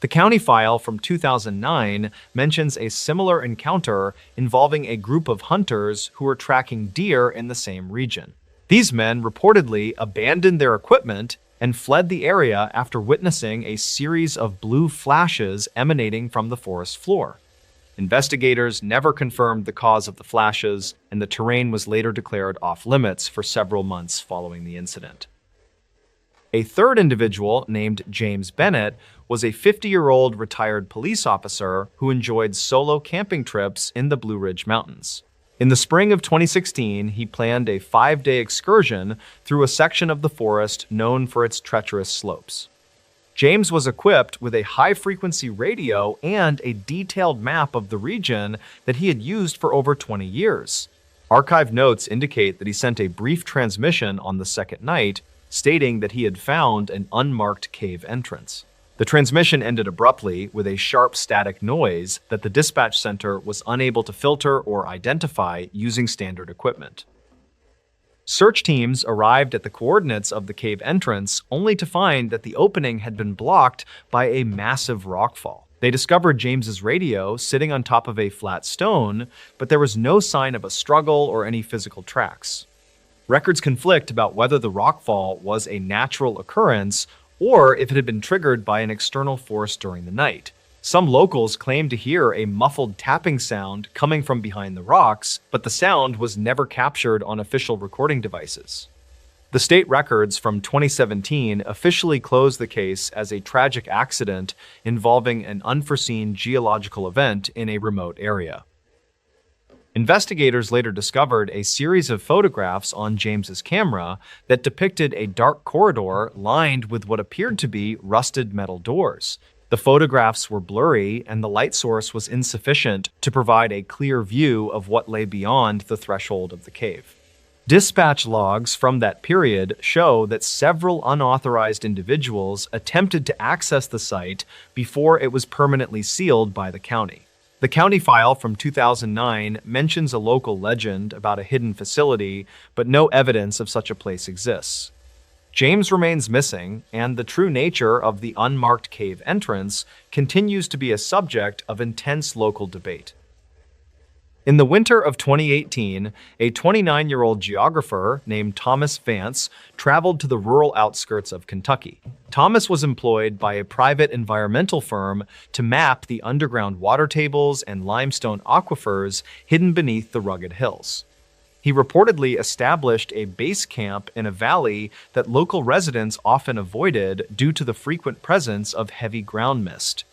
The county file from 2009 mentions a similar encounter involving a group of hunters who were tracking deer in the same region. These men reportedly abandoned their equipment and fled the area after witnessing a series of blue flashes emanating from the forest floor. Investigators never confirmed the cause of the flashes, and the terrain was later declared off-limits for several months following the incident. A third individual, named James Bennett, was a 50-year-old retired police officer who enjoyed solo camping trips in the Blue Ridge Mountains. In the spring of 2016, he planned a 5-day excursion through a section of the forest known for its treacherous slopes. James was equipped with a high-frequency radio and a detailed map of the region that he had used for over 20 years. Archived notes indicate that he sent a brief transmission on the second night, stating that he had found an unmarked cave entrance. The transmission ended abruptly with a sharp static noise that the dispatch center was unable to filter or identify using standard equipment. Search teams arrived at the coordinates of the cave entrance only to find that the opening had been blocked by a massive rockfall. They discovered James's radio sitting on top of a flat stone, but there was no sign of a struggle or any physical tracks. Records conflict about whether the rockfall was a natural occurrence or if it had been triggered by an external force during the night. Some locals claimed to hear a muffled tapping sound coming from behind the rocks, but the sound was never captured on official recording devices. The state records from 2017 officially closed the case as a tragic accident involving an unforeseen geological event in a remote area. Investigators later discovered a series of photographs on James's camera that depicted a dark corridor lined with what appeared to be rusted metal doors. The photographs were blurry, and the light source was insufficient to provide a clear view of what lay beyond the threshold of the cave. Dispatch logs from that period show that several unauthorized individuals attempted to access the site before it was permanently sealed by the county. The county file from 2009 mentions a local legend about a hidden facility, but no evidence of such a place exists. James remains missing, and the true nature of the unmarked cave entrance continues to be a subject of intense local debate. In the winter of 2018, a 29-year-old geographer named Thomas Vance traveled to the rural outskirts of Kentucky. Thomas was employed by a private environmental firm to map the underground water tables and limestone aquifers hidden beneath the rugged hills. He reportedly established a base camp in a valley that local residents often avoided due to the frequent presence of heavy ground mist.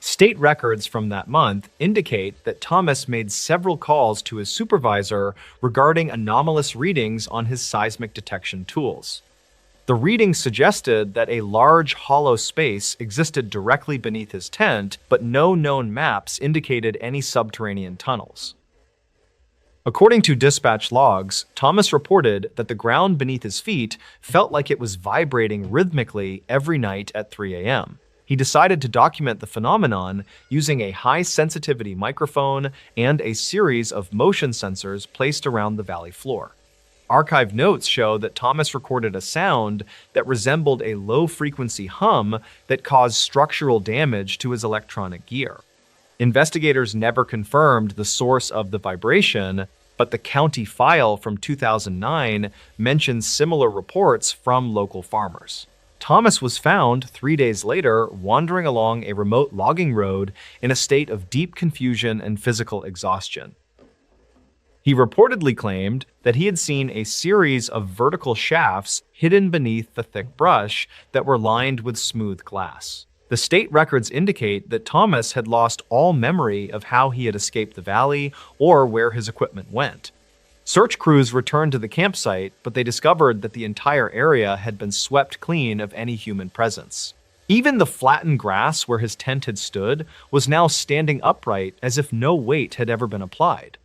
State records from that month indicate that Thomas made several calls to his supervisor regarding anomalous readings on his seismic detection tools. The readings suggested that a large hollow space existed directly beneath his tent, but no known maps indicated any subterranean tunnels. According to dispatch logs, Thomas reported that the ground beneath his feet felt like it was vibrating rhythmically every night at 3 a.m. He decided to document the phenomenon using a high-sensitivity microphone and a series of motion sensors placed around the valley floor. Archived notes show that Thomas recorded a sound that resembled a low-frequency hum that caused structural damage to his electronic gear. Investigators never confirmed the source of the vibration, but the county file from 2009 mentions similar reports from local farmers. Thomas was found 3 days later wandering along a remote logging road in a state of deep confusion and physical exhaustion. He reportedly claimed that he had seen a series of vertical shafts hidden beneath the thick brush that were lined with smooth glass. The state records indicate that Thomas had lost all memory of how he had escaped the valley or where his equipment went. Search crews returned to the campsite, but they discovered that the entire area had been swept clean of any human presence. Even the flattened grass where his tent had stood was now standing upright as if no weight had ever been applied.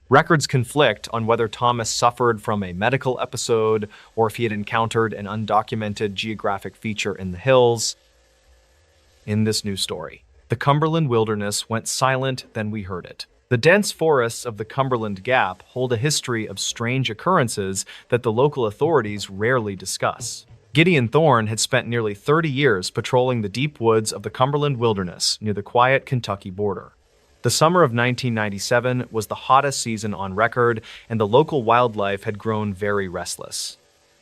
Records conflict on whether Thomas suffered from a medical episode or if he had encountered an undocumented geographic feature in the hills. In this new story, the Cumberland wilderness went silent, then we heard it. The dense forests of the Cumberland Gap hold a history of strange occurrences that the local authorities rarely discuss. Gideon Thorne had spent nearly 30 years patrolling the deep woods of the Cumberland wilderness near the quiet Kentucky border. The summer of 1997 was the hottest season on record, and the local wildlife had grown very restless.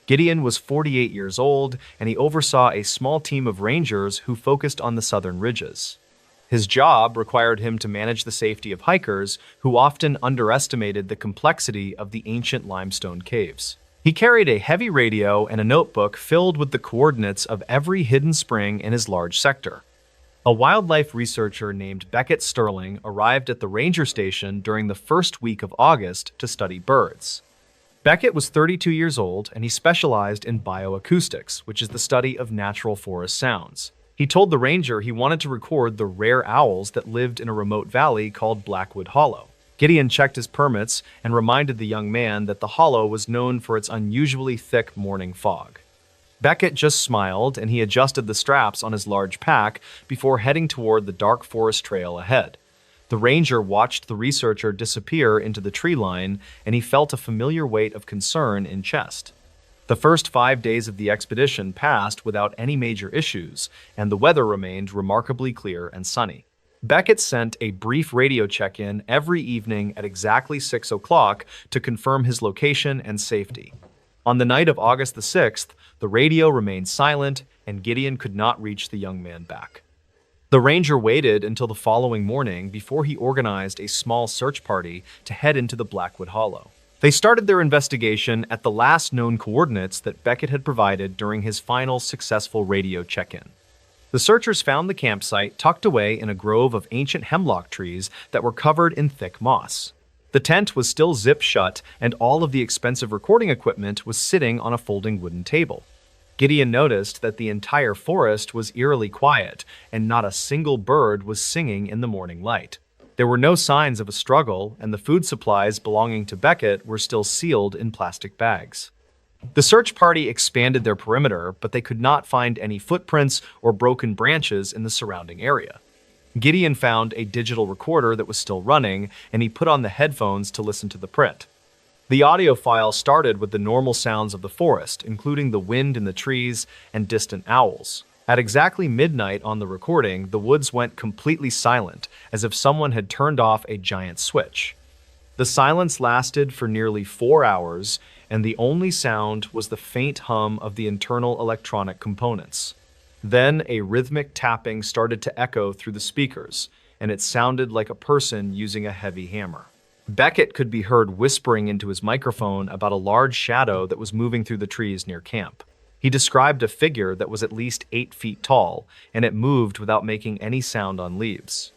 Gideon was 48 years old, and he oversaw a small team of rangers who focused on the southern ridges. His job required him to manage the safety of hikers who often underestimated the complexity of the ancient limestone caves. He carried a heavy radio and a notebook filled with the coordinates of every hidden spring in his large sector. A wildlife researcher named Beckett Sterling arrived at the ranger station during the first week of August to study birds. Beckett was 32 years old, and he specialized in bioacoustics, which is the study of natural forest sounds. He told the ranger he wanted to record the rare owls that lived in a remote valley called Blackwood Hollow. Gideon checked his permits and reminded the young man that the hollow was known for its unusually thick morning fog. Beckett just smiled, and he adjusted the straps on his large pack before heading toward the dark forest trail ahead. The ranger watched the researcher disappear into the tree line, and he felt a familiar weight of concern in chest. The first 5 days of the expedition passed without any major issues, and the weather remained remarkably clear and sunny. Beckett sent a brief radio check-in every evening at exactly 6 o'clock to confirm his location and safety. On the night of August the 6th, the radio remained silent, and Gideon could not reach the young man back. The ranger waited until the following morning before he organized a small search party to head into the Blackwood Hollow. They started their investigation at the last known coordinates that Beckett had provided during his final successful radio check-in. The searchers found the campsite tucked away in a grove of ancient hemlock trees that were covered in thick moss. The tent was still zipped shut, and all of the expensive recording equipment was sitting on a folding wooden table. Gideon noticed that the entire forest was eerily quiet, and not a single bird was singing in the morning light. There were no signs of a struggle, and the food supplies belonging to Beckett were still sealed in plastic bags. The search party expanded their perimeter, but they could not find any footprints or broken branches in the surrounding area. Gideon found a digital recorder that was still running, and he put on the headphones to listen to the print. The audio file started with the normal sounds of the forest, including the wind in the trees and distant owls. At exactly midnight on the recording, the woods went completely silent, as if someone had turned off a giant switch. The silence lasted for nearly 4 hours, and the only sound was the faint hum of the internal electronic components. Then a rhythmic tapping started to echo through the speakers, and it sounded like a person using a heavy hammer. Beckett could be heard whispering into his microphone about a large shadow that was moving through the trees near camp. He described a figure that was at least 8 feet tall, and it moved without making any sound on leaves.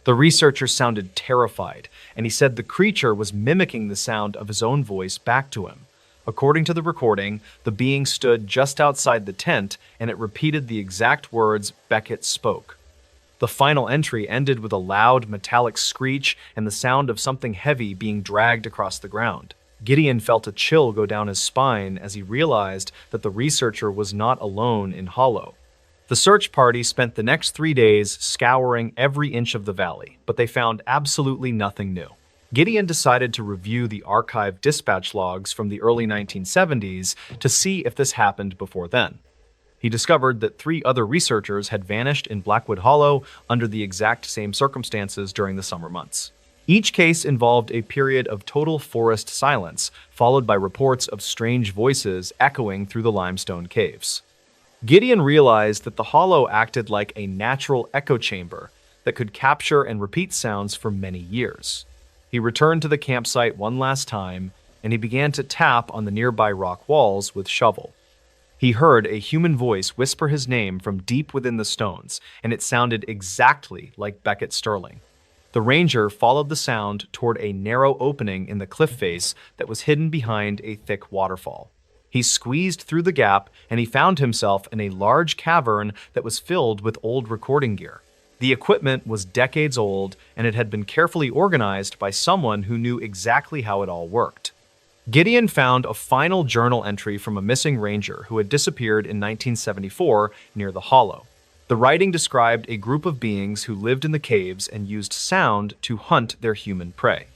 The researcher sounded terrified, and he said the creature was mimicking the sound of his own voice back to him. According to the recording, the being stood just outside the tent, and it repeated the exact words Beckett spoke. The final entry ended with a loud, metallic screech and the sound of something heavy being dragged across the ground. Gideon felt a chill go down his spine as he realized that the researcher was not alone in Hollow. The search party spent the next 3 days scouring every inch of the valley, but they found absolutely nothing new. Gideon decided to review the archived dispatch logs from the early 1970s to see if this happened before then. He discovered that 3 other researchers had vanished in Blackwood Hollow under the exact same circumstances during the summer months. Each case involved a period of total forest silence, followed by reports of strange voices echoing through the limestone caves. Gideon realized that the hollow acted like a natural echo chamber that could capture and repeat sounds for many years. He returned to the campsite one last time, and he began to tap on the nearby rock walls with shovel. He heard a human voice whisper his name from deep within the stones, and it sounded exactly like Beckett Sterling. The ranger followed the sound toward a narrow opening in the cliff face that was hidden behind a thick waterfall. He squeezed through the gap, and he found himself in a large cavern that was filled with old recording gear. The equipment was decades old, and it had been carefully organized by someone who knew exactly how it all worked. Gideon found a final journal entry from a missing ranger who had disappeared in 1974 near the hollow. The writing described a group of beings who lived in the caves and used sound to hunt their human prey.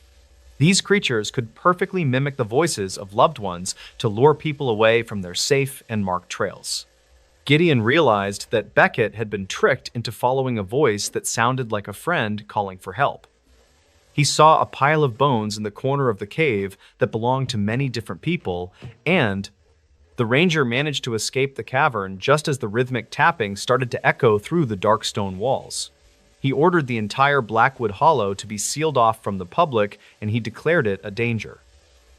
These creatures could perfectly mimic the voices of loved ones to lure people away from their safe and marked trails. Gideon realized that Beckett had been tricked into following a voice that sounded like a friend calling for help. He saw a pile of bones in the corner of the cave that belonged to many different people, and the ranger managed to escape the cavern just as the rhythmic tapping started to echo through the dark stone walls. He ordered the entire Blackwood Hollow to be sealed off from the public, and he declared it a danger.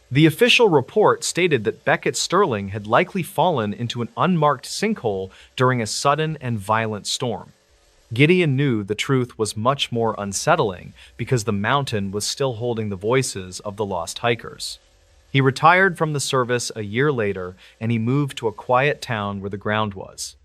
The official report stated that Beckett Sterling had likely fallen into an unmarked sinkhole during a sudden and violent storm. Gideon knew the truth was much more unsettling because the mountain was still holding the voices of the lost hikers. He retired from the service a year later, and he moved to a quiet town where the ground was.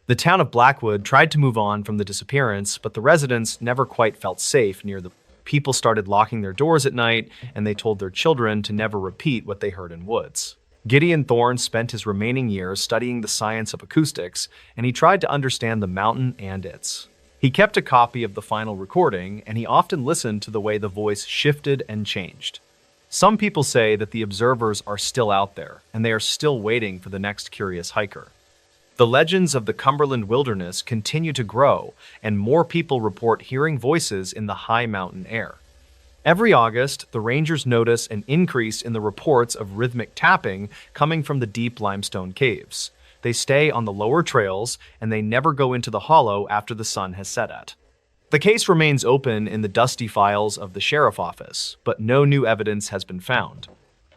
The town of Blackwood tried to move on from the disappearance, but the residents never quite felt safe near the people started locking their doors at night, and they told their children to never repeat what they heard in woods. Gideon Thorne spent his remaining years studying the science of acoustics, and he tried to understand the mountain and its. He kept a copy of the final recording, and he often listened to the way the voice shifted and changed. Some people say that the observers are still out there, and they are still waiting for the next curious hiker. The legends of the Cumberland wilderness continue to grow, and more people report hearing voices in the high mountain air. Every August, the rangers notice an increase in the reports of rhythmic tapping coming from the deep limestone caves. They stay on the lower trails, and they never go into the hollow after the sun has set at. The case remains open in the dusty files of the sheriff office, but no new evidence has been found.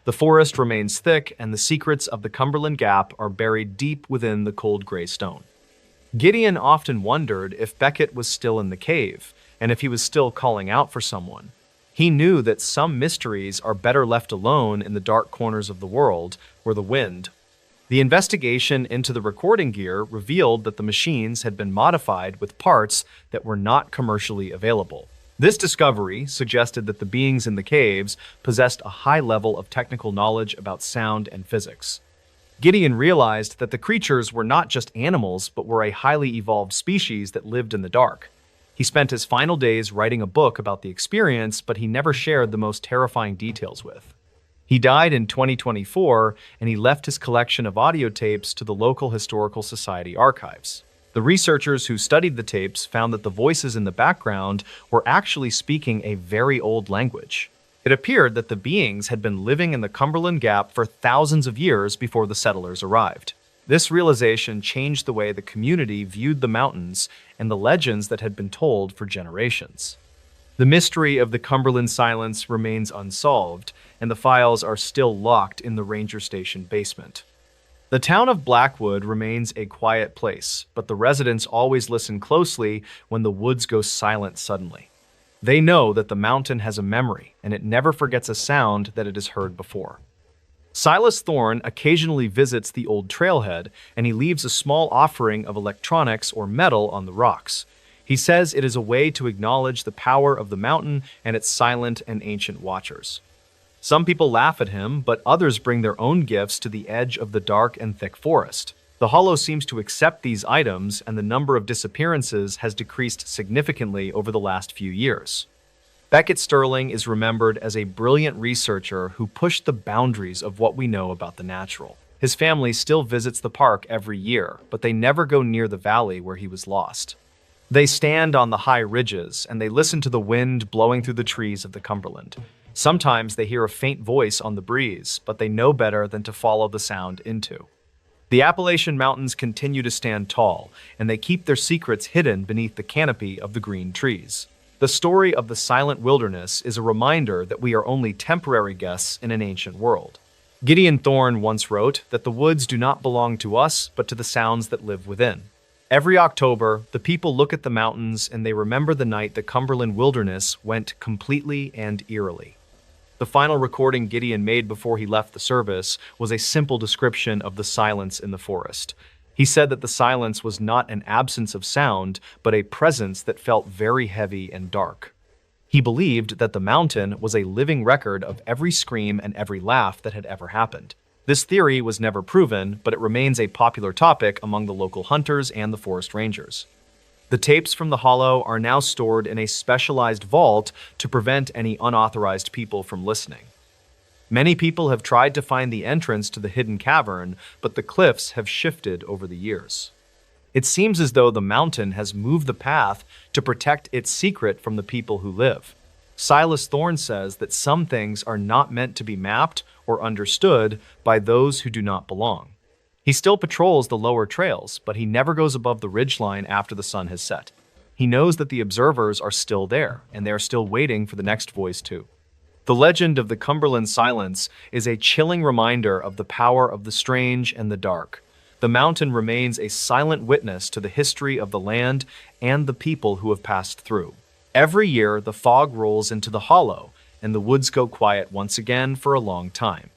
The forest remains thick, and the secrets of the Cumberland Gap are buried deep within the cold gray stone. Gideon often wondered if Beckett was still in the cave, and if he was still calling out for someone. He knew that some mysteries are better left alone in the dark corners of the world, where the wind. The investigation into the recording gear revealed that the machines had been modified with parts that were not commercially available. This discovery suggested that the beings in the caves possessed a high level of technical knowledge about sound and physics. Gideon realized that the creatures were not just animals, but were a highly evolved species that lived in the dark. He spent his final days writing a book about the experience, but he never shared the most terrifying details with. He died in 2024, and he left his collection of audio tapes to the local Historical Society archives. The researchers who studied the tapes found that the voices in the background were actually speaking a very old language. It appeared that the beings had been living in the Cumberland Gap for thousands of years before the settlers arrived. This realization changed the way the community viewed the mountains and the legends that had been told for generations. The mystery of the Cumberland silence remains unsolved, and the files are still locked in the ranger station basement. The town of Blackwood remains a quiet place, but the residents always listen closely when the woods go silent suddenly. They know that the mountain has a memory, and it never forgets a sound that it has heard before. Silas Thorne occasionally visits the old trailhead, and he leaves a small offering of electronics or metal on the rocks. He says it is a way to acknowledge the power of the mountain and its silent and ancient watchers. Some people laugh at him, but others bring their own gifts to the edge of the dark and thick forest. The hollow seems to accept these items, and the number of disappearances has decreased significantly over the last few years. Beckett Sterling is remembered as a brilliant researcher who pushed the boundaries of what we know about the natural. His family still visits the park every year, but they never go near the valley where he was lost. They stand on the high ridges, and they listen to the wind blowing through the trees of the Cumberland. Sometimes they hear a faint voice on the breeze, but they know better than to follow the sound into. The Appalachian Mountains continue to stand tall, and they keep their secrets hidden beneath the canopy of the green trees. The story of the silent wilderness is a reminder that we are only temporary guests in an ancient world. Gideon Thorne once wrote that the woods do not belong to us, but to the sounds that live within. Every October, the people look at the mountains and they remember the night the Cumberland wilderness went completely and eerily. The final recording Gideon made before he left the service was a simple description of the silence in the forest. He said that the silence was not an absence of sound, but a presence that felt very heavy and dark. He believed that the mountain was a living record of every scream and every laugh that had ever happened. This theory was never proven, but it remains a popular topic among the local hunters and the forest rangers. The tapes from the hollow are now stored in a specialized vault to prevent any unauthorized people from listening. Many people have tried to find the entrance to the hidden cavern, but the cliffs have shifted over the years. It seems as though the mountain has moved the path to protect its secret from the people who live. Silas Thorne says that some things are not meant to be mapped or understood by those who do not belong. He still patrols the lower trails, but he never goes above the ridgeline after the sun has set. He knows that the observers are still there, and they are still waiting for the next voice too. The legend of the Cumberland Silence is a chilling reminder of the power of the strange and the dark. The mountain remains a silent witness to the history of the land and the people who have passed through. Every year, the fog rolls into the hollow, and the woods go quiet once again for a long time.